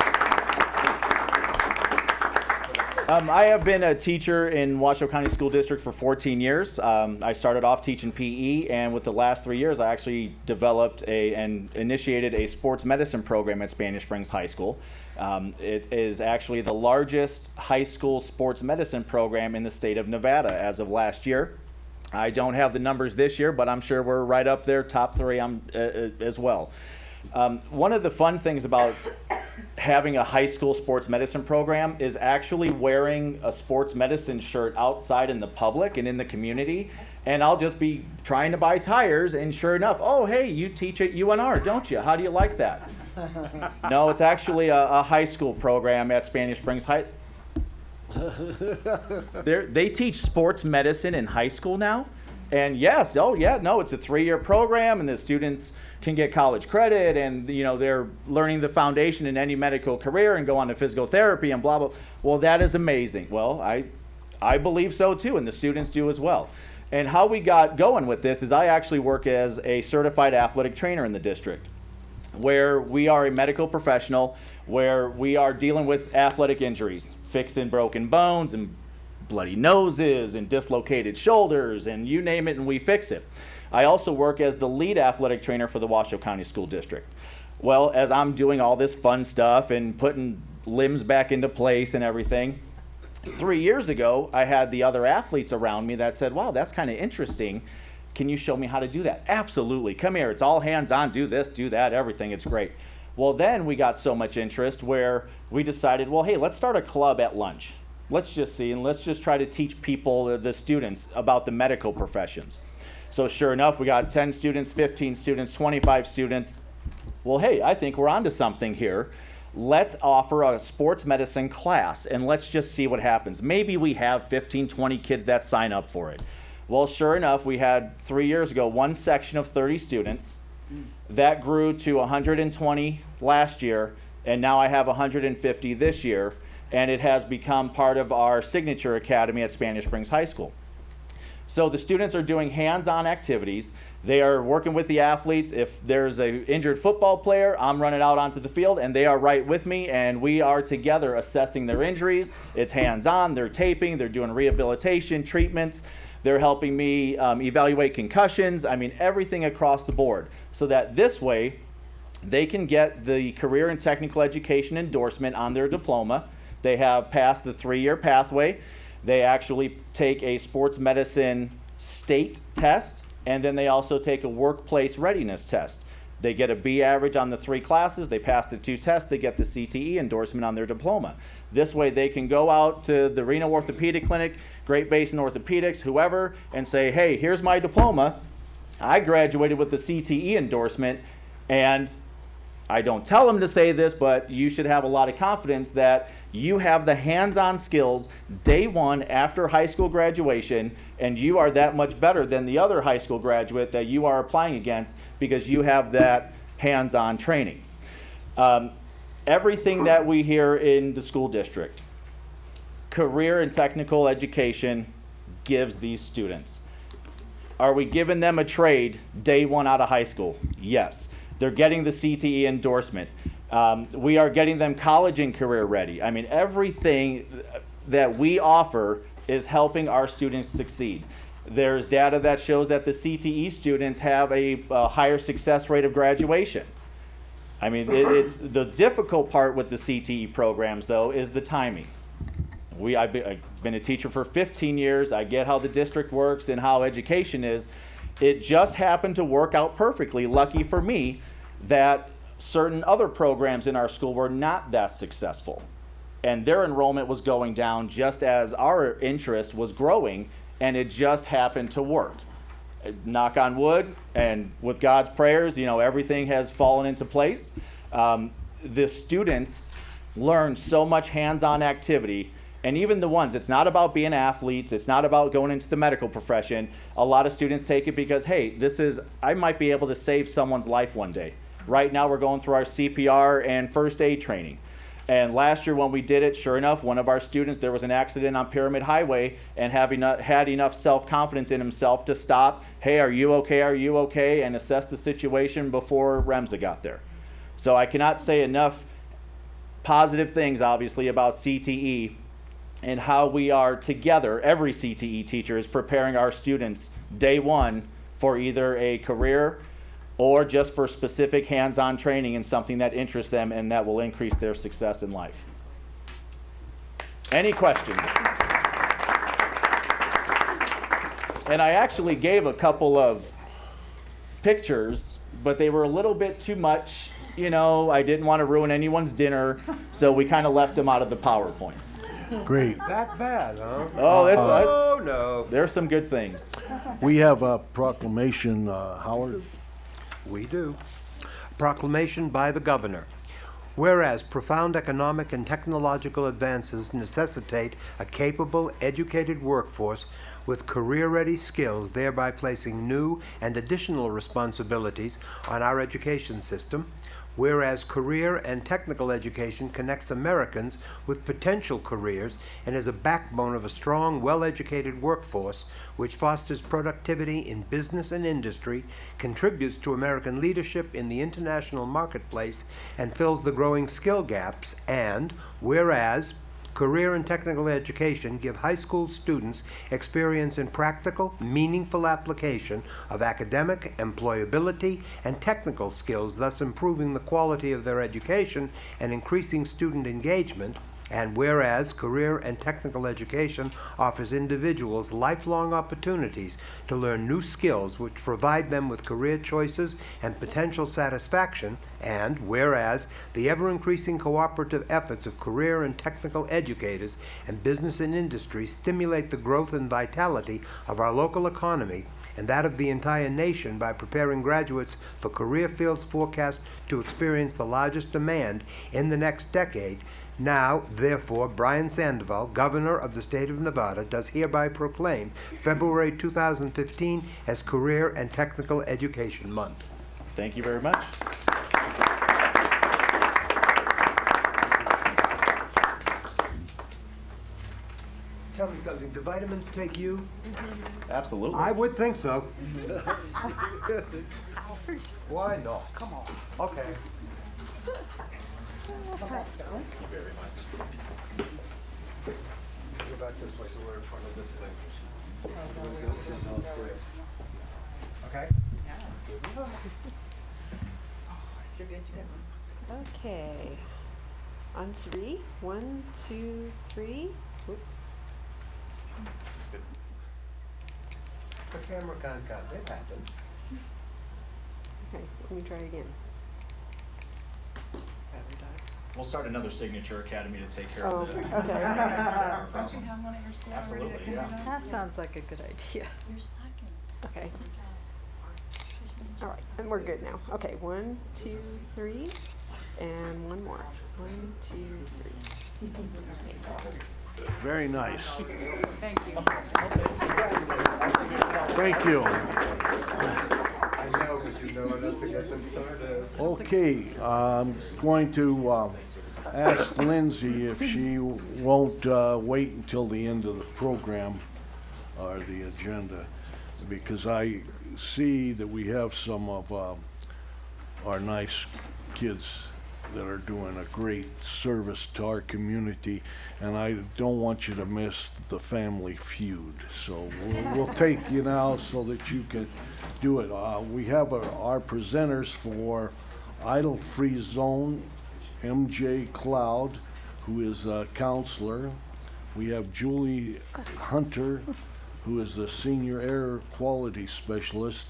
I have been a teacher in Washoe County School District for 14 years. I started off teaching PE, and with the last 3 years, I actually developed and initiated a sports medicine program at Spanish Springs High School. It is actually the largest high school sports medicine program in the state of Nevada as of last year. I don't have the numbers this year, but I'm sure we're right up there, top 3 as well. One of the fun things about having a high school sports medicine program is actually wearing a sports medicine shirt outside in the public and in the community. And I'll just be trying to buy tires, and sure enough, oh, hey, you teach at UNR, don't you? How do you like that? No, it's actually a high school program at Spanish Springs High. They teach sports medicine in high school now. And yes, oh yeah, no, it's a 3-year program, and the students can get college credit, and they're learning the foundation in any medical career and go on to physical therapy and blah blah. Well, that is amazing. Well, I believe so too, and the students do as well. And how we got going with this is I actually work as a certified athletic trainer in the district, where we are a medical professional, where we are dealing with athletic injuries, fixing broken bones and bloody noses and dislocated shoulders and you name it, and we fix it. I also work as the lead athletic trainer for the Washoe County School District. Well, as I'm doing all this fun stuff and putting limbs back into place and everything, 3 years ago, I had the other athletes around me that said, wow, that's kind of interesting. Can you show me how to do that? Absolutely. Come here. It's all hands on. Do this, do that, everything. It's great. Well, then we got so much interest where we decided, well, hey, let's start a club at lunch. Let's just see, and let's just try to teach people, the students, about the medical professions. So sure enough, we got 10 students, 15 students, 25 students. Well, hey, I think we're onto something here. Let's offer a sports medicine class, and let's just see what happens. Maybe we have 15, 20 kids that sign up for it. Well, sure enough, we had 3 years ago, one section of 30 students. That grew to 120 last year, and now I have 150 this year, and it has become part of our signature academy at Spanish Springs High School. So the students are doing hands-on activities. They are working with the athletes. If there's an injured football player, I'm running out onto the field, and they are right with me, and we are together assessing their injuries. It's hands-on. They're taping. They're doing rehabilitation, treatments. They're helping me evaluate concussions. I mean, everything across the board, so that this way they can get the career and technical education endorsement on their diploma. They have passed the 3-year pathway. They actually take a sports medicine state test, and then they also take a workplace readiness test. They get a B average on the 3 classes. They pass the 2 tests. They get the CTE endorsement on their diploma. This way they can go out to the Reno Orthopedic Clinic, Great Basin Orthopedics, whoever, and say, hey, here's my diploma. I graduated with the CTE endorsement, and I don't tell them to say this, but you should have a lot of confidence that you have the hands-on skills day one after high school graduation, and you are that much better than the other high school graduate that you are applying against because you have that hands-on training. Everything that we hear in the school district, career and technical education gives these students. Are we giving them a trade day one out of high school? Yes. They're getting the CTE endorsement. We are getting them college and career ready. I mean, everything that we offer is helping our students succeed. There's data that shows that the CTE students have a higher success rate of graduation. I mean, it's the difficult part with the CTE programs, though, is the timing. I've been a teacher for 15 years. I get how the district works and how education is. It just happened to work out perfectly, lucky for me, that certain other programs in our school were not that successful. And their enrollment was going down just as our interest was growing, and it just happened to work. Knock on wood, and with God's prayers, everything has fallen into place. The students learn so much hands-on activity, and even the ones, it's not about being athletes, it's not about going into the medical profession. A lot of students take it because, hey, I might be able to save someone's life one day. Right now we're going through our CPR and first aid training. And last year when we did it, sure enough, one of our students, there was an accident on Pyramid Highway, and had enough self-confidence in himself to stop, hey, are you okay, and assess the situation before REMSA got there. So I cannot say enough positive things, obviously, about CTE and how we are together, every CTE teacher is preparing our students day one for either a career or just for specific hands-on training in something that interests them and that will increase their success in life. Any questions? And I actually gave a couple of pictures, but they were a little bit too much. I didn't want to ruin anyone's dinner, so we kind of left them out of the PowerPoint. Great. That bad, huh? Oh, no. There's some good things. We have a proclamation, Howard. We do. Proclamation by the governor. Whereas profound economic and technological advances necessitate a capable, educated workforce with career-ready skills, thereby placing new and additional responsibilities on our education system. Whereas career and technical education connects Americans with potential careers and is a backbone of a strong, well-educated workforce which fosters productivity in business and industry, contributes to American leadership in the international marketplace, and fills the growing skill gaps. And whereas career and technical education give high school students experience in practical, meaningful application of academic, employability, and technical skills, thus improving the quality of their education and increasing student engagement. And whereas career and technical education offers individuals lifelong opportunities to learn new skills which provide them with career choices and potential satisfaction. And whereas the ever-increasing cooperative efforts of career and technical educators and business and industry stimulate the growth and vitality of our local economy and that of the entire nation by preparing graduates for career fields forecast to experience the largest demand in the next decade. Now, therefore, Brian Sandoval, Governor of the State of Nevada, does hereby proclaim February 2015 as Career and Technical Education Month. Thank you very much. Tell me something, do vitamins take you? Absolutely. I would think so. Why not? Come on. Okay. Thank you very much. Go back this way so we're in front of this thing. Okay. You're good, Okay. On three. 1, 2, 3. Whoop. The camera can't cut. It happens. Okay, let me try again. We'll start another signature academy to take care Oh, of the okay. Don't you have one at your school Absolutely, yeah. That sounds like a good idea. You're slacking. Okay. All right, and we're good now. Okay, 1, 2, 3, and one more. 1, 2, 3. Thanks. Very nice. Thank you. Thank you. I know, but you know enough to get them started. Okay, I'm going to ask Lindsay if she won't wait until the end of the program or the agenda, because I see that we have some of are nice kids that are doing a great service to our community, and I don't want you to miss the Family Feud. So we'll take you now so that you can do it. We have our presenters for Idle Free Zone, MJ Cloud, who is a counselor. We have Julie Hunter, who is the Senior Air Quality Specialist.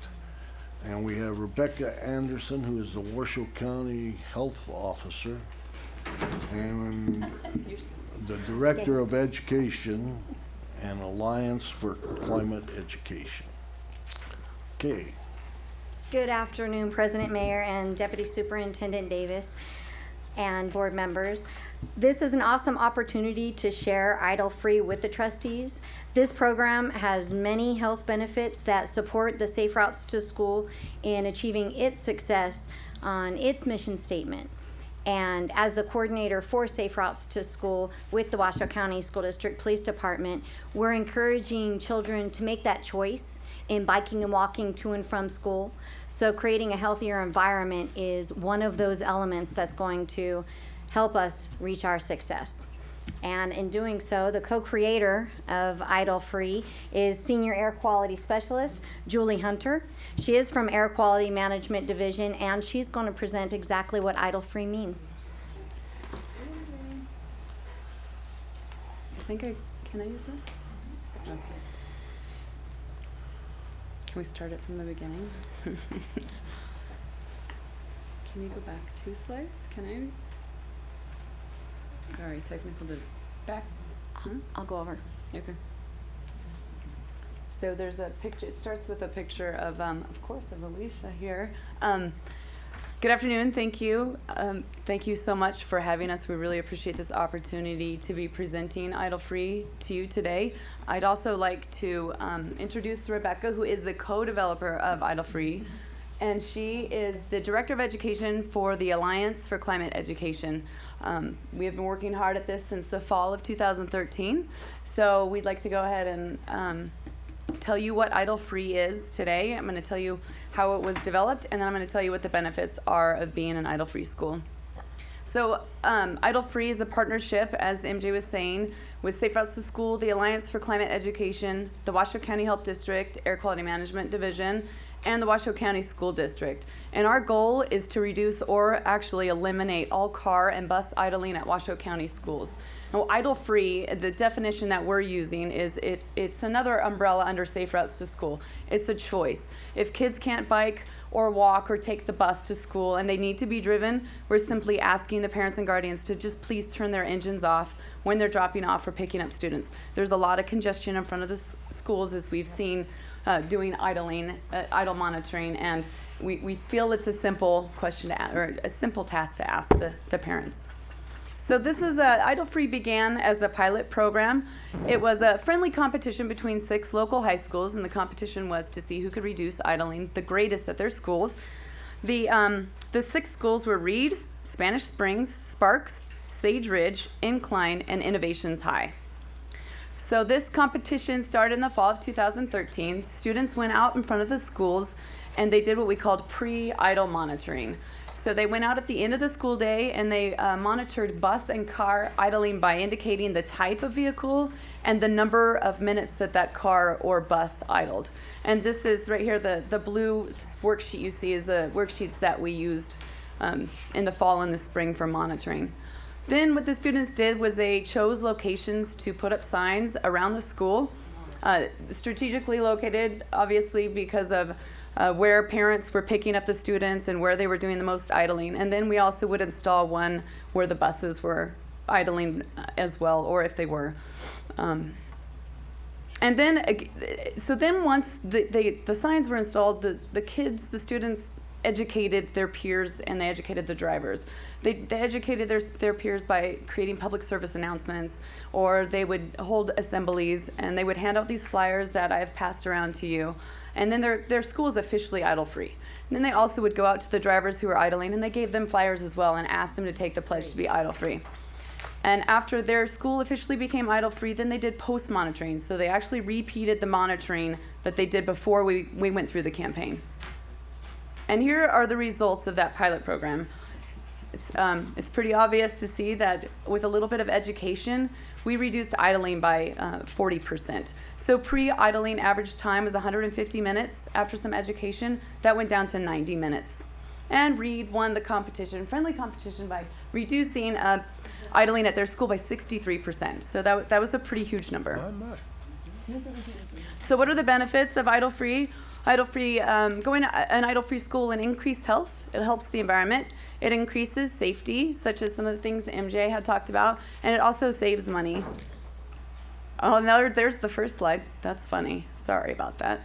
And we have Rebecca Anderson, who is the Washoe County Health Officer. And the Director of Education and Alliance for Climate Education. Okay. Good afternoon, President Mayer and Deputy Superintendent Davis and board members. This is an awesome opportunity to share Idle Free with the trustees. This program has many health benefits that support the Safe Routes to School in achieving its success on its mission statement. And as the coordinator for Safe Routes to School with the Washoe County School District Police Department, we're encouraging children to make that choice in biking and walking to and from school. So creating a healthier environment is one of those elements that's going to help us reach our success. And in doing so, the co-creator of Idle Free is Senior Air Quality Specialist Julie Hunter. She is from Air Quality Management Division, and she's going to present exactly what Idle Free means. Can I use this? Okay. Can we start it from the beginning? Can you go back 2 slides? Can I? Sorry, technical back. I'll go over. Okay. So there's a picture. It starts with a picture of course, of Alicia here. Good afternoon. Thank you. Thank you so much for having us. We really appreciate this opportunity to be presenting Idle Free to you today. I'd also like to introduce Rebecca, who is the co-developer of Idle Free, and she is the Director of Education for the Alliance for Climate Education. We have been working hard at this since the fall of 2013, so we'd like to go ahead and tell you what Idle Free is today. I'm going to tell you how it was developed, and then I'm going to tell you what the benefits are of being an Idle Free school. So Idle Free is a partnership, as MJ was saying, with Safe Routes to School, the Alliance for Climate Education, the Washoe County Health District, Air Quality Management Division, and the Washoe County School District. And our goal is to reduce or actually eliminate all car and bus idling at Washoe County schools. Now, Idle Free, the definition that we're using is it's another umbrella under Safe Routes to School. It's a choice. If kids can't bike or walk or take the bus to school and they need to be driven, we're simply asking the parents and guardians to just please turn their engines off when they're dropping off or picking up students. There's a lot of congestion in front of the schools, as we've seen doing idle monitoring, and we feel it's a simple question or a simple task to ask the parents. So this is Idle Free began as a pilot program. It was a friendly competition between 6 local high schools, and the competition was to see who could reduce idling the greatest at their schools. The 6 schools were Reed, Spanish Springs, Sparks, Sage Ridge, Incline, and Innovations High. So this competition started in the fall of 2013. Students went out in front of the schools and they did what we called pre-idle monitoring. So they went out at the end of the school day and they monitored bus and car idling by indicating the type of vehicle and the number of minutes that car or bus idled. And this is right here, the blue worksheet you see is the worksheets that we used in the fall and the spring for monitoring. Then what the students did was they chose locations to put up signs around the school, strategically located, obviously, because of where parents were picking up the students and where they were doing the most idling. And then we also would install one where the buses were idling as well, or if they were. And then, so then once the signs were installed, the students educated their peers and they educated the drivers. They educated their peers by creating public service announcements, or they would hold assemblies and they would hand out these flyers that I've passed around to you. And then their school is officially idle free. And then they also would go out to the drivers who were idling and they gave them flyers as well and asked them to take the pledge to be idle free. And after their school officially became idle free, then they did post monitoring. So they actually repeated the monitoring that they did before we went through the campaign. And here are the results of that pilot program. It's pretty obvious to see that with a little bit of education, we reduced idling by 40%. So pre-idling average time was 150 minutes. After some education, that went down to 90 minutes. And Reed won the competition, friendly competition, by reducing idling at their school by 63%. So that was a pretty huge number. So what are the benefits of idle-free? Going to an idle-free school and increased health. It helps the environment. It increases safety, such as some of the things that MJ had talked about, and it also saves money. Oh, now there's the first slide. That's funny. Sorry about that.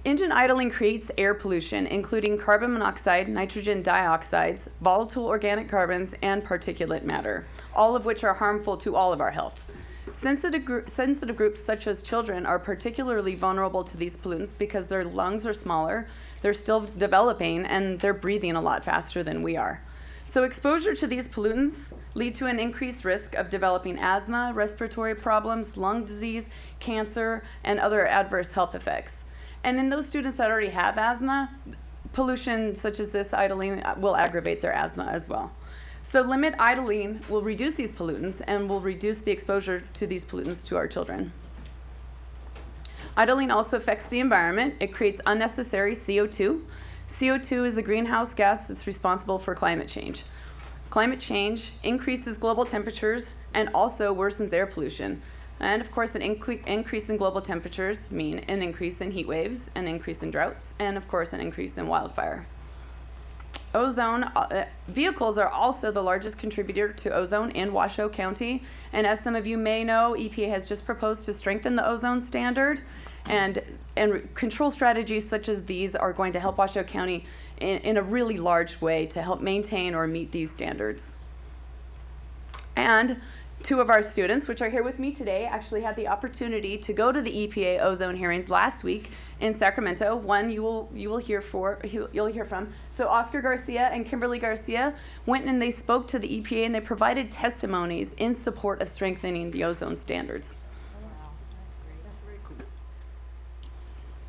Engine idling creates air pollution, including carbon monoxide, nitrogen dioxides, volatile organic carbons, and particulate matter, all of which are harmful to all of our health. Sensitive groups such as children are particularly vulnerable to these pollutants because their lungs are smaller, they're still developing, and they're breathing a lot faster than we are. So exposure to these pollutants lead to an increased risk of developing asthma, respiratory problems, lung disease, cancer, and other adverse health effects. And in those students that already have asthma, pollution such as this idling will aggravate their asthma as well. So limit idling will reduce these pollutants and will reduce the exposure to these pollutants to our children. Idling also affects the environment. It creates unnecessary CO2. CO2 is a greenhouse gas that's responsible for climate change. Climate change increases global temperatures and also worsens air pollution. And of course, an increase in global temperatures mean an increase in heat waves, an increase in droughts, and of course, an increase in wildfire. Ozone, vehicles are also the largest contributor to ozone in Washoe County. And as some of you may know, EPA has just proposed to strengthen the ozone standard. And control strategies such as these are going to help Washoe County in a really large way to help maintain or meet these standards. And two of our students, which are here with me today, actually had the opportunity to go to the EPA ozone hearings last week in Sacramento. One you'll hear from. So Oscar Garcia and Kimberly Garcia went and they spoke to the EPA and they provided testimonies in support of strengthening the ozone standards.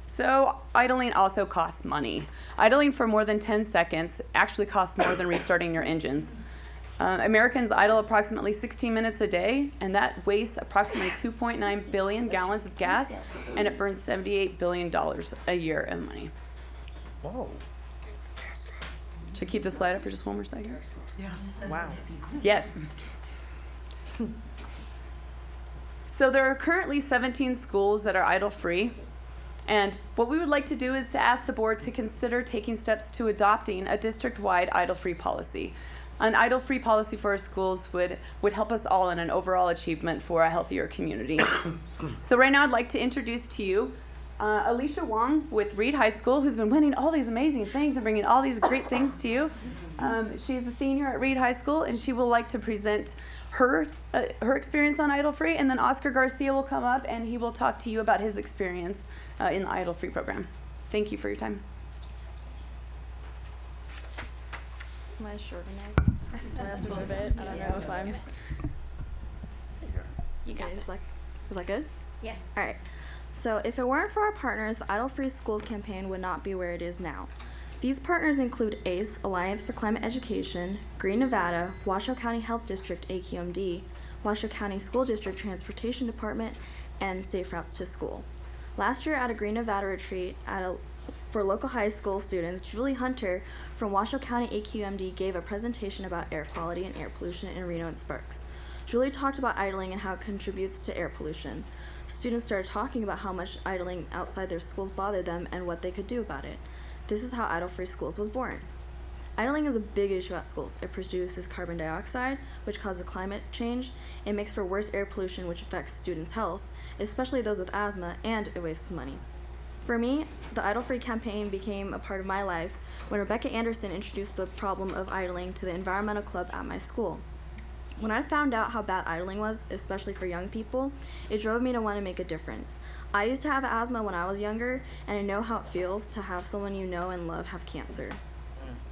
So idling also costs money. Idling for more than 10 seconds actually costs more than restarting your engines. Americans idle approximately 16 minutes a day, and that wastes approximately 2.9 billion gallons of gas, and it burns $78 billion a year in money. Whoa. Should I keep the slide up for just one more second? Yeah. Wow. Yes. So there are currently 17 schools that are idle-free. And what we would like to do is to ask the board to consider taking steps to adopting a district-wide idle-free policy. An idle-free policy for our schools would help us all in an overall achievement for a healthier community. So right now I'd like to introduce to you Alicia Wong with Reed High School, who's been winning all these amazing things and bringing all these great things to you. She's a senior at Reed High School, and she will like to present her experience on idle-free, and then Oscar Garcia will come up and he will talk to you about his experience in the idle-free program. Thank you for your time. Am I short enough? Do I have to move it? I don't know if I'm. You got this. Is that good? Yes. All right. So if it weren't for our partners, the Idle Free Schools campaign would not be where it is now. These partners include ACE, Alliance for Climate Education, Green Nevada, Washoe County Health District, AQMD, Washoe County School District Transportation Department, and Safe Routes to School. Last year at a Green Nevada retreat for local high school students, Julie Hunter from Washoe County AQMD gave a presentation about air quality and air pollution in Reno and Sparks. Julie talked about idling and how it contributes to air pollution. Students started talking about how much idling outside their schools bothered them and what they could do about it. This is how Idle Free Schools was born. Idling is a big issue at schools. It produces carbon dioxide, which causes climate change. It makes for worse air pollution, which affects students' health, especially those with asthma, and it wastes money. For me, the Idle Free campaign became a part of my life when Rebecca Anderson introduced the problem of idling to the environmental club at my school. When I found out how bad idling was, especially for young people, it drove me to want to make a difference. I used to have asthma when I was younger, and I know how it feels to have someone you know and love have cancer.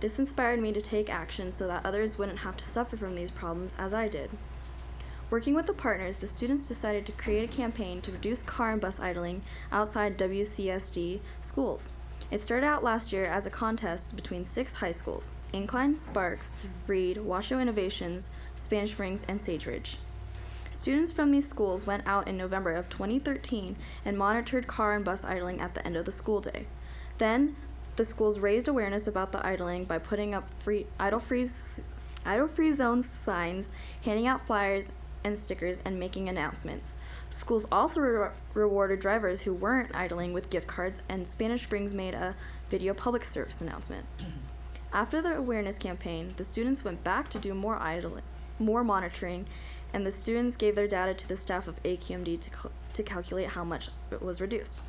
This inspired me to take action so that others wouldn't have to suffer from these problems as I did. Working with the partners, the students decided to create a campaign to reduce car and bus idling outside WCSD schools. It started out last year as a contest between 6 high schools: Incline, Sparks, Reed, Washoe Innovations, Spanish Springs, and Sage Ridge. Students from these schools went out in November of 2013 and monitored car and bus idling at the end of the school day. Then, the schools raised awareness about the idling by putting up idle-free zone signs, handing out flyers and stickers, and making announcements. Schools also rewarded drivers who weren't idling with gift cards, and Spanish Springs made a video public service announcement. After the awareness campaign, the students went back to do more monitoring, and the students gave their data to the staff of AQMD to calculate how much it was reduced.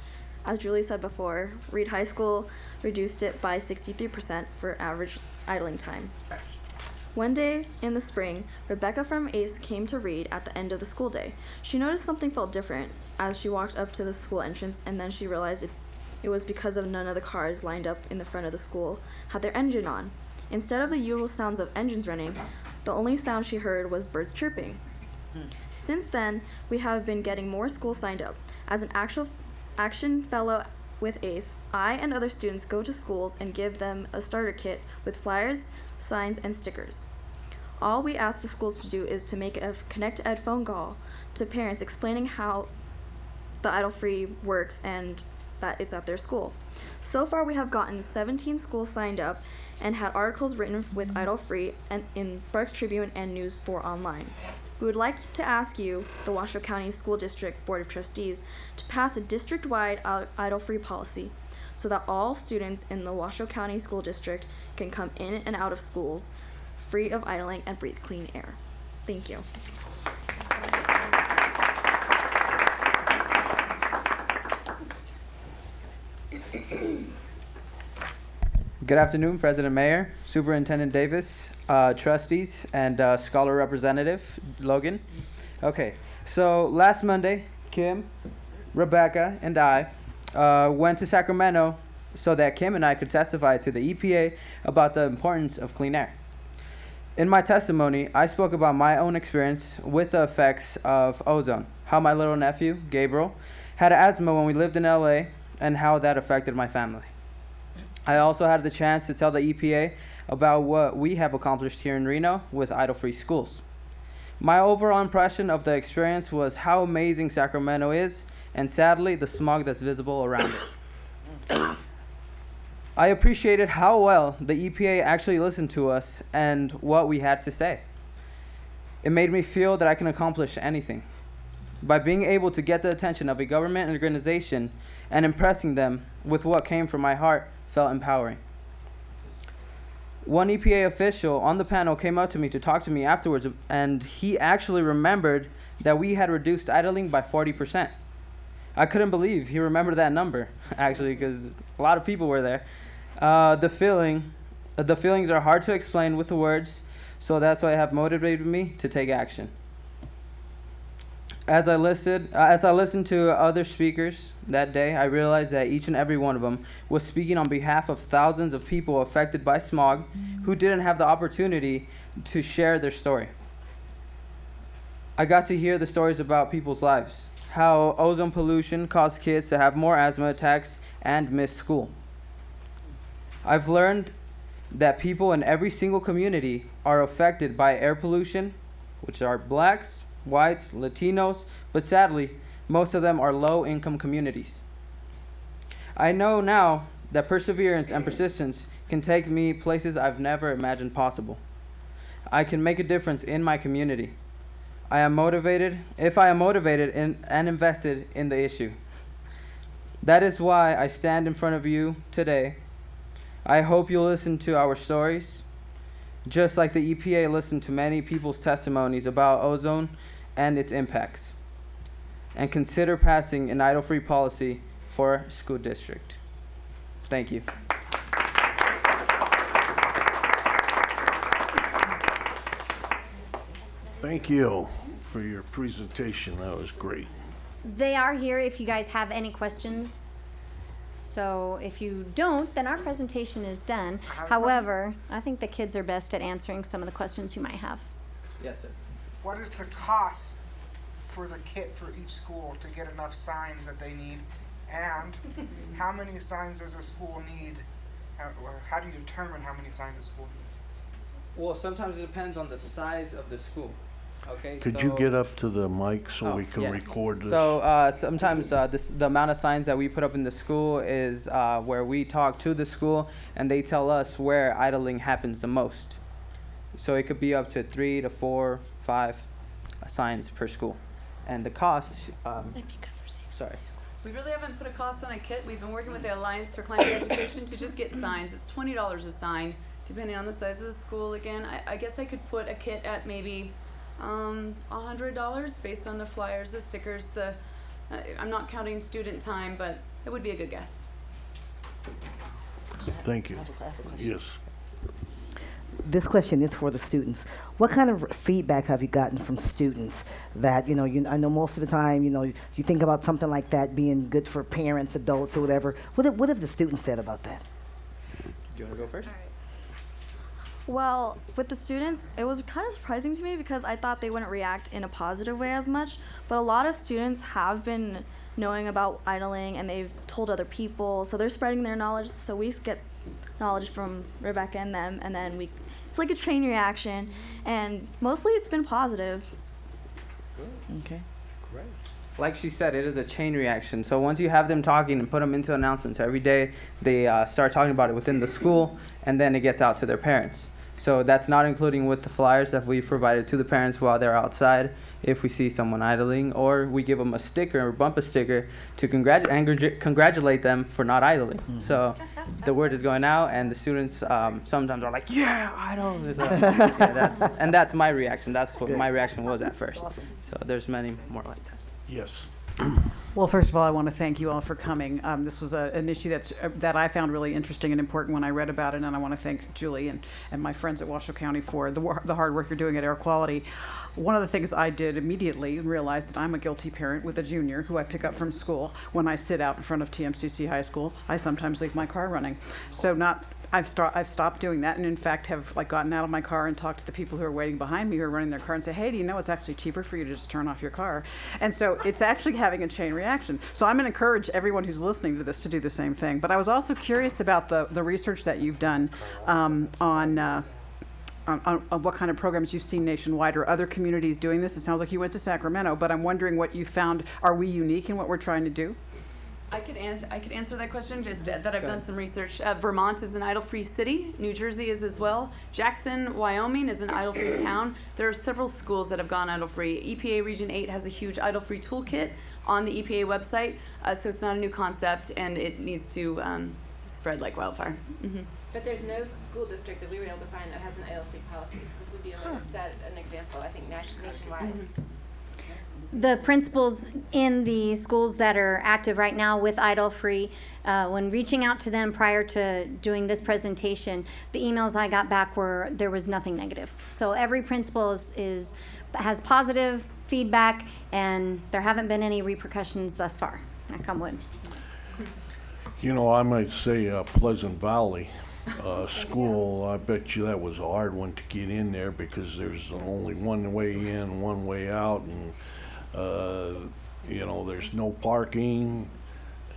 As Julie said before, Reed High School reduced it by 63% for average idling time. One day in the spring, Rebecca from ACE came to Reed at the end of the school day. She noticed something felt different as she walked up to the school entrance, and then she realized it was because of none of the cars lined up in the front of the school had their engine on. Instead of the usual sounds of engines running, the only sound she heard was birds chirping. Since then, we have been getting more schools signed up. As an action fellow with ACE, I and other students go to schools and give them a starter kit with flyers, signs, and stickers. All we ask the schools to do is to make a Connect Ed phone call to parents explaining how the idle-free works and that it's at their school. So far, we have gotten 17 schools signed up and had articles written with idle-free and in Sparks Tribune and News 4 Online. We would like to ask you, the Washoe County School District Board of Trustees, to pass a district-wide idle-free policy so that all students in the Washoe County School District can come in and out of schools free of idling and breathe clean air. Thank you. Good afternoon, President Mayor, Superintendent Davis, trustees, and scholar representative Logan. Okay, so last Monday, Kim, Rebecca, and I went to Sacramento so that Kim and I could testify to the EPA about the importance of clean air. In my testimony, I spoke about my own experience with the effects of ozone, how my little nephew, Gabriel, had asthma when we lived in LA, and how that affected my family. I also had the chance to tell the EPA about what we have accomplished here in Reno with idle-free schools. My overall impression of the experience was how amazing Sacramento is, and sadly, the smog that's visible around it. I appreciated how well the EPA actually listened to us and what we had to say. It made me feel that I can accomplish anything. By being able to get the attention of a government organization and impressing them with what came from my heart felt empowering. One EPA official on the panel came up to me to talk to me afterwards, and he actually remembered that we had reduced idling by 40%. I couldn't believe he remembered that number, actually, because a lot of people were there. The feelings are hard to explain with the words, so that's why have motivated me to take action. As I listened to other speakers that day, I realized that each and every one of them was speaking on behalf of thousands of people affected by smog who didn't have the opportunity to share their story. I got to hear the stories about people's lives, how ozone pollution caused kids to have more asthma attacks and miss school. I've learned that people in every single community are affected by air pollution, which are blacks, whites, Latinos, but sadly, most of them are low-income communities. I know now that perseverance and persistence can take me places I've never imagined possible. I can make a difference in my community. If I am motivated and invested in the issue. That is why I stand in front of you today. I hope you'll listen to our stories, just like the EPA listened to many people's testimonies about ozone and its impacts, and consider passing an idle-free policy for our school district. Thank you. Thank you for your presentation. That was great. They are here if you guys have any questions. So if you don't, then our presentation is done. However, I think the kids are best at answering some of the questions you might have. Yes, sir. What is the cost for the kit for each school to get enough signs that they need And how many signs does a school need? Or how do you determine how many signs a school needs? Well, sometimes it depends on the size of the school. Okay. Could you get up to the mic so we can yeah. record this? So sometimes the amount of signs that we put up in the school is where we talk to the school and they tell us where idling happens the most. So it could be up to 3 to 4, 5 signs per school, and the cost. Sorry. We really haven't put a cost on a kit. We've been working with the Alliance for Climate Education to just get signs. It's $20 a sign, depending on the size of the school. Again, I guess I could put a kit at maybe $100 based on the flyers, the stickers. I'm not counting student time, but it would be a good guess. Thank you. Yes. This question is for the students. What kind of feedback have you gotten from students that, I know most of the time, you think about something like that being good for parents, adults, or whatever. What have the students said about that? Do you want to go first? Well, with the students, it was kind of surprising to me because I thought they wouldn't react in a positive way as much. But a lot of students have been knowing about idling and they've told other people, so they're spreading their knowledge. So we get knowledge from Rebecca and them, and then it's like a chain reaction, and mostly it's been positive. Okay. Great. Like she said, it is a chain reaction. So once you have them talking and put them into announcements every day, they start talking about it within the school, and then it gets out to their parents. So that's not including with the flyers that we provided to the parents while they're outside if we see someone idling, or we give them a sticker or bump a sticker to congratulate them for not idling. Mm-hmm. So the word is going out, and the students sometimes are like, yeah, idle. So, and that's my reaction. That's what my reaction was at first. Awesome. So there's many more like that. Yes. Well, first of all, I want to thank you all for coming. This was an issue that I found really interesting and important when I read about it, and I want to thank Julie and my friends at Washoe County for the hard work you're doing at Air Quality. One of the things I did immediately realized that I'm a guilty parent with a junior who I pick up from school. When I sit out in front of TMCC High School, I sometimes leave my car running. I've stopped doing that, and in fact have gotten out of my car and talked to the people who are waiting behind me who are running their car and say, hey, do you know it's actually cheaper for you to just turn off your car? And so it's actually having a chain reaction. So I'm going to encourage everyone who's listening to this to do the same thing. But I was also curious about the research that you've done on what kind of programs you've seen nationwide or other communities doing this. It sounds like you went to Sacramento, but I'm wondering what you found. Are we unique in what we're trying to do? I could answer that question just that I've done some research. Vermont is an idle-free city. New Jersey is as well. Jackson, Wyoming is an idle-free town. There are several schools that have gone idle-free. EPA Region 8 has a huge idle-free toolkit on the EPA website, so it's not a new concept, and it needs to spread like wildfire. Mm-hmm. But there's no school district that we were able to find that has an idle-free policy. So this would be an example, I think, nationwide. Mm-hmm. The principals in the schools that are active right now with Idle Free, when reaching out to them prior to doing this presentation, the emails I got back were there was nothing negative. So every principal has positive feedback, and there haven't been any repercussions thus far. Knock on wood. I might say Pleasant Valley school, I bet you that was a hard one to get in there because there's only one way in, one way out, and there's no parking,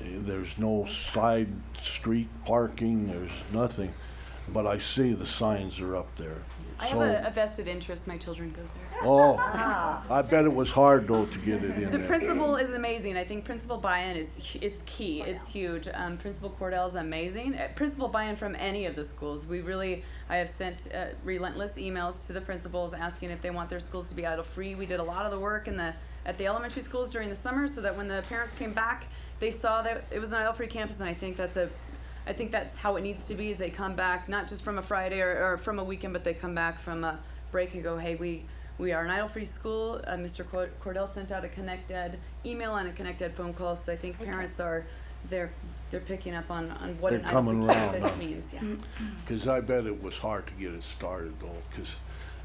there's no side street parking, there's nothing. But I see the signs are up there. I have a vested interest. My children go there. Oh, I bet it was hard though to get it in The there. principal is amazing. I think principal buy-in is key. It's huge. Principal Cordell is amazing. Principal buy-in from any of the schools. I have sent relentless emails to the principals asking if they want their schools to be idle-free. We did a lot of the work at the elementary schools during the summer so that when the parents came back, they saw that it was an idle-free campus, and I think that's how it needs to be. Is they come back not just from a Friday or from a weekend, but they come back from a break and go, hey, we are an idle-free school. Mr. Cordell sent out a Connect Ed email and a Connect Ed phone call, so I think parents they're picking up on what an idle-free campus means. Yeah. Because I bet it was hard to get it started though, because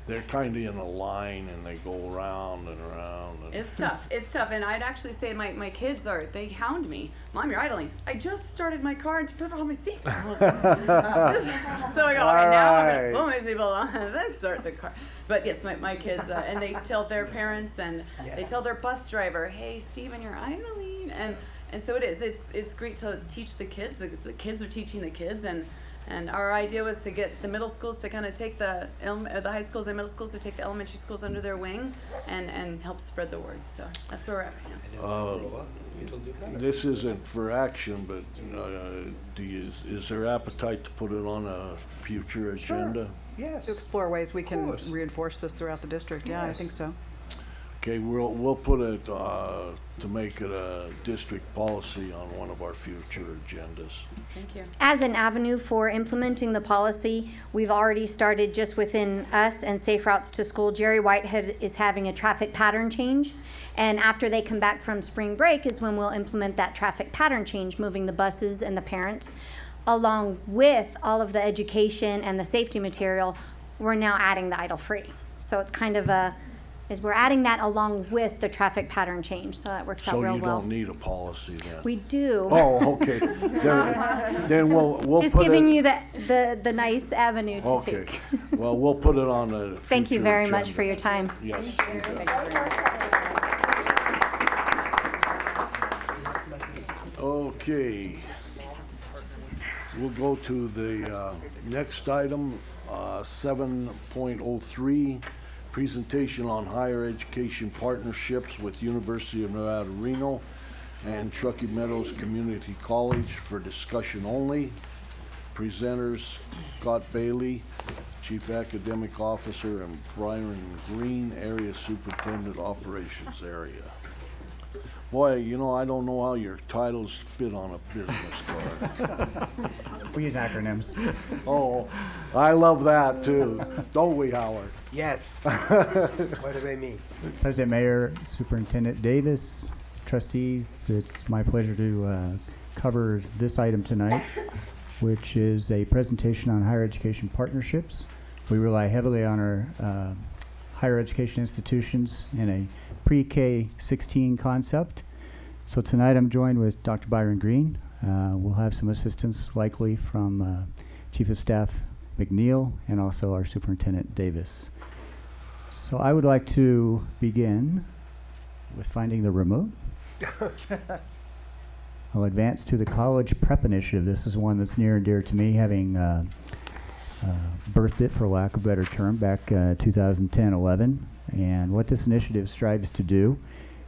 they're kind of in a line and they go around and around. It's tough. And I'd actually say my kids they hound me. Mom, you're idling. I just started my car and put on my seatbelt. So I go, all right, now I'm going to put my seatbelt on and then start the car. But yes, my kids, and they tell their parents and they tell their bus driver, hey, Steven, you're idling. And And so it is. It's great to teach the kids. The kids are teaching the kids, and our idea was to get the middle schools to kind of take the high schools and middle schools to take the elementary schools under their wing and help spread the word. So that's where we're at right now. This isn't for action, but is there appetite to put it on a future agenda? Yes. To explore ways we can course. reinforce this throughout the district. Yeah, I Yes. think so. Okay, we'll put it to make it a district policy on one of our future agendas. Thank you. As an avenue for implementing the policy, we've already started just within us and Safe Routes to School. Jerry Whitehead is having a traffic pattern change. And after they come back from spring break is when we'll implement that traffic pattern change, moving the buses and the parents. Along with all of the education and the safety material, we're now adding the idle free. So it's kind of we're adding that along with the traffic pattern change, so that works out real well. So you don't need a policy then? We do. Oh, okay. Then we'll just put giving it, you the nice avenue to okay. take. Well, we'll put it on the Thank you future very much agenda. for your time. Yes. Okay. We'll go to the next item, 7.03, presentation on higher education partnerships with University of Nevada, Reno and Truckee Meadows Community College for discussion only. Presenters Scott Bailey, Chief Academic Officer, and Byron Green, Area Superintendent Operations Area. Boy, I don't know how your titles fit on a business card. We use acronyms. Oh, I love that too. Don't we, Howard? Yes. What do they mean? President Mayor, Superintendent Davis, trustees, it's my pleasure to cover this item tonight, which is a presentation on higher education partnerships. We rely heavily on our higher education institutions in a pre-K 16 concept. So tonight I'm joined with Dr. Byron Green. We'll have some assistance likely from Chief of Staff McNeil and also our Superintendent Davis. So I would like to begin with finding the remote. I'll advance to the College Prep Initiative. This is one that's near and dear to me, having birthed it, for lack of a better term, back 2010-11. And what this initiative strives to do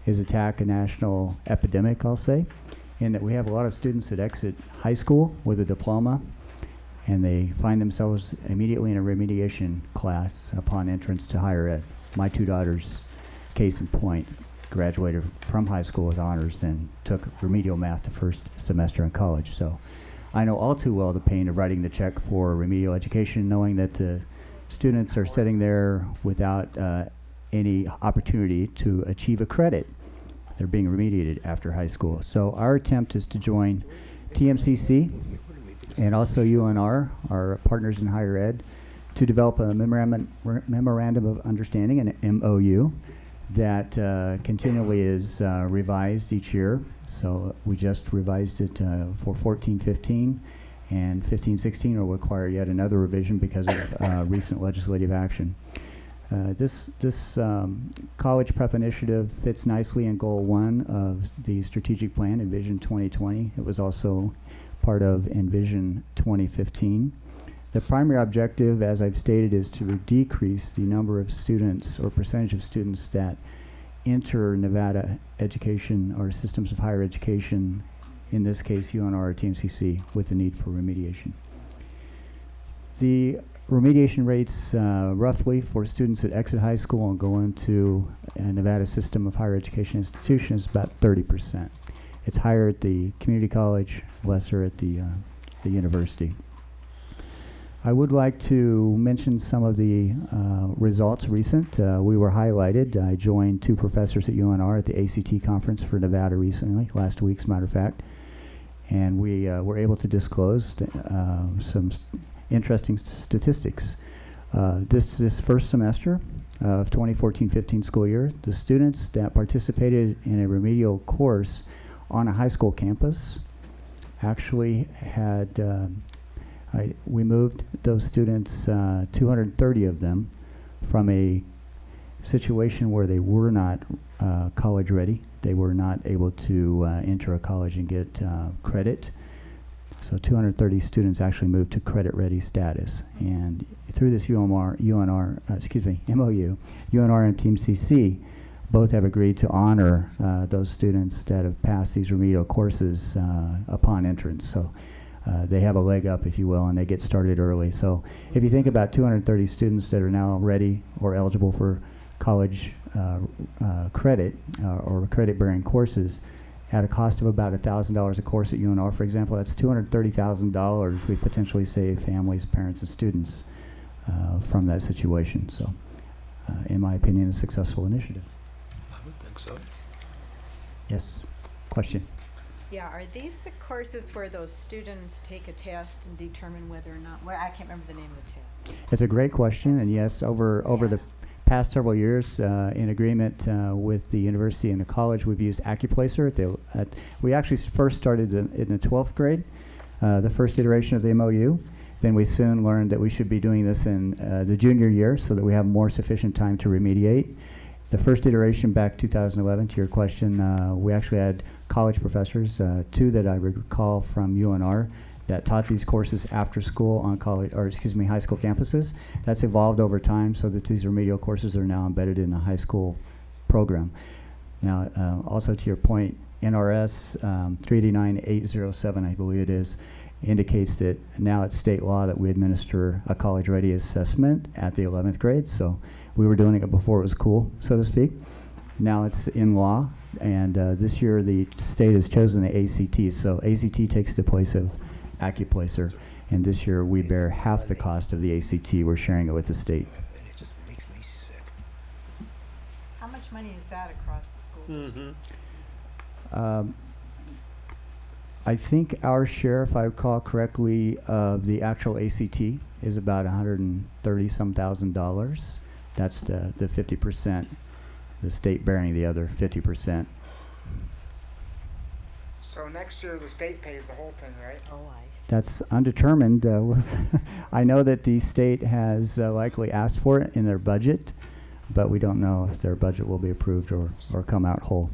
is attack a national epidemic, I'll say, in that we have a lot of students that exit high school with a diploma and they find themselves immediately in a remediation class upon entrance to higher ed. My two daughters, case in point, graduated from high school with honors and took remedial math the first semester in college. So I know all too well the pain of writing the check for remedial education, knowing that the students are sitting there without any opportunity to achieve a credit. They're being remediated after high school. So our attempt is to join TMCC and also UNR, our partners in higher ed, to develop a memorandum of understanding, an MOU, that continually is revised each year. So we just revised it for 14-15, and 15-16 will require yet another revision because of recent legislative action. This College Prep Initiative fits nicely in Goal 1 of the strategic plan, Envision 2020. It was also part of Envision 2015. The primary objective, as I've stated, is to decrease the number of students or percentage of students that enter Nevada education or systems of higher education, in this case UNR or TMCC, with the need for remediation. The remediation rates roughly for students that exit high school and go into a Nevada system of higher education institutions is about 30%. It's higher at the community college, lesser at the university. I would like to mention some of the results recent. We were highlighted. I joined two professors at UNR at the ACT conference for Nevada recently, last week as a matter of fact, and we were able to disclose some interesting statistics. This first semester of 2014-15 school year, the students that participated in a remedial course on a high school campus actually had we moved those students, 230 of them, from a situation where they were not college ready. They were not able to enter a college and get credit. So 230 students actually moved to credit ready status. And through this MOU, UNR and Team CC both have agreed to honor those students that have passed these remedial courses upon entrance. So they have a leg up, if you will, and they get started early. So if you think about 230 students that are now ready or eligible for college credit or credit-bearing courses at a cost of about $1,000 a course at UNR, for example, that's $230,000 we potentially save families, parents, and students from that situation. So, in my opinion, a successful initiative. I would think so. Yes, question? Yeah, are these the courses where those students take a test and determine whether or not, well, I can't remember the name of the test. It's a great question, and yes, over the past several years, in agreement with the university and the college, we've used AccuPlacer. We actually first started in the 12th grade, the first iteration of the MOU. Then we soon learned that we should be doing this in the junior year so that we have more sufficient time to remediate. The first iteration back 2011, to your question, we actually had college professors, two that I recall from UNR, that taught these courses after school on high school campuses. That's evolved over time so that these remedial courses are now embedded in the high school program. Now, also to your point, NRS 389807, I believe it is, indicates that now it's state law that we administer a college ready assessment at the 11th grade. So we were doing it before it was cool, so to speak. Now it's in law, and this year the state has chosen the ACT. So ACT takes the place of AccuPlacer, and this year we bear half the cost of the ACT. We're sharing it with the state. And it just makes me sick. How much money is that across the school district? I think our share, if I recall correctly, of the actual ACT is about $130-some thousand. That's the 50%. The state bearing the other 50%. So next year the state pays the whole thing, right? Oh, I see. That's undetermined. I know that the state has likely asked for it in their budget, but we don't know if their budget will be approved or come out whole.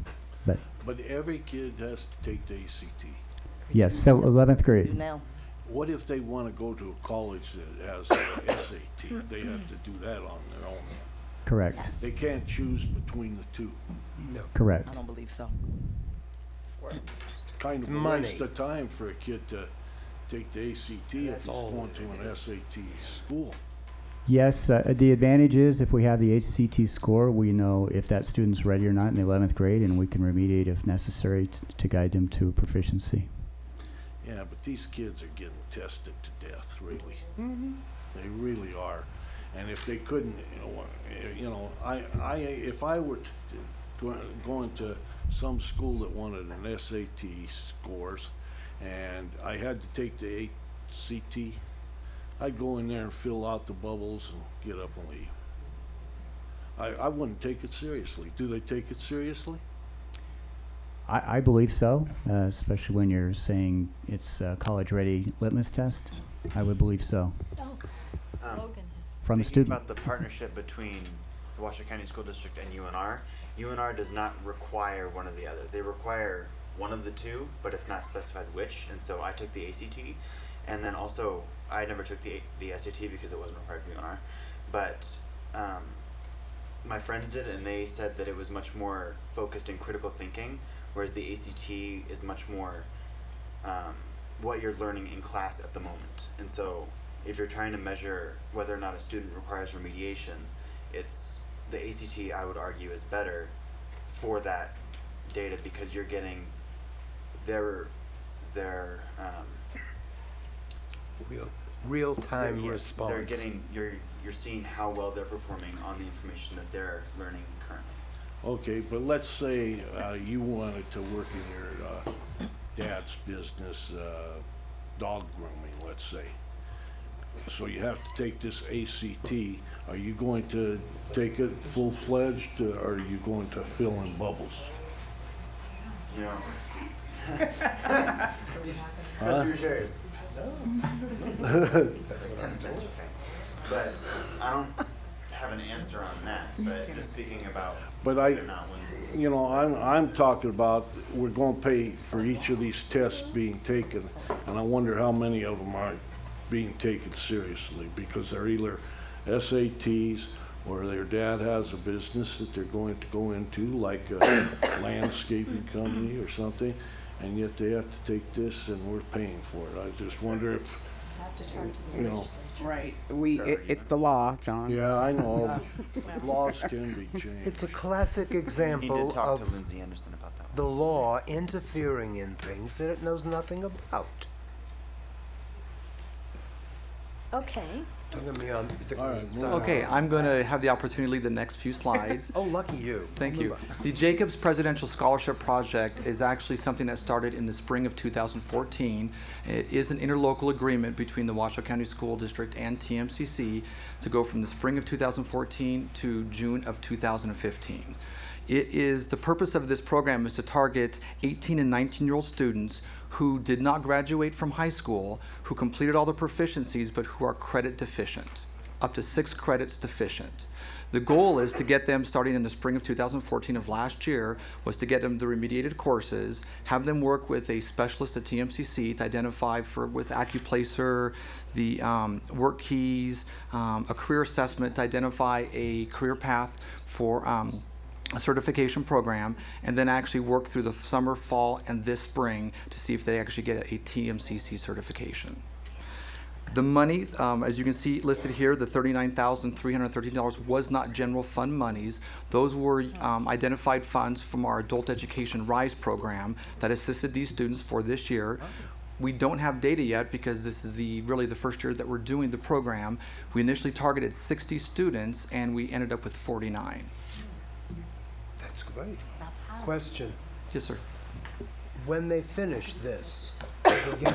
But every kid has to take the ACT. Yes, so 11th grade. Now, What if they want to go to a college that has a SAT? They have to do that on their own. Correct. They can't choose between the two. No. Correct. I don't believe so. Kind It's of a money. waste of time for a kid to take the ACT if That's he's all going to an SAT school. Yes, the advantage is if we have the ACT score, we know if that student's ready or not in the 11th grade, and we can remediate if necessary to guide them to proficiency. Yeah, but these kids are getting tested to death, really. They really are. And if they couldn't, if I were going to some school that wanted an SAT scores, and I had to take the ACT, I'd go in there and fill out the bubbles and get up and leave. I wouldn't take it seriously. Do they take it seriously? I believe so, especially when you're saying it's a college-ready litmus test. I would believe so. Logan From the Thinking student. about the partnership between the Washoe County School District and UNR, UNR does not require one or the other. They require one of the two, but it's not specified which. And so I took the ACT, and then also I never took the SAT because it wasn't required for UNR. But my friends did, and they said that it was much more focused in critical thinking, whereas the ACT is much more what you're learning in class at the moment. And so if you're trying to measure whether or not a student requires remediation, it's the ACT, I would argue, is better for that data because you're getting their real-time response. They're getting you're seeing how well they're performing on the information that they're learning currently. Okay, but let's say you wanted to work in your dad's business, dog grooming, let's say. So you have to take this ACT. Are you going to take it full-fledged, or are you going to fill in bubbles? You know. Huh? Your shares. But I don't have an answer on that, but just speaking about But whether or not one's you know, I'm talking about, we're gonna pay for each of these tests being taken, and I wonder how many of them aren't being taken seriously, because they're either SATs, or their dad has a business that they're going to go into, like a landscaping company or something, and yet they have to take this and we're paying for it. I just wonder if, you know. Right. It's the law, John. Yeah, I know. Laws can be changed. It's a classic He example did talk to of Lindsay Anderson about that. the law interfering in things that it knows nothing about. Okay. Don't get me on. Okay, I'm going to have the opportunity to lead the next few slides. Oh, lucky you. Thank you. The Jacobs Presidential Scholarship Project is actually something that started in the spring of 2014. It is an interlocal agreement between the Washoe County School District and TMCC to go from the spring of 2014 to June of 2015. The purpose of this program is to target 18 and 19-year-old students who did not graduate from high school, who completed all the proficiencies, but who are credit deficient, up to 6 credits deficient. The goal is to get them, starting in the spring of 2014 of last year, was to get them the remediated courses, have them work with a specialist at TMCC to identify with AccuPlacer, the work keys, a career assessment to identify a career path for a certification program, and then actually work through the summer, fall, and this spring to see if they actually get a TMCC certification. The money, as you can see listed here, the $39,313 was not general fund monies. Those were identified funds from our Adult Education RISE program that assisted these students for this year. We don't have data yet because this is really the first year that we're doing the program. We initially targeted 60 students and we ended up with 49. That's great. Question. Yes, sir. When they finish this, they get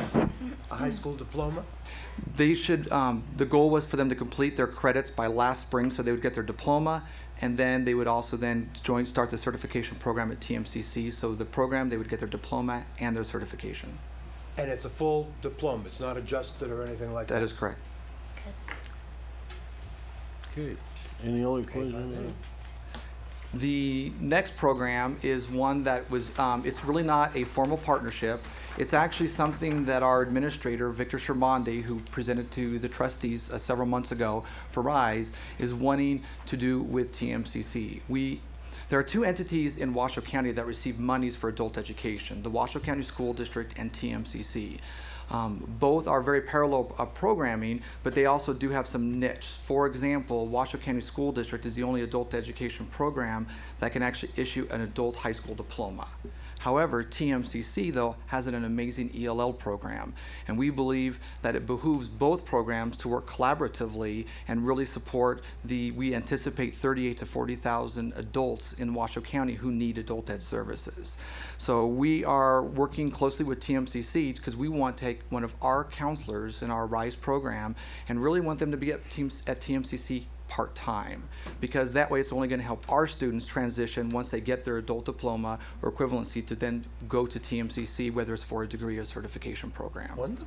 a high school diploma? They should, the goal was for them to complete their credits by last spring, so they would get their diploma, and then they would also then start the certification program at TMCC. So the program, they would get their diploma and their certification. And it's a full diploma, it's not adjusted or anything like that? That is correct. Okay. Any other questions? The next program is one that was, it's really not a formal partnership. It's actually something that our administrator, Victor Shermande, who presented to the trustees several months ago for RISE, is wanting to do with TMCC. There are 2 entities in Washoe County that receive monies for adult education, the Washoe County School District and TMCC. Both are very parallel programming, but they also do have some niche. For example, Washoe County School District is the only adult education program that can actually issue an adult high school diploma. However, TMCC, though, has an amazing ELL program, and we believe that it behooves both programs to work collaboratively and really support we anticipate 38 to 40,000 adults in Washoe County who need adult ed services. So we are working closely with TMCC because we want to take one of our counselors in our RISE program and really want them to be at TMCC part-time, because that way it's only going to help our students transition once they get their adult diploma or equivalency to then go to TMCC, whether it's for a degree or certification program. Wonderful.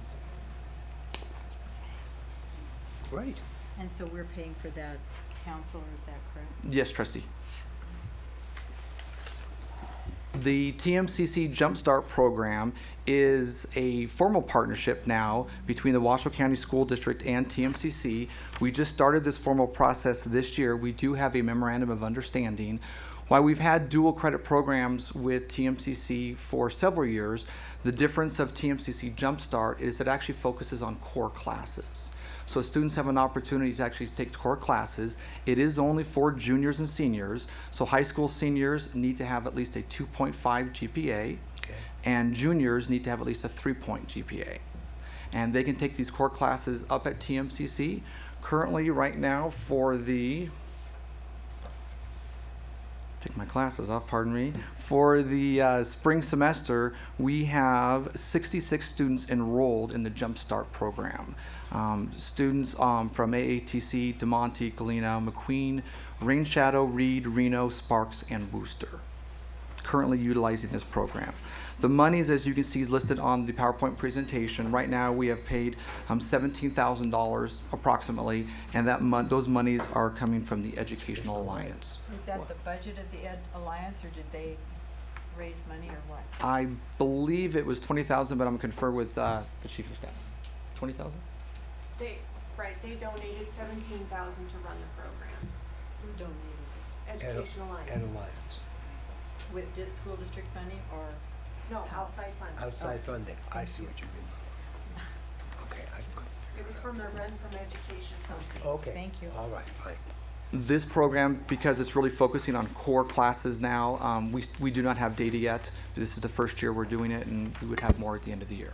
Great. And so we're paying for that counselor, is that correct? Yes, trustee. The TMCC Jumpstart program is a formal partnership now between the Washoe County School District and TMCC. We just started this formal process this year. We do have a memorandum of understanding. While we've had dual credit programs with TMCC for several years, the difference of TMCC Jumpstart is it actually focuses on core classes. So students have an opportunity to actually take core classes. It is only for juniors and seniors. So high school seniors need to have at least a 2.5 GPA, and juniors need to have at least a 3-point GPA. And they can take these core classes up at TMCC. Currently, right now, for take my glasses off, pardon me. For the spring semester, we have 66 students enrolled in the Jumpstart program. Students from AATC, DeMonte, Galena, McQueen, Rain Shadow, Reed, Reno, Sparks, and Wooster, currently utilizing this program. The monies, as you can see, is listed on the PowerPoint presentation. Right now, we have paid $17,000 approximately, and those monies are coming from the Educational Alliance. Is that the budget of the Ed Alliance, or did they raise money, or what? I believe it was 20,000, but I'm confer with the Chief of Staff. 20,000? They donated 17,000 to run the program. Who donated? Educational Alliance. Ed Alliance. With school district money, or? No, outside funding. Outside funding. I see what you mean. Okay, It was from the Run from Education proceeds. okay. Thank you. All right, fine. This program, because it's really focusing on core classes now, we do not have data yet. This is the first year we're doing it, and we would have more at the end of the year.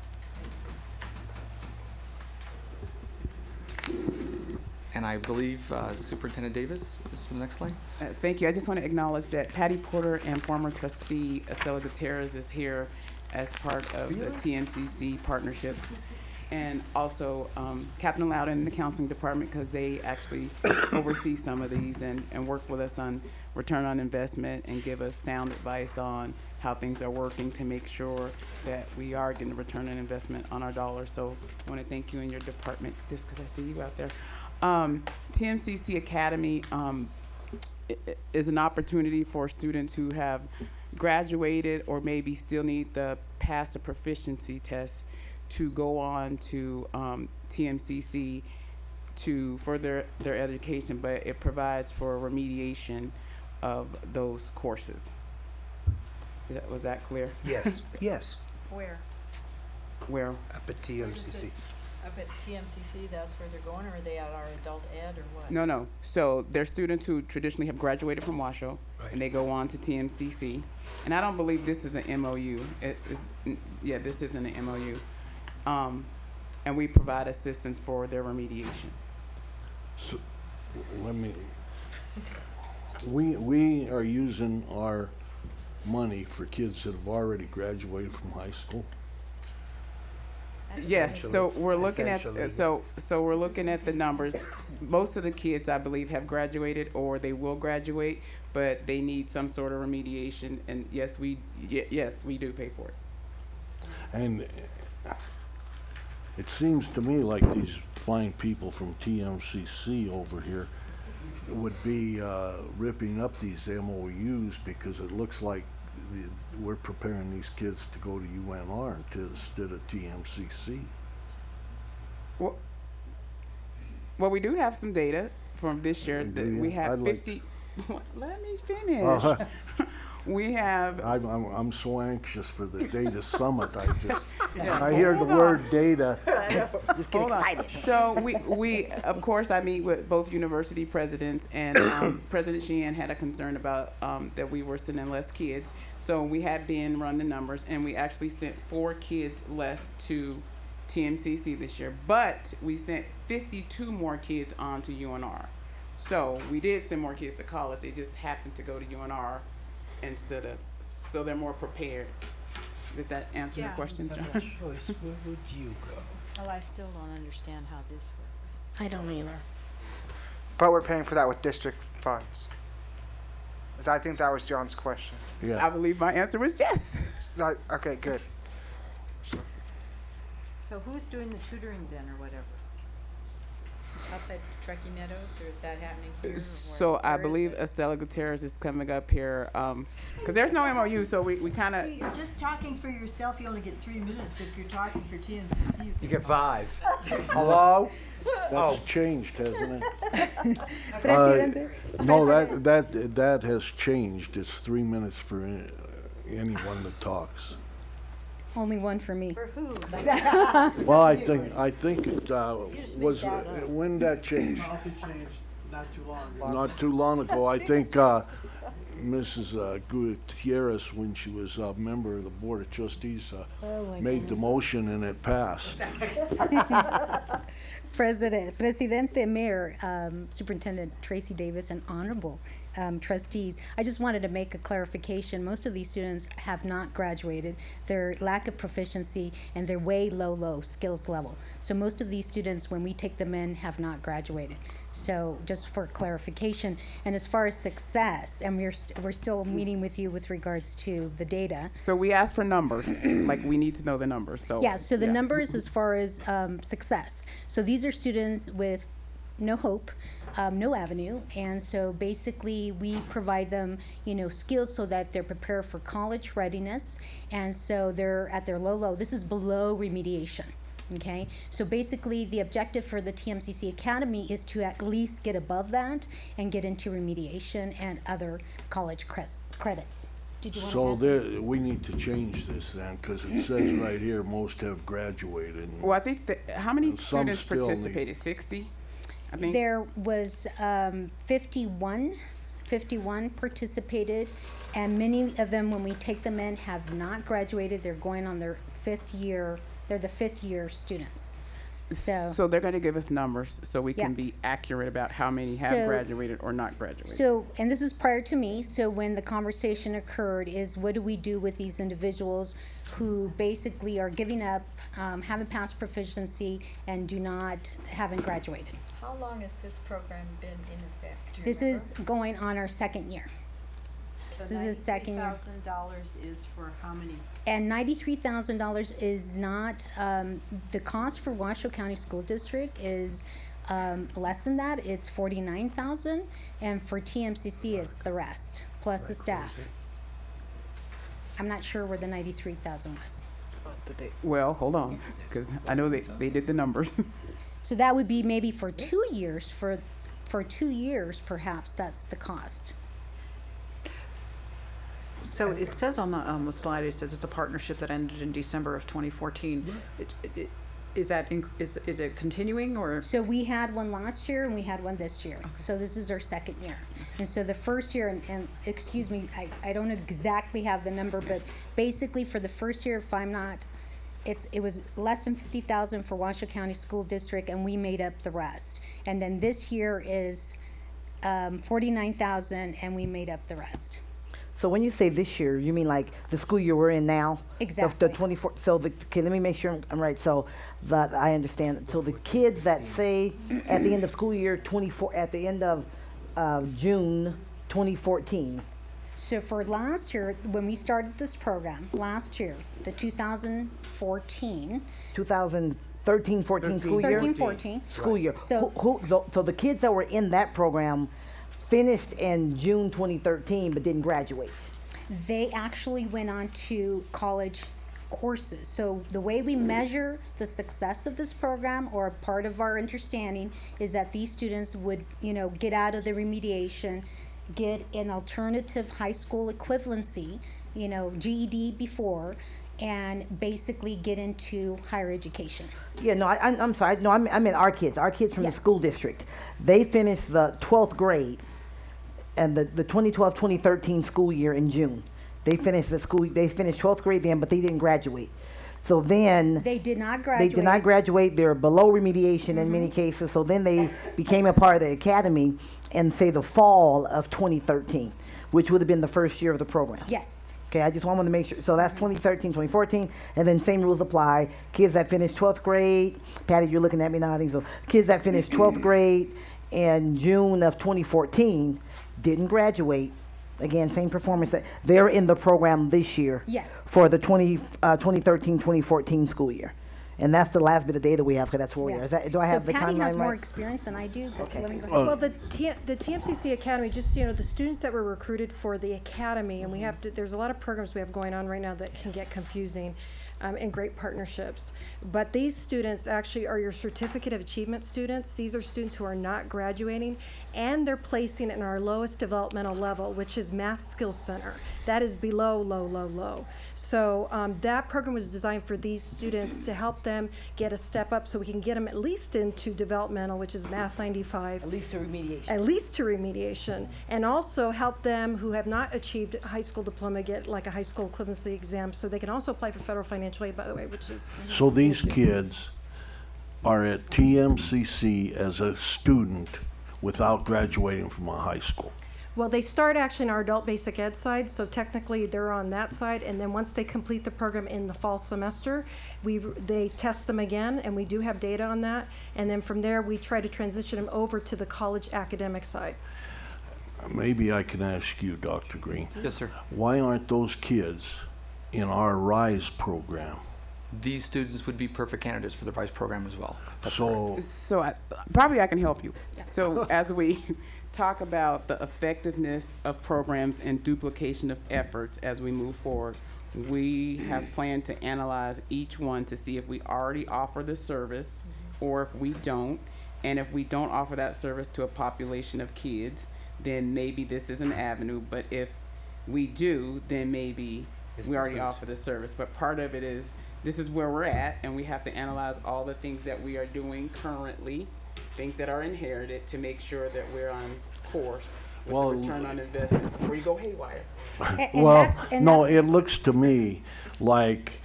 And I believe Superintendent Davis is for the next slide. Thank you. I just want to acknowledge that Patty Porter and former trustee Estela Gutierrez is here as part of the TMCC partnerships. And also Captain Loudon in the counseling department, because they actually oversee some of these and work with us on return on investment and give us sound advice on how things are working to make sure that we are getting the return on investment on our dollars. So I want to thank you and your department, just because I see you out there. TMCC Academy is an opportunity for students who have graduated or maybe still need to pass a proficiency test to go on to TMCC to further their education, but it provides for remediation of those courses. Was that clear? Yes, yes. Where? Where? Up at TMCC. Up at TMCC, that's where they're going, or are they at our adult ed, or what? No. So they're students who traditionally have graduated from Washoe, and they go on to TMCC. And I don't believe this is an MOU. Yeah, this isn't an MOU. And we provide assistance for their remediation. So, we are using our money for kids that have already graduated from high school. Yes, so we're looking at Essentially, so we're looking at the numbers. Most of the kids, I believe, have graduated or they will graduate, but they need some sort of remediation. And yes, we do pay for it. And it seems to me like these fine people from TMCC over here would be ripping up these MOUs, because it looks like we're preparing these kids to go to UNR instead of TMCC. Well, we do have some data from this year. We have 50. Let me finish. We have. I'm so anxious for the data summit. I hear the word data. Just get excited. So we of course I meet with both university presidents, and President Sheehan had a concern about that we were sending less kids. So we had been run the numbers, and we actually sent 4 kids less to TMCC this year, but we sent 52 more kids on to UNR. So we did send more kids to college. They just happened to go to UNR instead of, so they're more prepared. Did that answer your question, John? Choice, where would you go? Well, I still don't understand how this works. I don't either. But we're paying for that with district funds. I think that was John's question. Yeah. I believe my answer was yes. Okay, good. So who's doing the tutoring then, or whatever? Up at Truckee Meadows, or is that happening here? Or where? So I Where is believe it? Estela Gutierrez is coming up here, because there's no MOU, so we kind of. You're just talking for yourself. You only get 3 minutes, but if you're talking for TMCC, You get 5. Hello? That's changed, hasn't it? Presidente. No, that has changed. It's 3 minutes for anyone that talks. Only one for me. for who? Well, I think it was when that changed. Policy changed not too long ago. Not too long ago. I think Mrs. Gutierrez, when she was a member of the Board of Trustees, made the motion and it passed. Presidente, Mayor, Superintendent Tracy Davis, and Honorable Trustees, I just wanted to make a clarification. Most of these students have not graduated. Their lack of proficiency and their way low skills level. So most of these students, when we take them in, have not graduated. So just for clarification, and as far as success, and we're still meeting with you with regards to the data. So we asked for numbers, like we need to know the numbers, so. Yeah, so the numbers as far as success. So these are students with no hope, no avenue, and so basically we provide them, skills so that they're prepared for college readiness, and so they're at their low. This is below remediation. Okay, so basically the objective for the TMCC Academy is to at least get above that and get into remediation and other college credits. Did you want to ask So we need to change this then, because it says right here, most have graduated. Well, I think how many Some students still participated? 60, I think. There was 51 participated, and many of them, when we take them in, have not graduated. They're going on their 5th year. They're the 5th year students. So they're going to give us numbers so we can be accurate about how many have graduated or not graduated. So, and this is prior to me, so when the conversation occurred is what do we do with these individuals who basically are giving up, haven't passed proficiency, and haven't graduated. How long has this program been in effect? Do you This remember? is going on our 2nd year. This is his 2nd year. $93,000 is for how many? And $93,000 is not, the cost for Washoe County School District is less than that. It's $49,000, and for TMCC it's the rest, plus the staff. I'm not sure where the $93,000 was. Well, hold on, because I know they did the numbers. So that would be maybe for 2 years, for 2 years perhaps that's the cost. So it says on the slide, it says it's a partnership that ended in December of 2014. Is it continuing, or? So we had one last year and we had one this year. Okay. So this is our 2nd year. And so the first year, and excuse me, I don't exactly have the number, but basically for the first year, if I'm not, it was less than $50,000 for Washoe County School District, and we made up the rest. And then this year is $49,000, and we made up the rest. So when you say this year, you mean like the school year we're in now? Exactly. The 24, okay, let me make sure I'm right, so that I understand. So the kids that say at the end of school year 24, at the end of June 2014. So for last year, when we started this program, last year, the 2013-14 school year? 13-14. School year. So the kids that were in that program finished in June 2013 but didn't graduate. They actually went on to college courses. So the way we measure the success of this program, or part of our understanding, is that these students would, get out of the remediation, get an alternative high school equivalency, GED before, and basically get into higher education. Yeah, no, I'm sorry. No, I meant our kids from the school district. They finished the 12th grade and the 2012-2013 school year in June. They finished 12th grade then, but they didn't graduate. So then they did not graduate. They did not graduate. They're below remediation in many cases. So then they became a part of the academy in, say, the fall of 2013, which would have been the first year of the program. Yes. Okay, I just wanted to make sure. So that's 2013, 2014, and then same rules apply. Kids that finished 12th grade, Patty, you're looking at me now, I think so. Kids that finished 12th grade in June of 2014 didn't graduate. Again, same performance. They're in the program this year. Yes. For the 2013-2014 school year. And that's the last bit of data we have, because that's where we are. Do I have the timeline right? Patty has more experience than I do, but let me go ahead. Well, the TMCC Academy, just the students that were recruited for the academy, and there's a lot of programs we have going on right now that can get confusing, and great partnerships. But these students actually are your certificate of achievement students. These are students who are not graduating, and they're placing in our lowest developmental level, which is Math Skills Center. That is below low. So that program was designed for these students to help them get a step up, so we can get them at least into developmental, which is Math 95. At least to remediation. At least to remediation. And also help them who have not achieved a high school diploma get like a high school equivalency exam, so they can also apply for federal financial aid, by the way, which is... So these kids are at TMCC as a student without graduating from a high school. Well, they start actually in our adult basic ed side, so technically they're on that side, and then once they complete the program in the fall semester, they test them again, and we do have data on that, and then from there, we try to transition them over to the college academic side. Maybe I can ask you, Dr. Green. Yes, sir. Why aren't those kids in our RISE program? These students would be perfect candidates for the RISE program as well. That's So, So probably I can help you. So as we talk about the effectiveness of programs and duplication of efforts as we move forward, we have planned to analyze each one to see if we already offer the service or if we don't. And if we don't offer that service to a population of kids, then maybe this is an avenue. But if we do, then maybe we already offer the service. But part of it is this is where we're at, and we have to analyze all the things that we are doing currently, things that are inherited, to make sure that we're on course with the return on investment before you go haywire. well, no, it looks to me like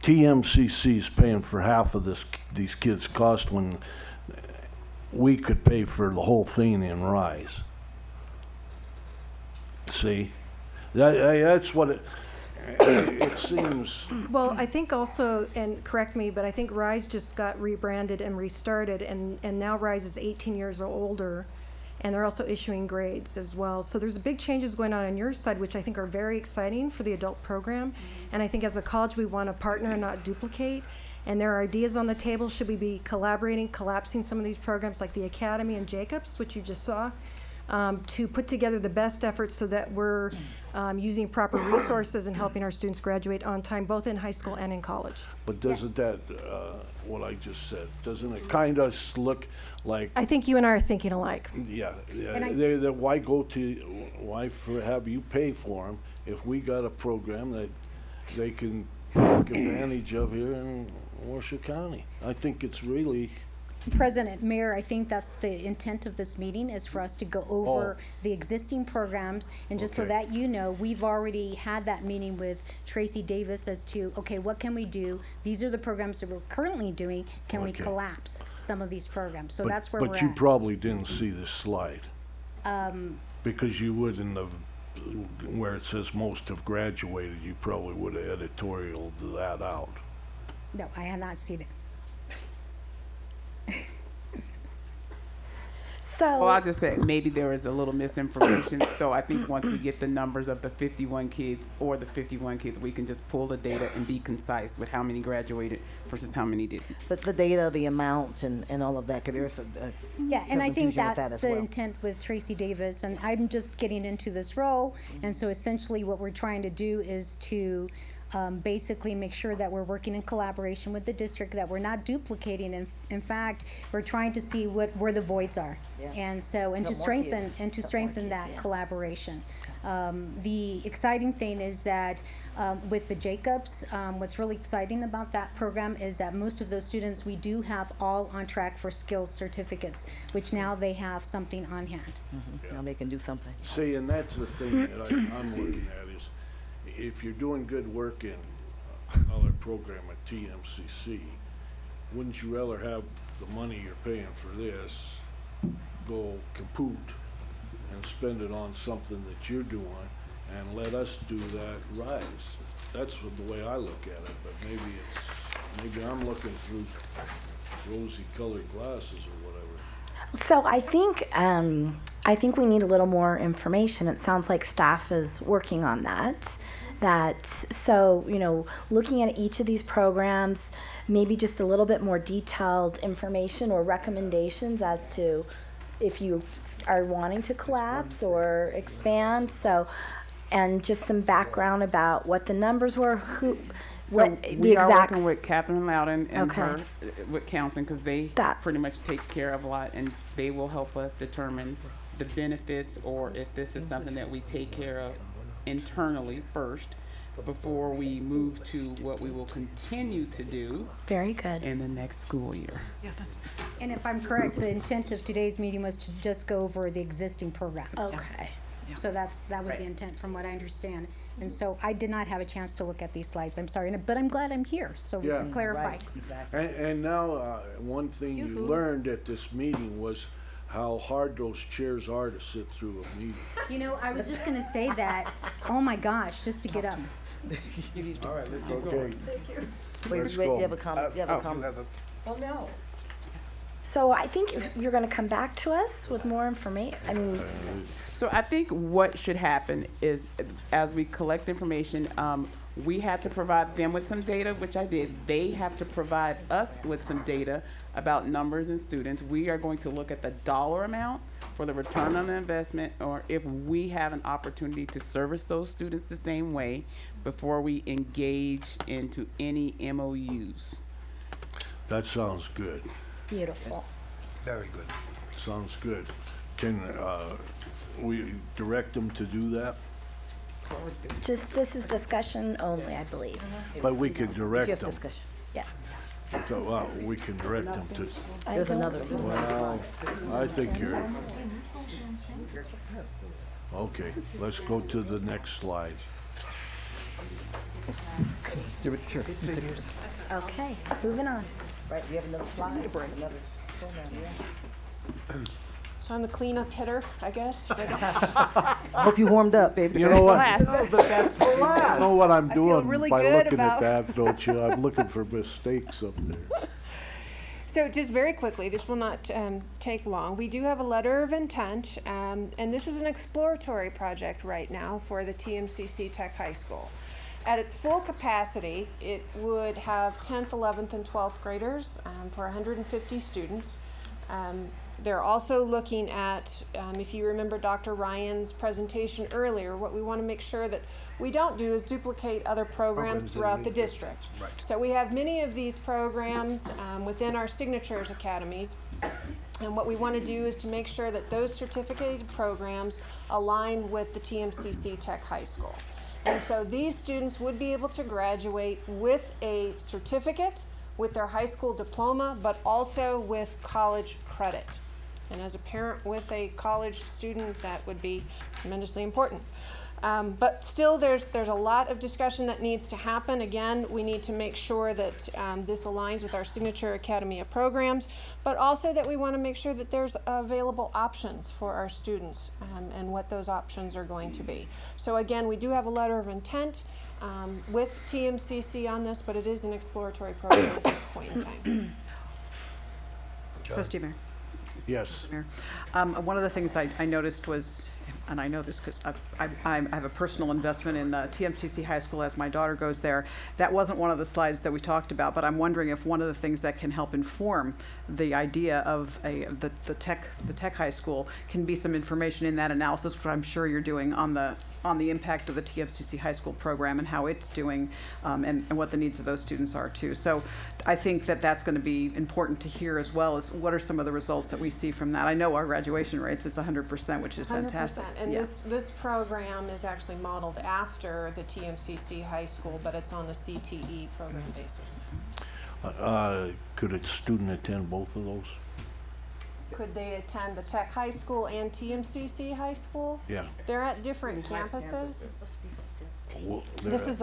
TMCC's paying for half of these kids' cost when we could pay for the whole thing in RISE. See, that's what it seems. Well, I think also, and correct me, but I think RISE just got rebranded and restarted, and now RISE is 18 years or older, and they're also issuing grades as well. So there's big changes going on your side, which I think are very exciting for the adult program. And I think as a college, we want to partner and not duplicate. And there are ideas on the table. Should we be collaborating, collapsing some of these programs like the Academy and Jacobs, which you just saw, to put together the best efforts so that we're using proper resources and helping our students graduate on time, both in high school and in college. But doesn't that, what I just said, doesn't it kind of look like? I think you and I are thinking alike. Yeah, And why have you pay for them if we got a program that they can take advantage of here in Washoe County? I think it's really. President, Mayor, I think that's the intent of this meeting, is for us to go over the existing programs. And just so that you know, we've already had that meeting with Tracy Davis as to, okay, what can we do? These are the programs that we're currently doing. Can we collapse some of these programs? So that's where we're at. But you probably didn't see this slide. Because you would where it says most have graduated, you probably would have editorialed that out. No, I have not seen it. Well, I'll just say maybe there is a little misinformation. So I think once we get the numbers of the 51 kids or the 51 kids, we can just pull the data and be concise with how many graduated versus how many didn't. But the data, the amount, and all of that, because there's Yeah, and I think confusion with that's that as the well. intent with Tracy Davis, and I'm just getting into this role, and so essentially what we're trying to do is to basically make sure that we're working in collaboration with the district, that we're not duplicating, and in fact, we're trying to see where the voids are. Yeah. And so, and to strengthen that collaboration. The exciting thing is that with the Jacobs, what's really exciting about that program is that most of those students we do have all on track for skills certificates, which now they have something on hand. Now they can do something. See, and that's the thing that I'm looking at is, if you're doing good work in another program at TMCC, wouldn't you rather have the money you're paying for this go kaput and spend it on something that you're doing and let us do that RISE? That's the way I look at it, but maybe I'm looking through rosy colored glasses or whatever. So I think we need a little more information. It sounds like staff is working on that. So, looking at each of these programs, maybe just a little bit more detailed information or recommendations as to if you are wanting to collapse or expand. So, and just some background about what the numbers were, We are working with Catherine Loudon and Okay. her with counseling, because they pretty much take care of a lot, and they will help us determine the benefits, or if this is something that we take care of internally first before we move to what we will continue to do. Very good. In the next school year. And if I'm correct, the intent of today's meeting was to just go over the existing programs. Okay. So that was the intent, from what I understand. And so I did not have a chance to look at these slides, I'm sorry, but I'm glad I'm here, so we can clarify. And now, one thing you learned at this meeting was how hard those chairs are to sit through a meeting. You know, I was just gonna say that, oh my gosh, just to get up. All right, let's keep Okay. going. Wait, Let's wait, go. you have a comment, you have a You comment. have a, Well, no. So I think you're going to come back to us with more information. I mean, So I think what should happen is, as we collect information, we have to provide them with some data, which I did. They have to provide us with some data about numbers and students. We are going to look at the dollar amount for the return on the investment, or if we have an opportunity to service those students the same way before we engage into any MOUs. That sounds good. beautiful. very good. Sounds good. Can we direct them to do that? Just, this is discussion only, I believe. But we could direct Just them. discussion. Yes. So, well, we can direct them to, I There's don't- another. well, I think you're, okay, let's go to the next slide. Sure. Okay, moving on. Right, you have another slide? Another program, yeah. So I'm the cleanup hitter, I guess. Hope you warmed up. You know what? Class. You know what I'm doing really by good looking at about- that, don't you? I'm looking for mistakes up there. So just very quickly, this will not take long. We do have a letter of intent, and this is an exploratory project right now for the TMCC Tech High School. At its full capacity, it would have 10th, 11th, and 12th graders for 150 students. They're also looking at, if you remember Dr. Ryan's presentation earlier, what we want to make sure that we don't do is duplicate other programs that throughout the exist. district. Right. So we have many of these programs within our signatures academies. And what we want to do is to make sure that those certificated programs align with the TMCC Tech High School. And so these students would be able to graduate with a certificate, with their high school diploma, but also with college credit. And as a parent with a college student, that would be tremendously important. But still, there's a lot of discussion that needs to happen. Again, we need to make sure that this aligns with our signature Academy of programs, but also that we want to make sure that there's available options for our students and what those options are going to be. So again, we do have a letter of intent with TMCC on this, but it is an exploratory program at this point in time. Trustee Mayor. Yes. Mayor. One of the things I noticed was, and I know this because I have a personal investment in TMCC High School as my daughter goes there. That wasn't one of the slides that we talked about, but I'm wondering if one of the things that can help inform the idea of the tech high school can be some information in that analysis, which I'm sure you're doing on the impact of the TMCC High School program and how it's doing, and what the needs of those students are too. So I think that that's going to be important to hear, as well as what are some of the results that we see from that. I know our graduation rates, it's 100%, which is fantastic. 100%. And Yeah. this program is actually modeled after the TMCC High School, but it's on the CTE program basis. Could a student attend both of those? Could they attend the Tech High School and TMCC High School? Yeah. They're at different campuses. Well, This is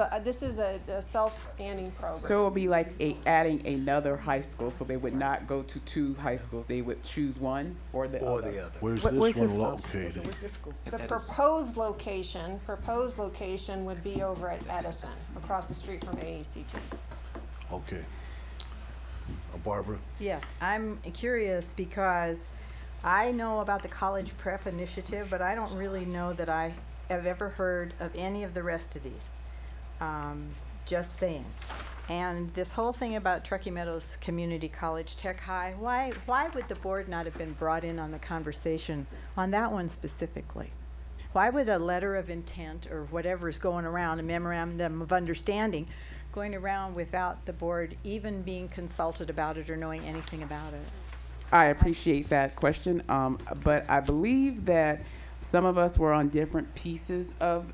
a self-standing program. So it would be like adding another high school, so they would not go to two high schools. They would choose one or the other. Where's this one located? The proposed location would be over at Edison, across the street from AACT. Okay. Barbara? Yes, I'm curious because I know about the College Prep Initiative, but I don't really know that I have ever heard of any of the rest of these. Just saying. And this whole thing about Truckee Meadows Community College Tech High, why would the board not have been brought in on the conversation on that one specifically? Why would a letter of intent or whatever is going around, a memorandum of understanding, going around without the board even being consulted about it or knowing anything about it? I appreciate that question, but I believe that some of us were on different pieces of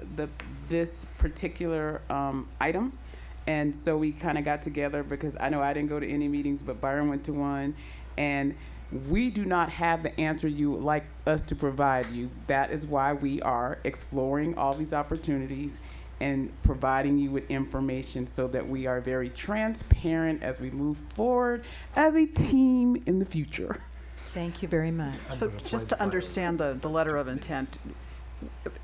this particular item, and so we kind of got together, because I know I didn't go to any meetings, but Byron went to one, and we do not have the answer you would like us to provide you. That is why we are exploring all these opportunities and providing you with information, so that we are very transparent as we move forward as a team in the future. Thank you very much. So just to understand the letter of intent,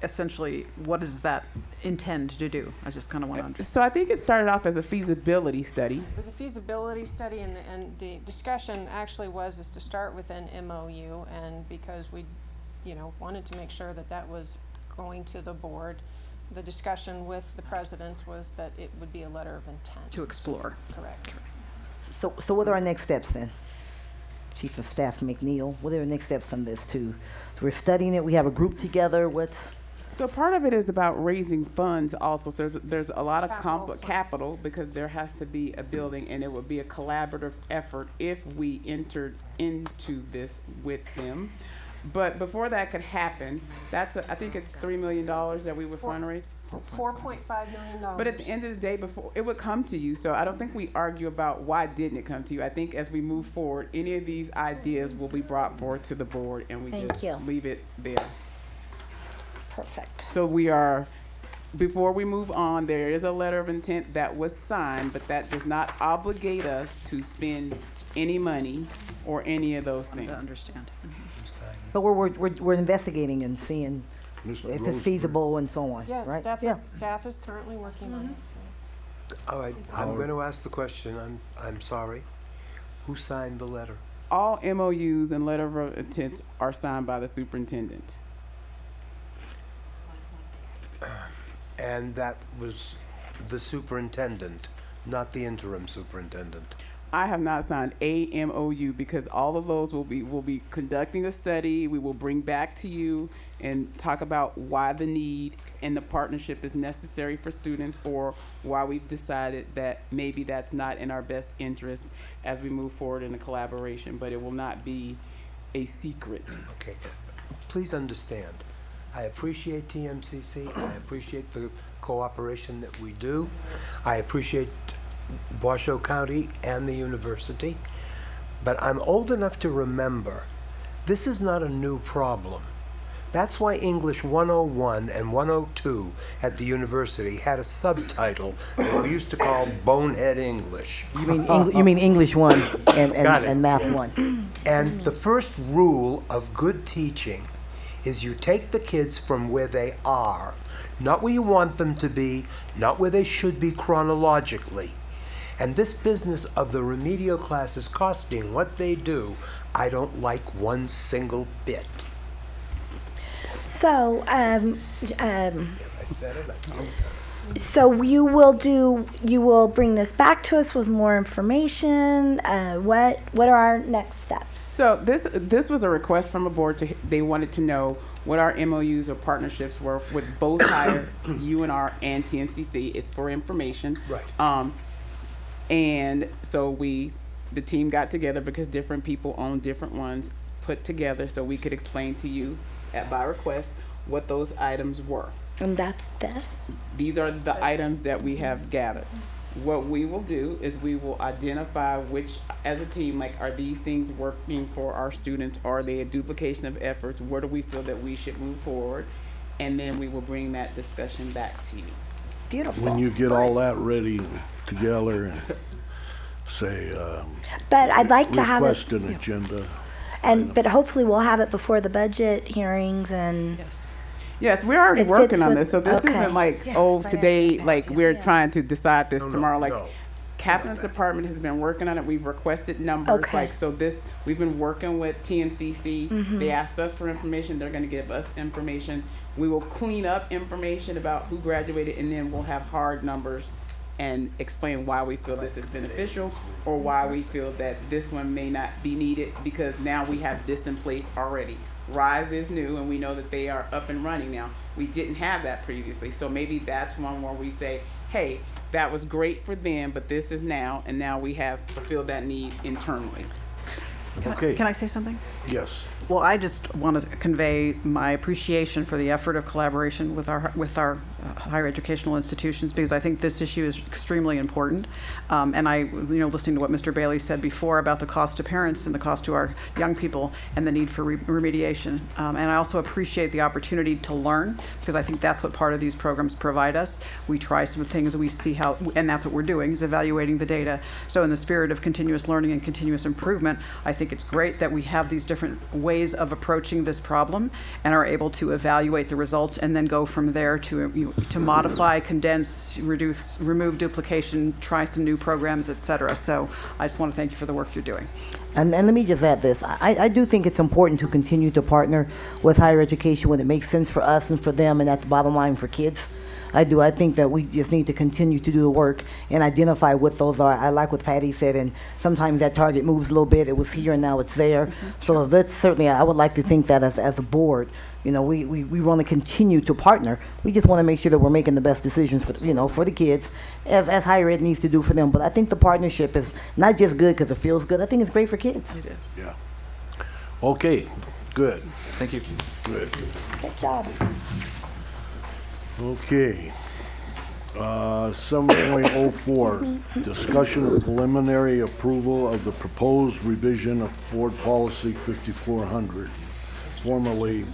essentially, what does that intend to do? I just kind of want to understand. So I think it started off as a feasibility study. It was a feasibility study, and the discussion actually is to start with an MOU, and because we, wanted to make sure that that was going to the board, the discussion with the presidents was that it would be a letter of intent. To explore. Correct. So what are our next steps then? Chief of Staff McNeil, what are the next steps on this too? So we're studying it, we have a group together, So part of it is about raising funds also. So there's a lot of capital because there has to be a building, and it would be a collaborative effort if we entered into this with them. But before that could happen, I think it's $3 million that we would fundraise. $4.5 million. But at the end of the day, before it would come to you. So I don't think we argue about why didn't it come to you. I think as we move forward, any of these ideas will be brought forward to the board, and we just leave it there. Perfect. So before we move on, there is a letter of intent that was signed, but that does not obligate us to spend any money or any of those things. To understand. but we're investigating and seeing if it's feasible and so on, Yes, right? staff is currently working on this. All right, I'm going to ask the question. I'm sorry. Who signed the letter? All MOUs and letter of intent are signed by the superintendent. And that was the superintendent, not the interim superintendent. I have not signed a MOU because all of those will be conducting a study. We will bring back to you and talk about why the need and the partnership is necessary for students, or why we've decided that maybe that's not in our best interest as we move forward in a collaboration, but it will not be a secret. Okay. Please understand, I appreciate TMCC. I appreciate the cooperation that we do. I appreciate Washoe County and the university, but I'm old enough to remember this is not a new problem. That's why English 101 and 102 at the university had a subtitle that we used to call Bonehead English. You mean English 1 and Math 1. And the first rule of good teaching is you take the kids from where they are, not where you want them to be, not where they should be chronologically. And this business of the remedial classes costing what they do, I don't like one single bit. So, I said it, I told you. so you will bring this back to us with more information. What are our next steps? So this was a request from a board. They wanted to know what our MOUs or partnerships were with both higher UNR and TMCC. It's for information. Right. And so the team got together because different people own different ones, put together so we could explain to you by request what those items were. And that's this? These are the items that we have gathered. What we will do is we will identify which, as a team, like, are these things working for our students? Are they a duplication of efforts? Where do we feel that we should move forward? And then we will bring that discussion back to you. Beautiful. When you get all that ready together and say, But I'd like to have it. request an agenda. But hopefully we'll have it before the budget hearings and. Yes, we're already It working fits on with- this, so this okay. isn't like, today, like, we're trying to decide this tomorrow. Like, Captain's Department has been working on it. We've requested numbers. Okay. Like, so we've been working with TMCC. Mhm. They asked us for information. They're going to give us information. We will clean up information about who graduated, and then we'll have hard numbers and explain why we feel this is beneficial or why we feel that this one may not be needed, because now we have this in place already. RISE is new, and we know that they are up and running now. We didn't have that previously, so maybe that's one where we say, hey, that was great for them, but this is now, and now we have fulfilled that need internally. Can I say something? Yes. Well, I just want to convey my appreciation for the effort of collaboration with our higher educational institutions, because I think this issue is extremely important. And I, listening to what Mr. Bailey said before about the cost to parents and the cost to our young people and the need for remediation. And I also appreciate the opportunity to learn, because I think that's what part of these programs provide us. We try some things, we see how, and that's what we're doing, is evaluating the data. So in the spirit of continuous learning and continuous improvement, I think it's great that we have these different ways of approaching this problem and are able to evaluate the results and then go from there to modify, condense, reduce, remove duplication, try some new programs, et cetera. So I just want to thank you for the work you're doing. And let me just add this. I do think it's important to continue to partner with higher education when it makes sense for us and for them, and that's the bottom line for kids. I do. I think that we just need to continue to do the work and identify what those are. I like what Patty said, and sometimes that target moves a little bit. It was here and now it's there. So that's certainly, I would like to think that as a board, we want to continue to partner. We just want to make sure that we're making the best decisions for, for the kids, as higher ed needs to do for them. But I think the partnership is not just good because it feels good. I think it's great for kids. It is. Yeah. Okay, good. Thank you. Good. Good job. Okay. 7.04, discussion of preliminary approval of the proposed revision of Board Policy 5400, formerly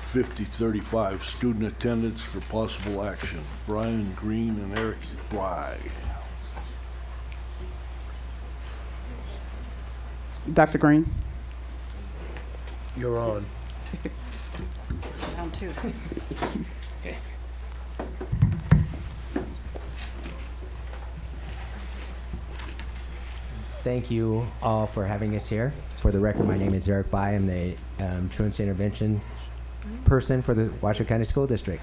5035, student attendance for possible action. Brian Green and Eric Bly. Dr. Green. You're on. Round two. Thank you all for having us here. For the record, my name is Eric Bai. I'm the truancy intervention person for the Washoe County School District.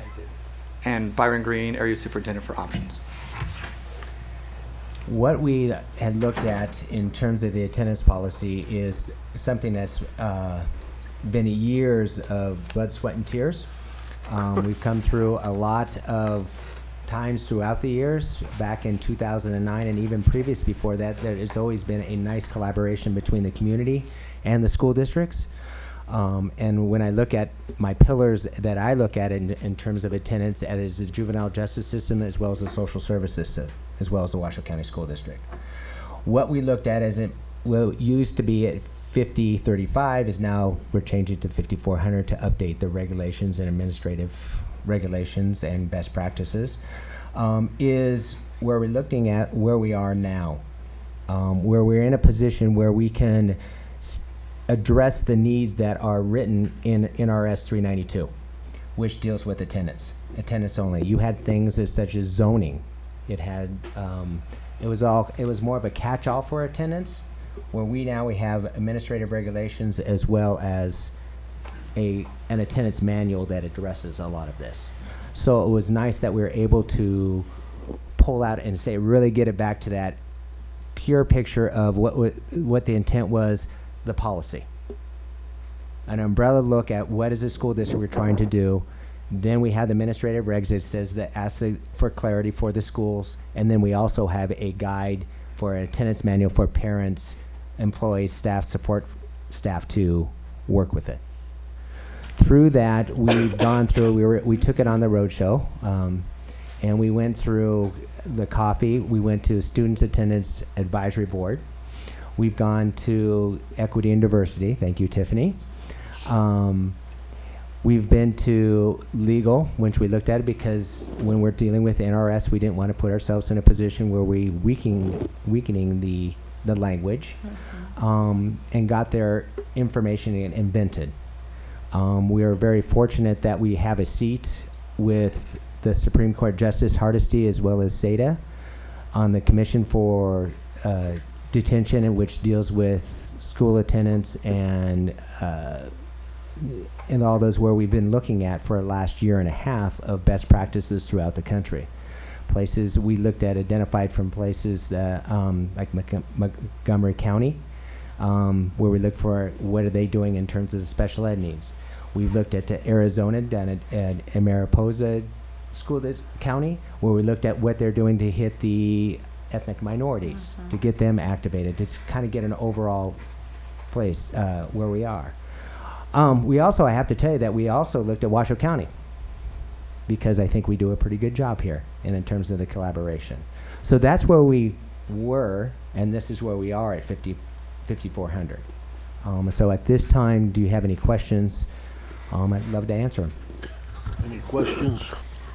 And Byron Green, Area Superintendent for Options. What we had looked at in terms of the attendance policy is something that's been years of blood, sweat, and tears. We've come through a lot of times throughout the years. Back in 2009 and even previous before that, there has always been a nice collaboration between the community and the school districts. And when I look at my pillars that I look at in terms of attendance, that is the juvenile justice system as well as the social service system, as well as the Washoe County School District. What we looked at as it used to be at 5035 is now we're changing to 5400 to update the regulations and administrative regulations and best practices, is where we're looking at where we are now, where we're in a position where we can address the needs that are written in NRS 392, which deals with attendance only. You had things such as zoning. It had, it was more of a catch-all for attendance, where we have administrative regulations as well as an attendance manual that addresses a lot of this. So it was nice that we were able to pull out and really get it back to that pure picture of what the intent was, the policy. An umbrella look at what is the school district we're trying to do. Then we have the administrative regs that says that asks for clarity for the schools, and then we also have a guide for an attendance manual for parents, employees, staff, support staff to work with it. Through that, we've gone through, we took it on the roadshow, and we went through the coffee. We went to Students Attendance Advisory Board. We've gone to Equity and Diversity. Thank you, Tiffany. We've been to legal, which we looked at it because when we're dealing with NRS, we didn't want to put ourselves in a position where we weakening the language, and got their information and invented. We are very fortunate that we have a seat with the Supreme Court Justice Hardesty as well as SEDA on the Commission for Detention, in which deals with school attendance and all those where we've been looking at for the last year and a half of best practices throughout the country. Places we looked at identified from places like Montgomery County, where we look for what are they doing in terms of the special ed needs. We've looked at Arizona down at Mariposa County, where we looked at what they're doing to hit the ethnic minorities, to get them activated, to kind of get an overall place where we are. We also, I have to tell you that we also looked at Washoe County. because I think we do a pretty good job here and in terms of the collaboration. So that's where we were, and this is where we are at 5,400. So at this time, do you have any questions? I'd love to answer them. Any questions?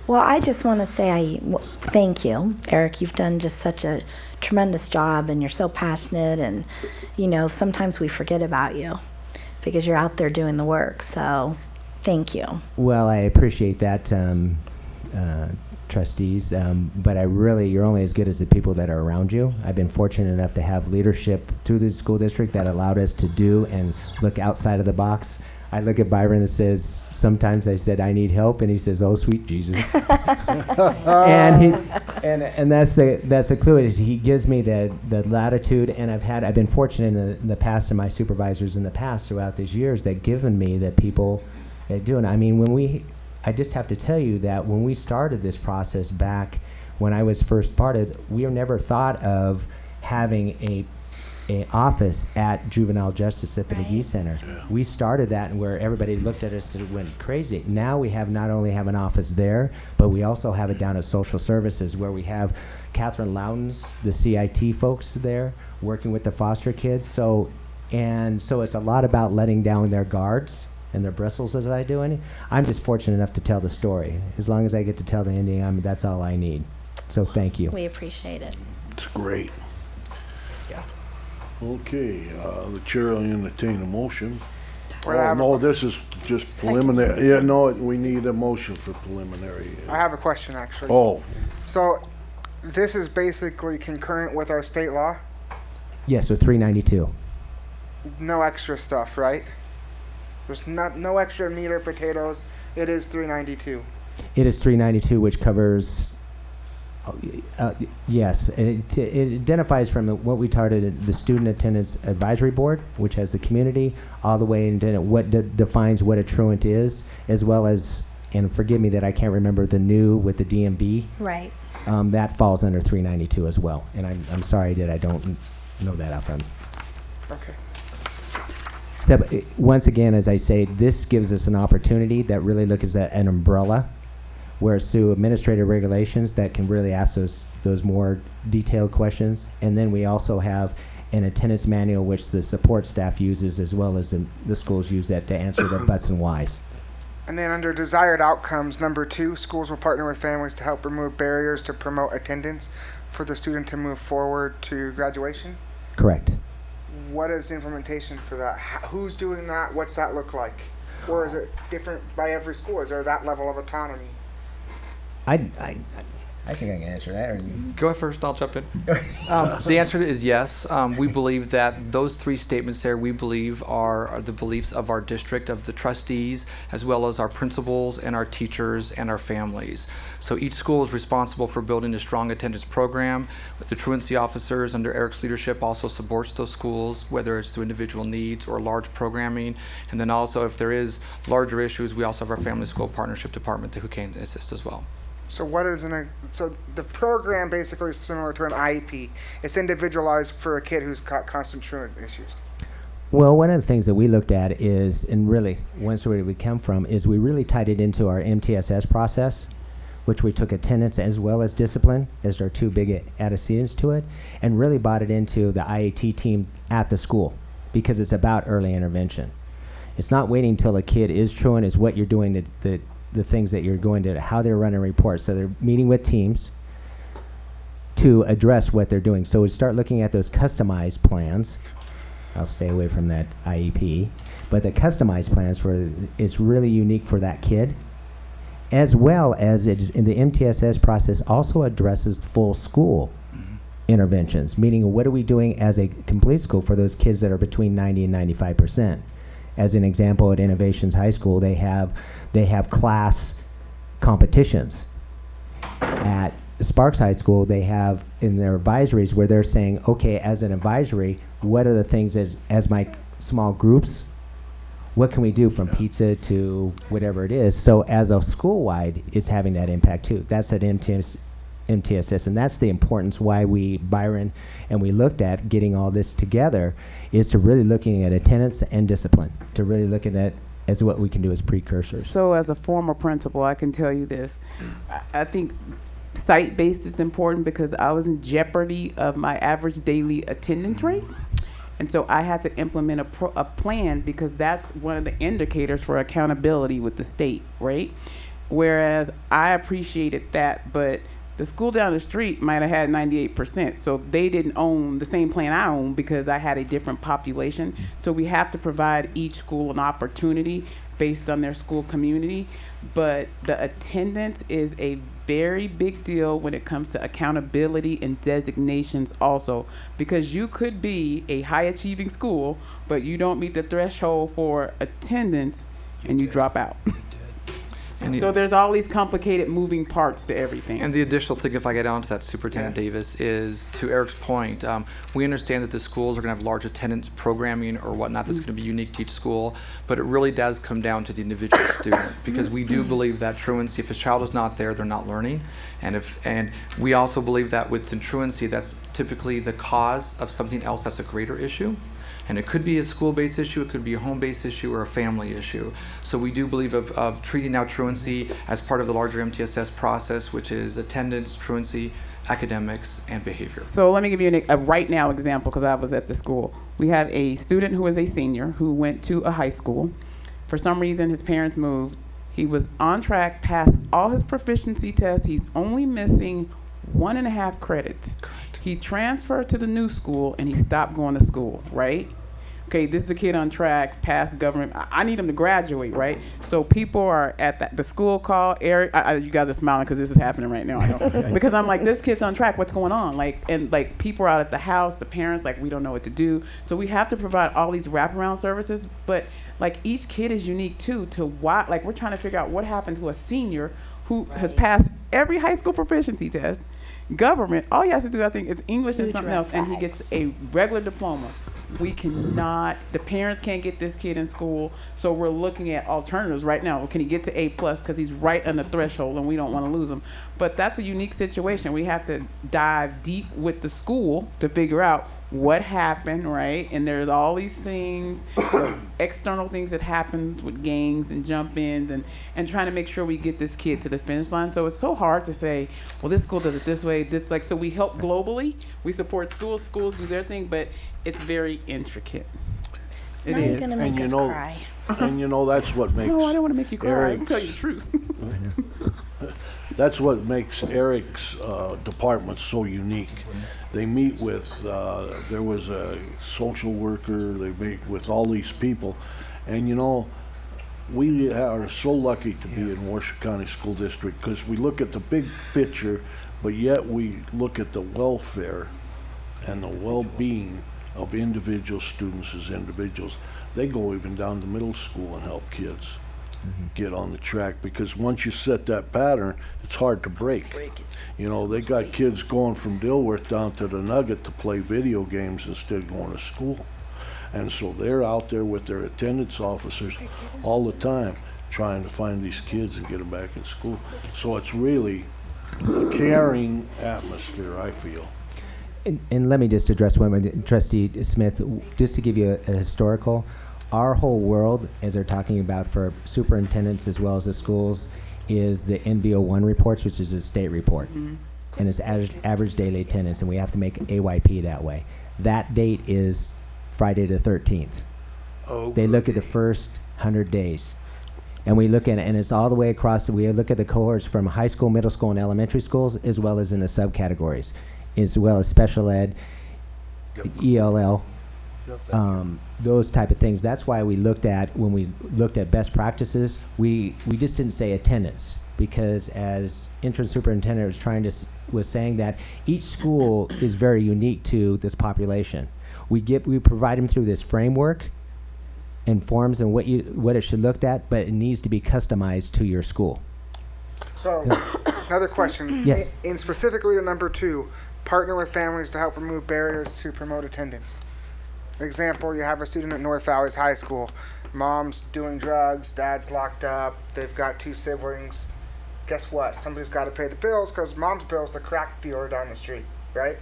Well, I just want to say thank you, Eric. You've done just such a tremendous job, and you're so passionate. And sometimes we forget about you because you're out there doing the work. So, thank you. Well, I appreciate that, trustees. But you're only as good as the people that are around you. I've been fortunate enough to have leadership through the school district that allowed us to do and look outside of the box. I look at Byron and says, sometimes I said, I need help, and he says, oh, sweet Jesus. and that's the clue. Is he gives me the latitude, and I've been fortunate in the past, and my supervisors in the past throughout these years that given me the people that do it. I mean, I just have to tell you that when we started this process back when I was first started, we never thought of having a office at Juvenile Justice at the McGee Center. Yeah. We started that, and where everybody looked at us and went crazy. Now we not only have an office there, but we also have it down at Social Services, where we have Catherine Loudon's, the CIT folks there, working with the foster kids. So it's a lot about letting down their guards and their bristles as I do. And I'm just fortunate enough to tell the story. As long as I get to tell the ending, that's all I need. So thank you. We appreciate it. It's great. Yeah. Okay, the chair will entertain a motion. Well, no, this is just preliminary. Yeah, no, we need a motion for preliminary. I have a question, actually. Oh. So, this is basically concurrent with our state law? Yes, so 392. No extra stuff, right? There's no extra meat or potatoes. It is 392. It is 392, which covers... yes, it identifies from what we started the Student Attendance Advisory Board, which has the community, all the way into what defines what a truant is, as well as, and forgive me that I can't remember the new with the DMV. Right. That falls under 392 as well, and I'm sorry that I don't know that out front. Okay. Except, once again, as I say, this gives us an opportunity that really looks at an umbrella, whereas through administrative regulations that can really ask those more detailed questions. And then we also have an attendance manual which the support staff uses, as well as the schools use that to answer the buts and whys. And then under desired outcomes, number 2, schools will partner with families to help remove barriers to promote attendance for the student to move forward to graduation? Correct. What is the implementation for that? Who's doing that? What's that look like? Or is it different by every school? Is there that level of autonomy? I think I can answer that. Or you? Go ahead first, I'll jump in. The answer is yes. We believe that those 3 statements there, we believe are the beliefs of our district, of the trustees, as well as our principals and our teachers and our families. So each school is responsible for building a strong attendance program. With the truancy officers under Eric's leadership also supports those schools, whether it's through individual needs or large programming. And then also if there is larger issues, we also have our family school partnership department who can assist as well. So so the program basically is similar to an IEP. It's individualized for a kid who's got constant truant issues. Well, one of the things that we looked at is, and really, once where we come from, is we really tied it into our MTSS process, which we took attendance as well as discipline as our 2 big antecedents to it, and really brought it into the IAT team at the school, because it's about early intervention. It's not waiting till a kid is truant, is what you're doing, the things that you're going to, how they're running reports. So they're meeting with teams to address what they're doing. So we start looking at those customized plans. I'll stay away from that IEP. But the customized plans it's really unique for that kid, as well as in the MTSS process also addresses full school interventions, meaning what are we doing as a complete school for those kids that are between 90 and 95%. As an example, at Innovations High School, they have class competitions. At Sparks High School, they have in their advisories where they're saying, okay, as an advisory, what are the things as my small groups, what can we do from pizza to whatever it is? So as a school-wide, it's having that impact too. That's at MTSS, and that's the importance why Byron, and we looked at getting all this together, is to really looking at attendance and discipline, to really looking at as what we can do as precursors. So as a former principal, I can tell you this. I think site-based is important because I was in jeopardy of my average daily attendance rate. And so I had to implement a plan because that's one of the indicators for accountability with the state, right? Whereas I appreciated that, but the school down the street might have had 98%. So they didn't own the same plan I own because I had a different population. So we have to provide each school an opportunity based on their school community. But the attendance is a very big deal when it comes to accountability and designations also, because you could be a high achieving school, but you don't meet the threshold for attendance and you drop out. And so there's all these complicated moving parts to everything. And the additional thing, if I get on to that, Superintendent Davis, is to Eric's point, we understand that the schools are going to have large attendance programming or whatnot that's going to be unique to each school, but it really does come down to the individual student, because we do believe that truancy, if a child is not there, they're not learning. And we also believe that with truancy, that's typically the cause of something else that's a greater issue. And it could be a school-based issue, it could be a home-based issue, or a family issue. So we do believe of treating now truancy as part of the larger MTSS process, which is attendance, truancy, academics, and behavior. So let me give you a right now example, because I was at the school. We have a student who is a senior who went to a high school. For some reason, his parents moved. He was on track, passed all his proficiency tests. He's only missing 1.5 credits. Correct. He transferred to the new school and he stopped going to school, right? Okay, this is the kid on track, passed government. I need him to graduate, right? So people are at the school call. Eric, you guys are smiling because this is happening right now. I know. Because I'm like, this kid's on track. What's going on? And people are out at the house. The parents, we don't know what to do. So we have to provide all these wraparound services. But each kid is unique too. To why? We're trying to figure out what happened to a senior who has passed every high school proficiency test. Government, all he has to do, I think, is English and something else, and he gets a regular diploma. We cannot, the parents can't get this kid in school, so we're looking at alternatives right now. Can he get to A+, because he's right on the threshold and we don't want to lose him. But that's a unique situation. We have to dive deep with the school to figure out what happened, right? And there's all these things, external things that happen with gangs and jump-ins and trying to make sure we get this kid to the finish line. So it's so hard to say, well, this school does it this way. So we help globally. We support schools. Schools do their thing, but it's very intricate. Now you're going to make us cry. And that's what makes No, I don't want to make you cry. I'll tell you the truth. That's what makes Eric's department so unique. They meet with, there was a social worker, they meet with all these people. And we are so lucky to be in Washoe County School District because we look at the big picture, but yet we look at the welfare and the well-being of individual students as individuals. They go even down to middle school and help kids get on the track, because once you set that pattern, it's hard to break. They got kids going from Dilworth down to the Nugget to play video games instead of going to school. And so they're out there with their attendance officers all the time trying to find these kids and get them back in school. So it's really a caring atmosphere, I feel. And let me just address one, Trustee Smith, just to give you a historical. Our whole world, as they're talking about for superintendents as well as the schools, is the NVO1 reports, which is a state report. And it's average daily attendance, and we have to make AYP that way. That date is Friday the 13th. They look at the first 100 days. And we look at it, and it's all the way across. We look at the cohorts from high school, middle school, and elementary schools, as well as in the subcategories, as well as special ed, ELL, those type of things. That's why we looked at, when we looked at best practices, we just didn't say attendance, because as interim superintendent was saying that each school is very unique to this population. We provide them through this framework and forms and what it should look at, but it needs to be customized to your school. So, another question. Yes. In specifically to number 2, partner with families to help remove barriers to promote attendance. Example, you have a student at North Valleys High School. Mom's doing drugs, dad's locked up, they've got 2 siblings. Guess what? Somebody's got to pay the bills because mom's bill's the crack dealer down the street, right?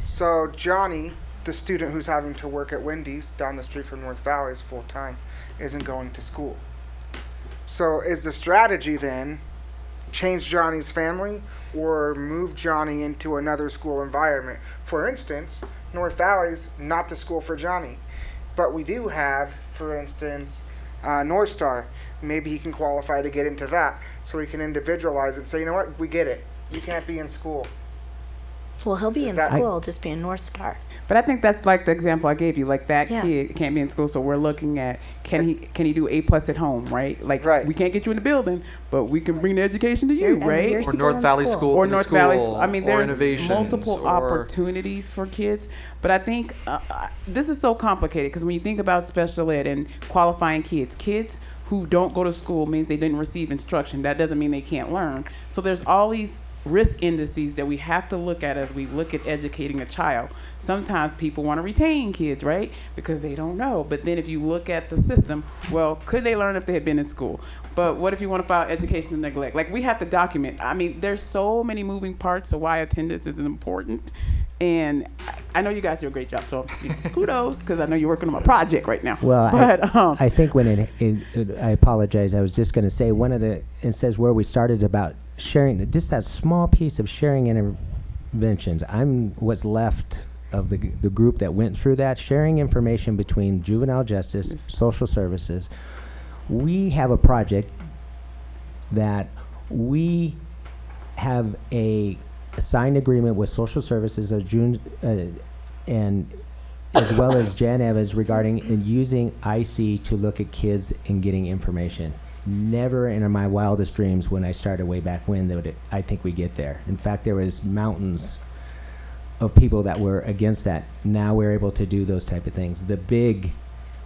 So Johnny, the student who's having to work at Wendy's down the street from North Valley's full time isn't going to school. So is the strategy then change Johnny's family or move Johnny into another school environment? For instance, North Valley's not the school for Johnny, but we do have, for instance, North Star. Maybe he can qualify to get into that, so we can individualize it and say, you know what, we get it. You can't be in school. Well, he'll be Is in that- school, just be in North Star. But I think that's like the example I gave you. Like that Yeah. kid can't be in school, so we're looking at can he do A+ at home, right? Like we can't get you in the building, but we can bring the education to you, right? Or North Valley School. Or to the North Valley. school, I mean, or there's innovations, multiple or- opportunities for kids. But I think this is so complicated because when you think about special ed and qualifying kids who don't go to school means they didn't receive instruction. That doesn't mean they can't learn. So there's all these risk indices that we have to look at as we look at educating a child. Sometimes people want to retain kids, right? Because they don't know. But then if you look at the system, well, could they learn if they had been in school? But what if you want to file education and neglect? Like, we have to document. I mean, there's so many moving parts of why attendance is important. And I know you guys do a great job, so kudos, because I know you're working on a project right now. Well, but, I think when I apologize, I was just going to say it says where we started about sharing, just that small piece of sharing interventions. I'm what's left of the group that went through that, sharing information between juvenile justice, social services. We have a project that we have a signed agreement with social services of June and as well as Jan Evans regarding using IC to look at kids and getting information. Never in my wildest dreams when I started way back when I think we get there. In fact, there was mountains of people that were against that. Now we're able to do those type of things. The big,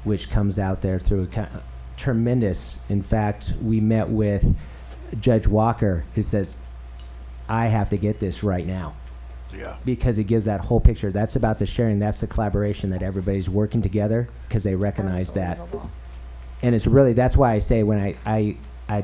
which comes out there through tremendous. In fact, we met with Judge Walker, who says, I have to get this right now. Yeah. Because it gives that whole picture. That's about the sharing. That's the collaboration that everybody's working together because they recognize that. And it's really, that's why I say when I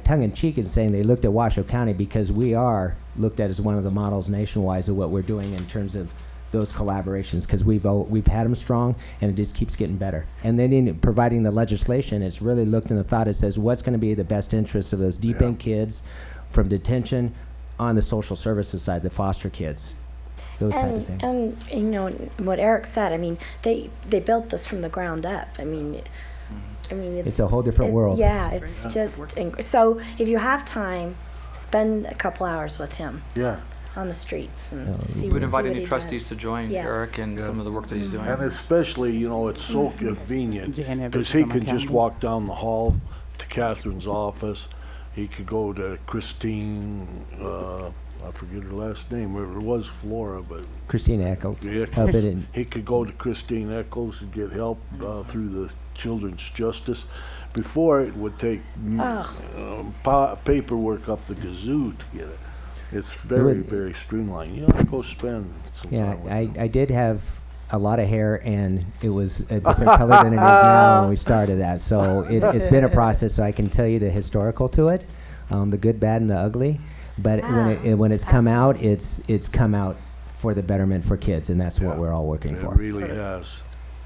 tongue in cheek is saying they looked at Washoe County because we are looked at as one of the models nationwide of what we're doing in terms of those collaborations because we've had them strong and it just keeps getting better. And then in providing the legislation, it's really looked in the thought. It says what's going to be the best interest of those deep end kids from detention on the social services side, the foster kids, those type of things. And you know what Eric said. I mean, they built this from the ground up. I mean, it's a whole different world. Yeah, it's just so. If you have time, spend a couple hours with him. Yeah. On the streets and see. We would invite see any what he trustees does. to join Yes. Eric and some of the work that he's doing. And especially, it's so convenient Jan Evans because he from can just Academy. walk down the hall to Catherine's office. He could go to Christine, I forget her last name. It was Flora, but Christine Eccles. Yeah, Help it in. he could go to Christine Eccles and get help through the Children's Justice. Before, it would take paperwork up the gazoo to get it. It's very, very streamlined. You ought to go spend some time with him. I did have a lot of hair, and it was a different color than it is now when we started that. So it's been a process, so I can tell you the historical to it, the good, bad, and the ugly. But when it's come out, it's come out for the betterment for kids, and that's what we're all working for. It really has.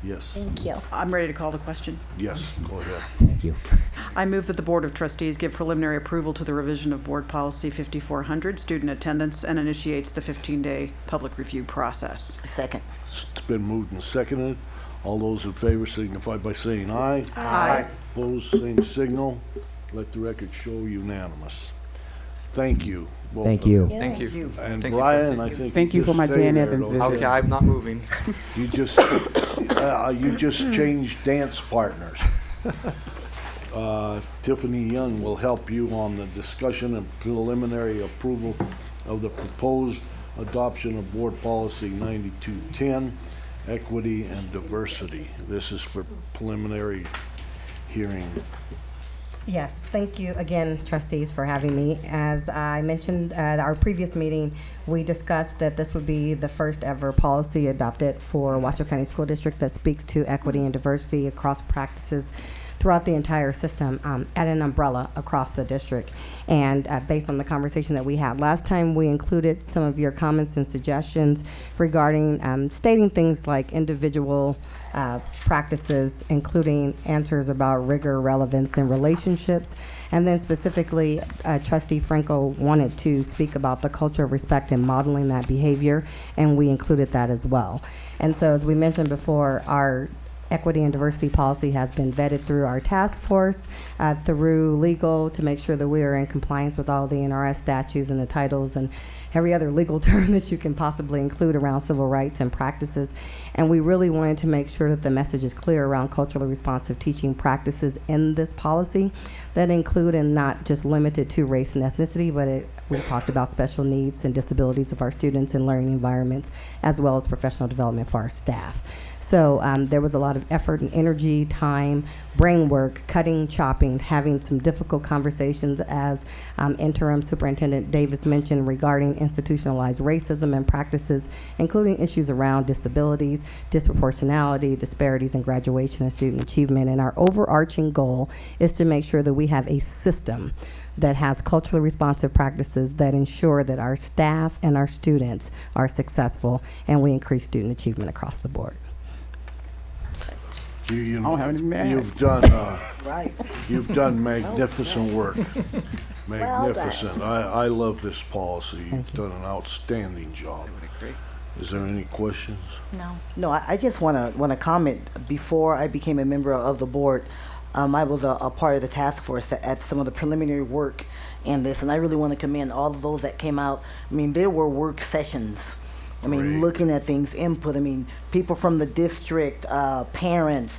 Yes. Thank you. I'm ready to call the question. Yes, go ahead. Thank you. I move that the Board of Trustees give preliminary approval to the revision of Board Policy 5400, student attendance, and initiates the 15-day public review process. Second. It's been moved and seconded. All those in favor signify by saying aye. Aye. Opposed, same signal. Let the record show unanimous. Thank you. both Thank of you. Thank you. And Thank you, Brian, trustees. I think Thank you for just my stay Jan there, Evans don't visit. you? Okay, I'm not moving. You just changed dance partners. Tiffany Young will help you on the discussion and preliminary approval of the proposed adoption of Board Policy 9210, Equity and Diversity. This is for preliminary hearing. Yes, thank you again, trustees, for having me. As I mentioned at our previous meeting, we discussed that this would be the first ever policy adopted for Washoe County School District that speaks to equity and diversity across practices throughout the entire system at an umbrella across the district. And based on the conversation that we had last time, we included some of your comments and suggestions regarding stating things like individual practices, including answers about rigor, relevance, and relationships. And then specifically, Trustee Franco wanted to speak about the culture of respect and modeling that behavior, and we included that as well. And so, as we mentioned before, our equity and diversity policy has been vetted through our task force, through legal, to make sure that we are in compliance with all the NRS statutes and the titles and every other legal term that you can possibly include around civil rights and practices. And we really wanted to make sure that the message is clear around culturally responsive teaching practices in this policy that include and not just limited to race and ethnicity, but we talked about special needs and disabilities of our students and learning environments, as well as professional development for our staff. So there was a lot of effort and energy, time, brain work, cutting, chopping, having some difficult conversations, as Interim Superintendent Davis mentioned, regarding institutionalized racism and practices, including issues around disabilities, disproportionality, disparities in graduation and student achievement. And our overarching goal is to make sure that we have a system that has culturally responsive practices that ensure that our staff and our students are successful and we increase student achievement across the board. You've done Right. you've done magnificent work. Magnificent. I love this policy. You've done an outstanding job. Is there any questions? No, I just want to comment. Before I became a member of the board, I was a part of the task force at some of the preliminary work in this, and I really want to commend all of those that came out. I mean, there were work sessions. I mean, Great. looking at things, input. I mean, people from the district, parents,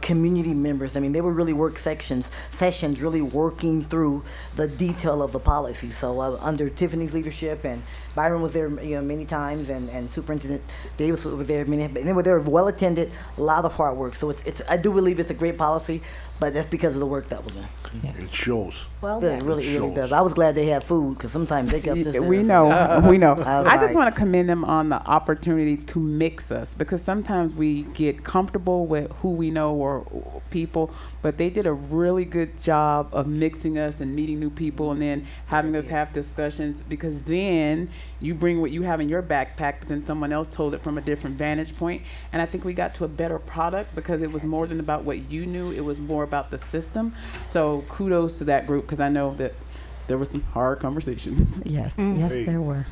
community members. I mean, they were really work sessions, really working through the detail of the policy. So under Tiffany's leadership, and Byron was there, many times, and Superintendent Davis was there many. And they were well attended. A lot of hard work. So it's I do believe it's a great policy, but that's because of the work that was done. Yes. It shows. Well, it really does. I was glad they had food, because sometimes they kept us. We know, we know. I just like- want to commend them on the opportunity to mix us, because sometimes we get comfortable with who we know or people, but they did a really good job of mixing us and meeting new people and then having us have discussions, because then you bring what you have in your backpack, but then someone else told it from a different vantage point. And I think we got to a better product because it was more than about what you knew, it was more about the system. So kudos to that group, because I know that there were some hard conversations. Yes, Hey. there were.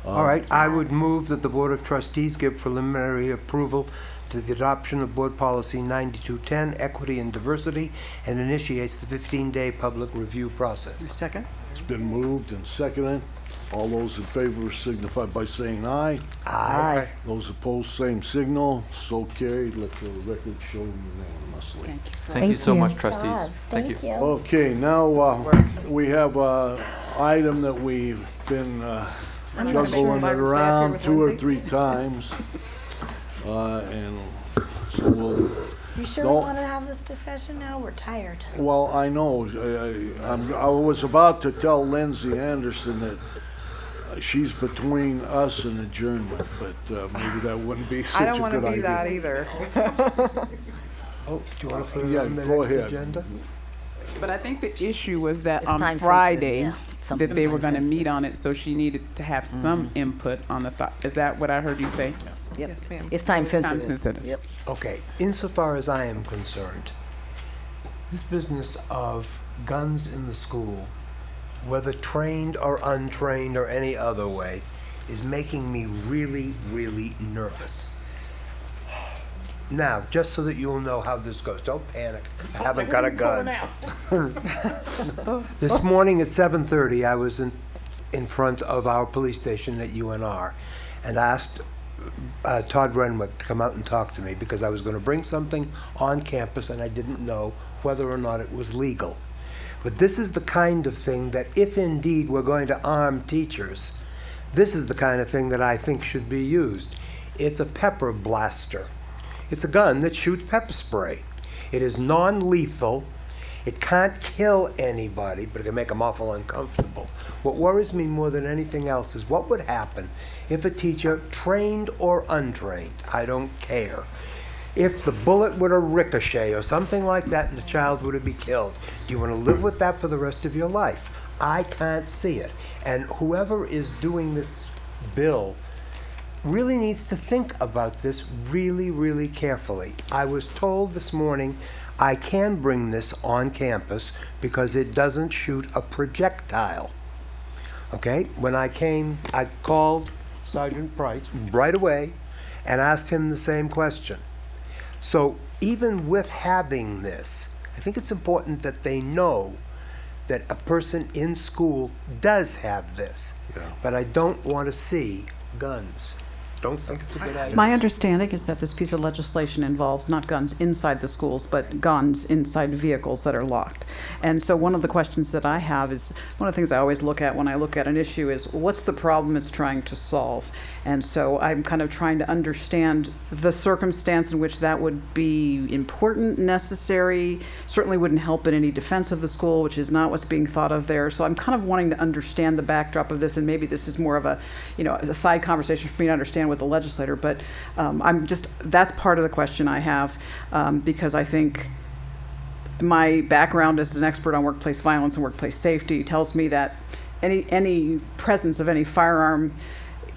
All right, I would move that the Board of Trustees give preliminary approval to the adoption of Board Policy 9210, Equity and Diversity, and initiates the 15-day public review process. Second? It's been moved and seconded. All those in favor signify by saying aye. Aye. Those opposed, same signal. So carried. Let the record show unanimously. Thank you so much, trustees. Thank you. Okay, now we have an item that we've been juggling it around 2 or 3 times. And so we'll... You sure Don't- we want to have this discussion now? We're tired. Well, I know. I was about to tell Lindsay Anderson that she's between us and adjournment, but maybe that wouldn't be such a good idea. I don't want to be that either. Oh, do you want to put it Yeah, on the go next ahead. agenda? But I think the issue was that It's on time sensitive, Friday, yeah. Something that they were time going to sensitive. meet on it, so she needed to have some input on the thought. Is that what I heard you say? Yep. Yes, ma'am. It's time sensitive. Time sensitive. Yep. Okay, insofar as I am concerned, this business of guns in the school, whether trained or untrained or any other way, is making me really, really nervous. Now, just so that you'll know how this goes, don't panic. I haven't got a gun. This morning at 7:30, I was in front of our police station at UNR and asked Todd Renwick to come out and talk to me because I was going to bring something on campus and I didn't know whether or not it was legal. But this is the kind of thing that if indeed we're going to arm teachers, this is the kind of thing that I think should be used. It's a pepper blaster. It's a gun that shoots pepper spray. It is non-lethal. It can't kill anybody, but it can make them awful uncomfortable. What worries me more than anything else is what would happen if a teacher, trained or untrained, I don't care, If the bullet were to ricochet or something like that and the child were to be killed, do you want to live with that for the rest of your life? I can't see it. And whoever is doing this bill really needs to think about this really, really carefully. I was told this morning I can bring this on campus because it doesn't shoot a projectile. Okay? When I came, I called Sergeant Price right away and asked him the same question. So even with having this, I think it's important that they know that a person in school does have this. Yeah. But I don't want to see guns. Don't think it's a good idea. My understanding is that this piece of legislation involves not guns inside the schools, but guns inside vehicles that are locked. And so one of the questions that I have is, one of the things I always look at when I look at an issue is, what's the problem it's trying to solve? And so I'm kind of trying to understand the circumstance in which that would be important, necessary, certainly wouldn't help in any defense of the school, which is not what's being thought of there. So I'm kind of wanting to understand the backdrop of this, and maybe this is more of a, a side conversation for me to understand with the legislator, but that's part of the question I have, because I think my background as an expert on workplace violence and workplace safety tells me that any presence of any firearm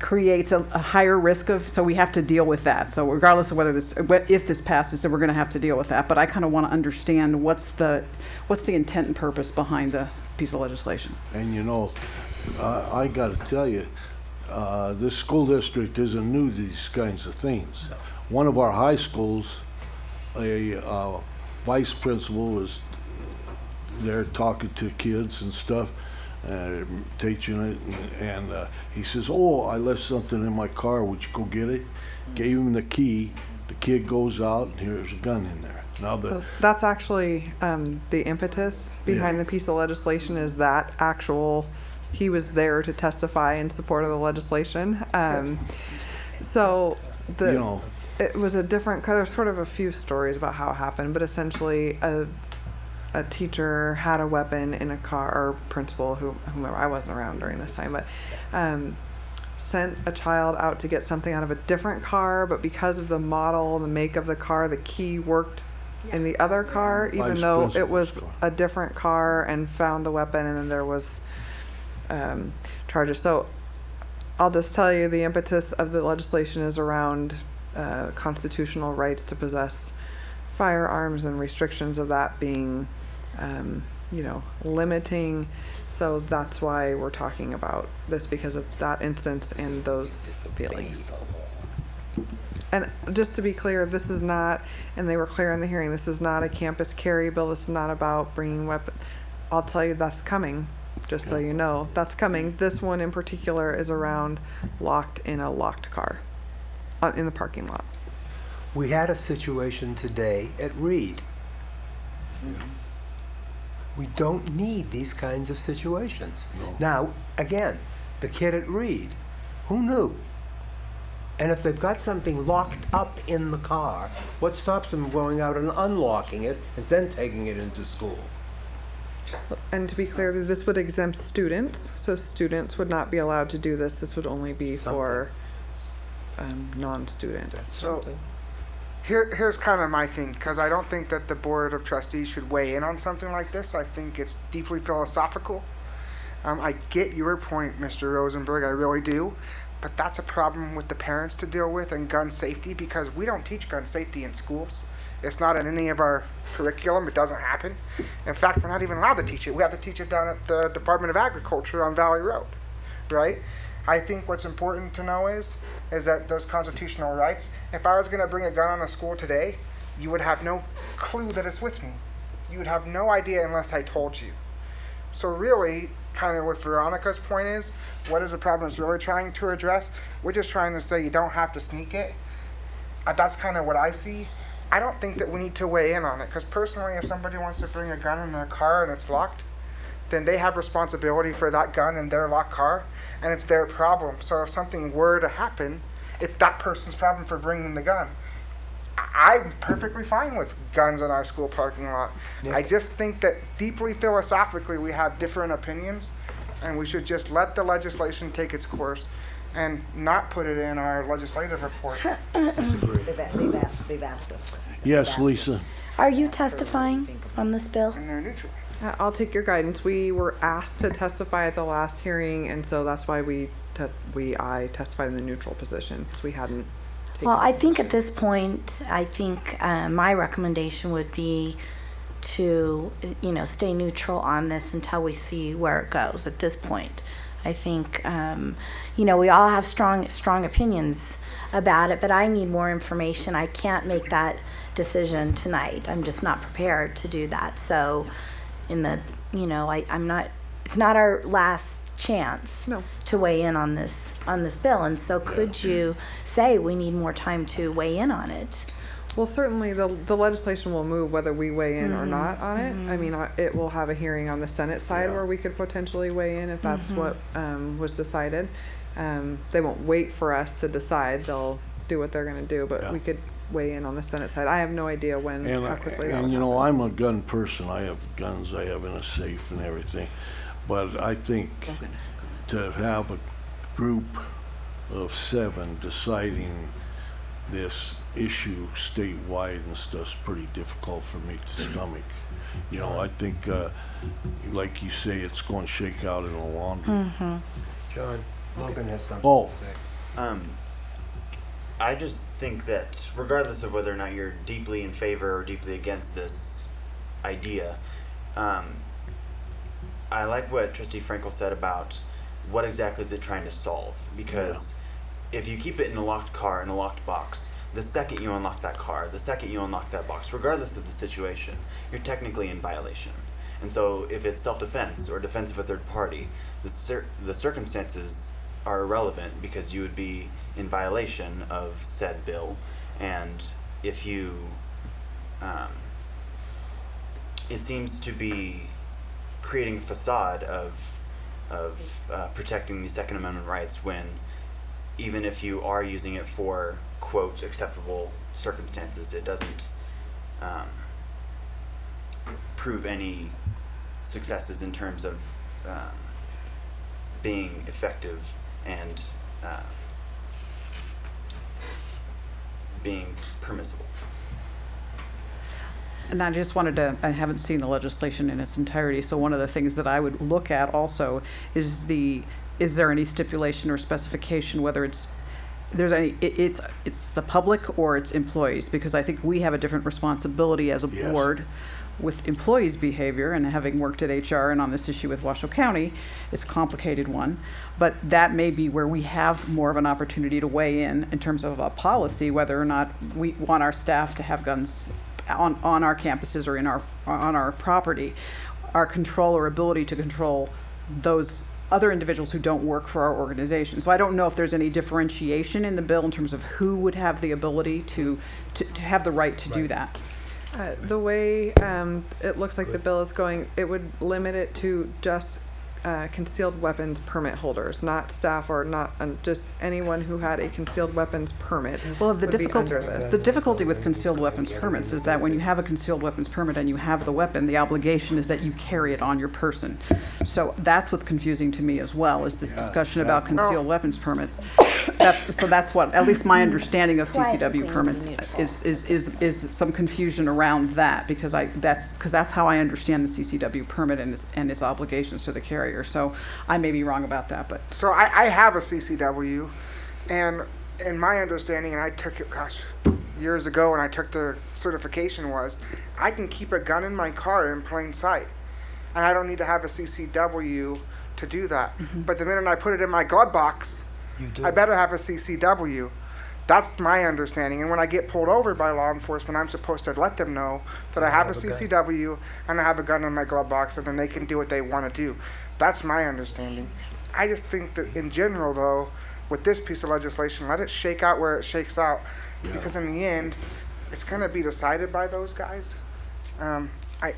creates a higher risk of, so we have to deal with that. So regardless of if this passes, then we're going to have to deal with that. But I kind of want to understand what's the intent and purpose behind the piece of legislation. And I got to tell you, this school district isn't new to these kinds of things. One of our high schools, a vice principal was there talking to kids and stuff, teaching it, and he says, "Oh, I left something in my car, would you go get it?" Gave him the key. The kid goes out, and here's a gun in there. Now So that's actually the impetus behind the piece of legislation, is that actual, he was there to testify in support of the legislation. So it was a different, there's sort of a few stories about how it happened, but essentially a teacher had a weapon in a car, or principal, whomever, I wasn't around during this time, but sent a child out to get something out of a different car, but because of the model, the make of the car, the key worked in the other car, even though it was a different car, and found the weapon, and then there was charges. So I'll just tell you, the impetus of the legislation is around constitutional rights to possess firearms and restrictions of that being limiting. So that's why we're talking about this, because of that instance and those feelings. And just to be clear, this is not, and they were clear in the hearing, this is not a campus carry bill. This is not about bringing weapons. I'll tell you that's coming, just so you know. That's coming. This one in particular is around locked in a locked car in the parking lot. We had a situation today at Reed. We don't need these kinds of situations. No. Now, again, the kid at Reed, who knew? And if they've got something locked up in the car, what stops them going out and unlocking it and then taking it into school? And to be clear, this would exempt students, so students would not be allowed to do this. This would only be for non-students. So here's kind of my thing, because I don't think that the Board of Trustees should weigh in on something like this. I think it's deeply philosophical. I get your point, Mr. Rosenberg, I really do. But that's a problem with the parents to deal with, and gun safety, because we don't teach gun safety in schools. It's not in any of our curriculum. It doesn't happen. In fact, we're not even allowed to teach it. We have to teach it down at the Department of Agriculture on Valley Road, right? I think what's important to know is that those constitutional rights, if I was going to bring a gun on a school today, you would have no clue that it's with me. You would have no idea unless I told you. So really, kind of what Veronica's point is, what is the problem it's really trying to address? We're just trying to say you don't have to sneak it. That's kind of what I see. I don't think that we need to weigh in on it, because personally, if somebody wants to bring a gun in their car and it's locked, then they have responsibility for that gun in their locked car, and it's their problem. So if something were to happen, it's that person's problem for bringing the gun. I'm perfectly fine with guns in our school parking lot. I just think that deeply philosophically we have different opinions, and we should just let the legislation take its course and not put it in our legislative report. They've asked us. Yes, Lisa. Are you testifying on this bill? And they're neutral. I'll take your guidance. We were asked to testify at the last hearing, and so that's why I testified in the neutral position, because we hadn't taken. Well, I think at this point, I think my recommendation would be to, stay neutral on this until we see where it goes at this point. I think, we all have strong opinions about it, but I need more information. I can't make that decision tonight. I'm just not prepared to do that. So I'm not, it's not our last chance to weigh in on this bill. And so could you say we need more time to weigh in on it? Well, certainly the legislation will move whether we weigh in or not on it. I mean, it will have a hearing on the Senate side where we could potentially weigh in if that's what was decided. They won't wait for us to decide. They'll do what they're going to do, but we could weigh in on the Senate side. I have no idea how quickly that will happen. I'm a gun person. I have guns I have in a safe and everything. But I think to have a group of 7 deciding this issue statewide and stuff's pretty difficult for me to stomach. I think, like you say, it's going to shake out in a laundry. John, Logan has something to say. I just think that regardless of whether or not you're deeply in favor or deeply against this idea, I like what Trustee Frankel said about what exactly is it trying to solve. Because if you keep it in a locked car, in a locked box, the second you unlock that car, the second you unlock that box, regardless of the situation, you're technically in violation. And so if it's self-defense or defense of a third party, the circumstances are irrelevant because you would be in violation of said bill. And if you, it seems to be creating a facade of protecting the Second Amendment rights when even if you are using it for, quote, acceptable circumstances, it doesn't prove any successes in terms of being effective and being permissible. And I just wanted to, I haven't seen the legislation in its entirety, so one of the things that I would look at also is is there any stipulation or specification whether it's the public or it's employees, because I think we have a different responsibility as a board with employees' behavior, and having worked at HR and on this issue with Washoe County, it's a complicated one, but that may be where we have more of an opportunity to weigh in terms of a policy, whether or not we want our staff to have guns on our campuses or on our property. Our control or ability to control those other individuals who don't work for our organization. So I don't know if there's any differentiation in the bill in terms of who would have the ability to have the right to do that. The way it looks like the bill is going, it would limit it to just concealed weapons permit holders, not staff or not just anyone who had a concealed weapons permit. Well, the difficulty with concealed weapons permits is that when you have a concealed weapons permit and you have the weapon, the obligation is that you carry it on your person. So that's what's confusing to me as well, is this discussion about concealed weapons permits. That's what, at least my understanding of CCW permits is some confusion around that, because that's how I understand the CCW permit and its obligations to the carrier. So I may be wrong about that, but So I have a CCW, and in my understanding, and I took it, years ago when I took the certification, was I can keep a gun in my car in plain sight, and I don't need to have a CCW to do that. But the minute I put it in my glove box, I better have a CCW. That's my understanding. And when I get pulled over by law enforcement, I'm supposed to let them know that I have a CCW and I have a gun in my glove box, and then they can do what they want to do. That's my understanding. I just think that in general, though, with this piece of legislation, let it shake out where it shakes out, because in the end, it's going to be decided by those guys.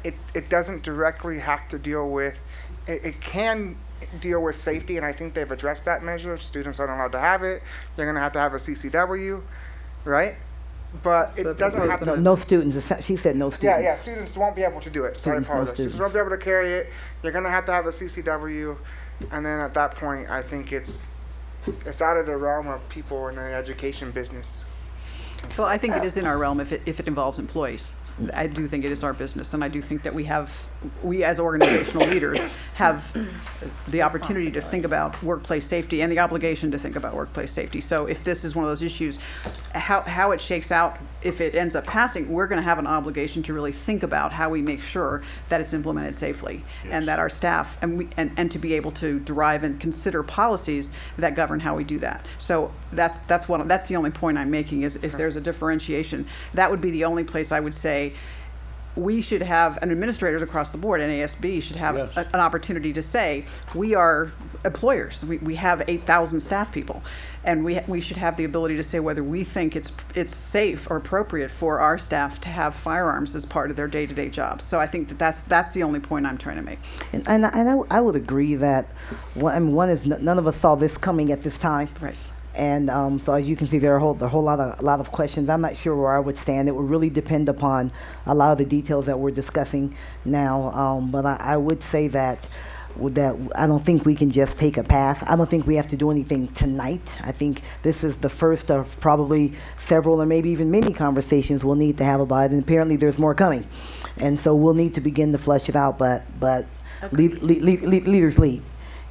It doesn't directly have to deal with, it can deal with safety, and I think they've addressed that measure. If students aren't allowed to have it, they're going to have a CCW, right? But it doesn't have to. No students. She said no students. Yeah, students won't be able to do it. So I apologize. Students won't be able to carry it. You're going to have a CCW, and then at that point, I think it's it's out of the realm of people in the education business. Well, I think it is in our realm if it involves employees. I do think it is our business, and I do think that we as organizational leaders have the opportunity to think about workplace safety and the obligation to think about workplace safety. So if this is one of those issues, how it shakes out, if it ends up passing, we're going to have an obligation to really think about how we make sure that it's implemented safely, and that our staff and to be able to derive and consider policies that govern how we do that. So that's the only point I'm making is if there's a differentiation, that would be the only place I would say we should have, and administrators across the board, NASB should have an opportunity to say, we are employers. We have 8,000 staff people, and we should have the ability to say whether we think it's safe or appropriate for our staff to have firearms as part of their day-to-day jobs. So I think that's the only point I'm trying to make. And I would agree that one is none of us saw this coming at this time. Right. And so as you can see, there are a whole lot of questions. I'm not sure where I would stand. It would really depend upon a lot of the details that we're discussing now. But I would say that I don't think we can just take a pass. I don't think we have to do anything tonight. I think this is the first of probably several or maybe even many conversations we'll need to have about it. And apparently there's more coming. And so we'll need to begin to flesh it out. But leaders lead.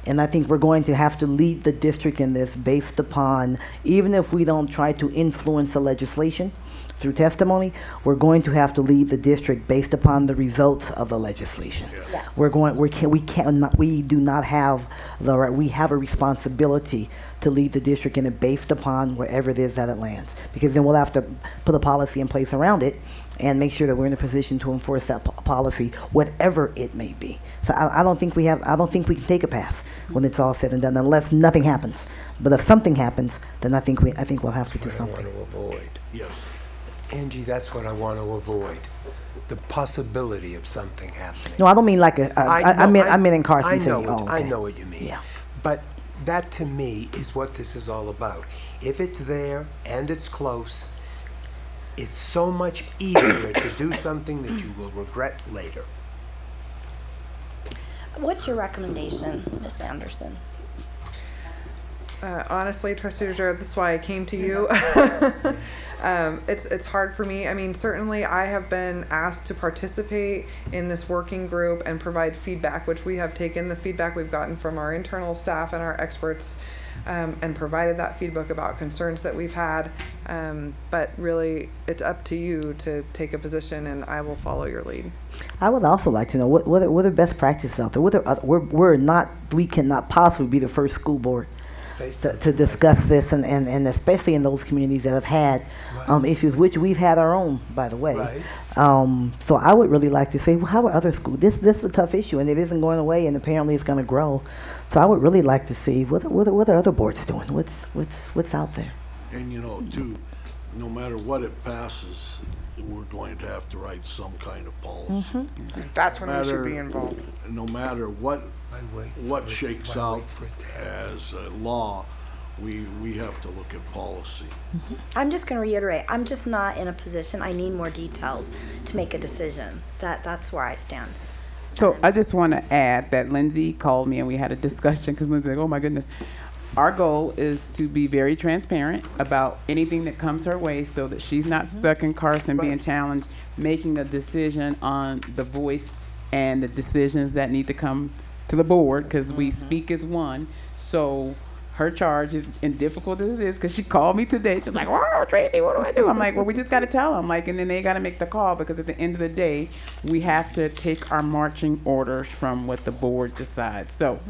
And I think we're going to have to lead the district in this based upon, even if we don't try to influence the legislation through testimony, we're going to have to lead the district based upon the results of the legislation. Yes. We do not have the right, we have a responsibility to lead the district in it based upon wherever it is that it lands. Because then we'll have to put a policy in place around it and make sure that we're in a position to enforce that policy, whatever it may be. So I don't think we can take a pass when it's all said and done, unless nothing happens. But if something happens, then I think we'll have to do something. I want to avoid. Yes. Angie, that's what I want to avoid. The possibility of something happening. No, I don't mean like I meant in Carson City. I know what you mean. Yeah. But that to me is what this is all about. If it's there and it's close, it's so much easier to do something that you will regret later. What's your recommendation, Ms. Anderson? Honestly, Trustee Jared, that's why I came to you. It's hard for me. I mean, certainly I have been asked to participate in this working group and provide feedback, which we have taken the feedback we've gotten from our internal staff and our experts and provided that feedback about concerns that we've had. But really, it's up to you to take a position, and I will follow your lead. I would also like to know what are best practices out there. We cannot possibly be the first school board to discuss this, and especially in those communities that have had issues, which we've had our own, by the way. Right. So I would really like to say, well, how are other schools? This is a tough issue, and it isn't going away, and apparently it's going to grow. So I would really like to see what are other boards doing? What's out there? And too, no matter what it passes, we're going to have to write some kind of policy. That's when we should be involved. No matter what shakes out as a law, we have to look at policy. I'm just going to reiterate, I'm just not in a position, I need more details to make a decision. That's where I stand. So I just want to add that Lindsay called me and we had a discussion because Lindsay's like, oh my goodness. Our goal is to be very transparent about anything that comes her way so that she's not stuck in Carson being challenged, making a decision on the voice and the decisions that need to come to the board because we speak as one. So her charge is, and difficult as it is, because she called me today. She's like, "Oh, Tracy, what do I do?" I'm like, "Well, we just got to tell them." Like, and then they got to make the call because at the end of the day, we have to take our marching orders from what the board decides. So,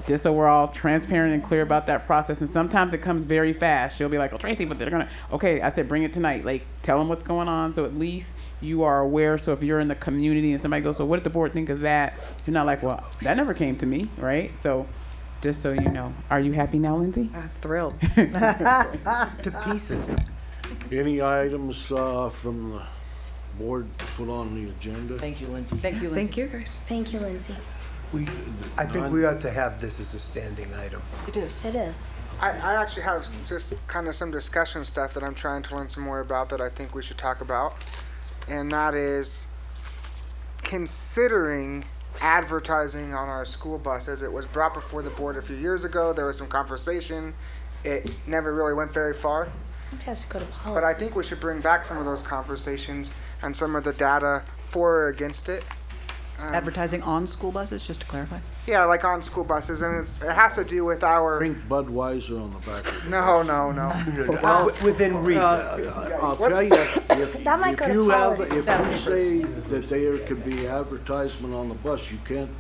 just so we're all transparent and clear about that process. And sometimes it comes very fast. She'll be like, "Oh, Tracy, but they're gonna." Okay, I said, bring it tonight. Like, tell them what's going on, so at least you are aware. So if you're in the community and somebody goes, "So what did the board think of that?" You're not like, "Well, that never came to me," right? So. Just so you know. Are you happy now, Lindsay? Thrilled. To pieces. Any items from the board to put on the agenda? Thank you, Lindsay. Thank you, Lindsay. Thank you, guys. Thank you, Lindsay. I think we ought to have this as a standing item. It is. It is. I actually have just kind of some discussion stuff that I'm trying to learn some more about that I think we should talk about. And that is considering advertising on our school buses. It was brought before the board a few years ago. There was some conversation. It never really went very far. But I think we should bring back some of those conversations and some of the data for or against it. Advertising on school buses, just to clarify? Yeah, like on school buses, and it has to do with our. Drink Budweiser on the back of it. No. Within reason. I'll tell you, if That might go to you policy. if you say that there could be advertisement on the bus, you can't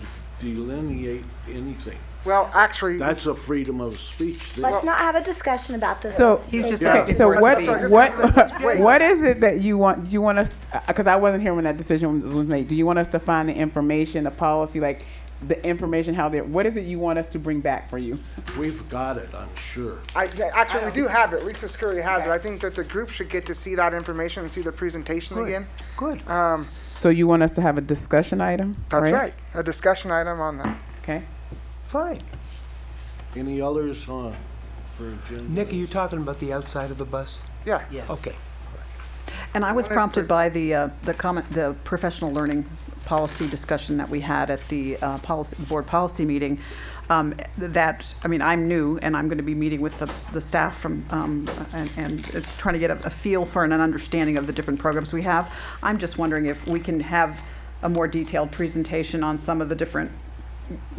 delineate anything. Well, actually, That's a freedom of speech thing. Let's not have a discussion about this. So Let's He's take just it. asking so for it what to be- what is it that you want? Do you want us? Because I wasn't here when that decision was made. Do you want us to find the information, the policy, like the information how they? What is it you want us to bring back for you? We've got it, I'm sure. Actually, we do have it. Lisa Scurry has it. I think that the group should get to see that information and see the presentation again. Good. So you want us to have a discussion item? That's right. A discussion item on that. Okay. Fine. Any others for agenda? Nick, are you talking about the outside of the bus? Yeah. Okay. And I was prompted by the professional learning policy discussion that we had at the board policy meeting. That, I mean, I'm new and I'm going to be meeting with the staff from and trying to get a feel for and an understanding of the different programs we have. I'm just wondering if we can have a more detailed presentation on some of the different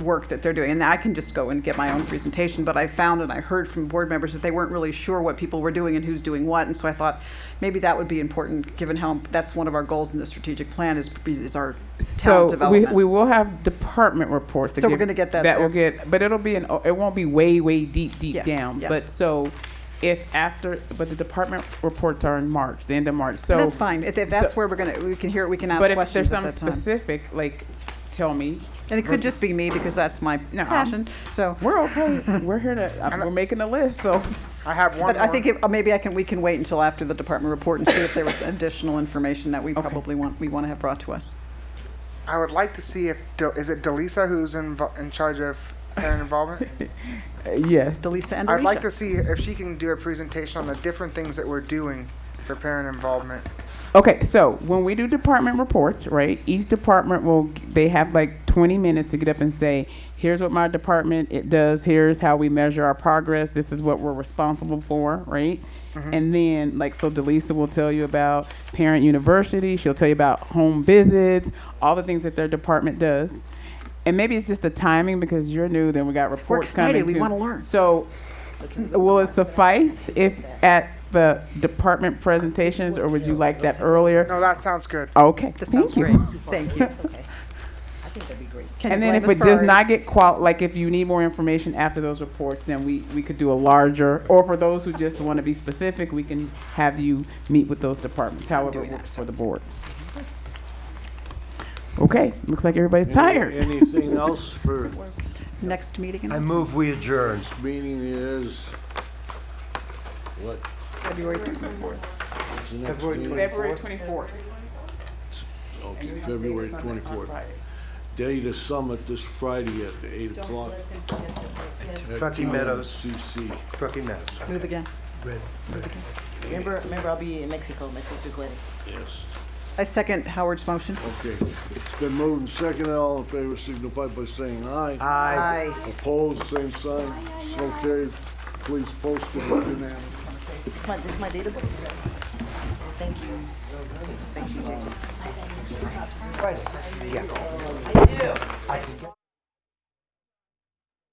work that they're doing. And I can just go and get my own presentation, but I found and I heard from board members that they weren't really sure what people were doing and who's doing what. And so I thought maybe that would be important, given how that's one of our goals in the strategic plan is our talent development. we will have department reports. So we're gonna get that there. will get, but it'll be it won't be way deep down. Yeah. But so but the department reports are in March, the end of March. So And that's fine. If that's where we can hear it, we can ask but if questions there's at that something time. specific, like tell me. And it could just be me because that's my passion. So we're okay. We're here to. We're making a list. So I have one. But I think maybe we can wait until after the department report and see if there was additional information that we probably want to have brought to us. I would like to see if is it Delisa who's in charge of parent involvement? Yes, Delisa and I'd Alicia. like to see if she can do a presentation on the different things that we're doing for parent involvement. okay, so when we do department reports, right? Each department they have like 20 minutes to get up and say, here's what my department it does. Here's how we measure our progress. This is what we're responsible for, right? Mm-hmm. And then, so Delisa will tell you about Parent University. She'll tell you about home visits, all the things that their department does. And maybe it's just the timing because you're new, then we got reports coming. excited. We too. wanna learn. So will it suffice if at the department presentations, or would you like that earlier? No, that sounds good. Okay, That thank sounds you. great. Thank you. I think that'd be great. Can And you then blame if us it for does our- not get if you need more information after those reports, then we could do a larger, or for those who just want to be specific, we can have you meet with those departments, however it works for the board. Okay, looks like everybody's tired. Anything else for Next meeting? I move we adjourn. this meeting is, what? February 24th. What's the next February meeting? February 24th. Okay, February 24th. Date of summit this Friday at 8 o'clock. at Truckee Meadows. CC. Truckee Meadows. Move again. Red. Remember, I'll be in Mexico, my sister's wedding. Yes. I second Howard's motion. Okay. It's been moved and seconded. All in favor signify by saying aye. Aye. Opposed, same sign. So carried. Please post it with your name. This is my date of birth. Thank you. Thank you, Jason. Friday. Yeah.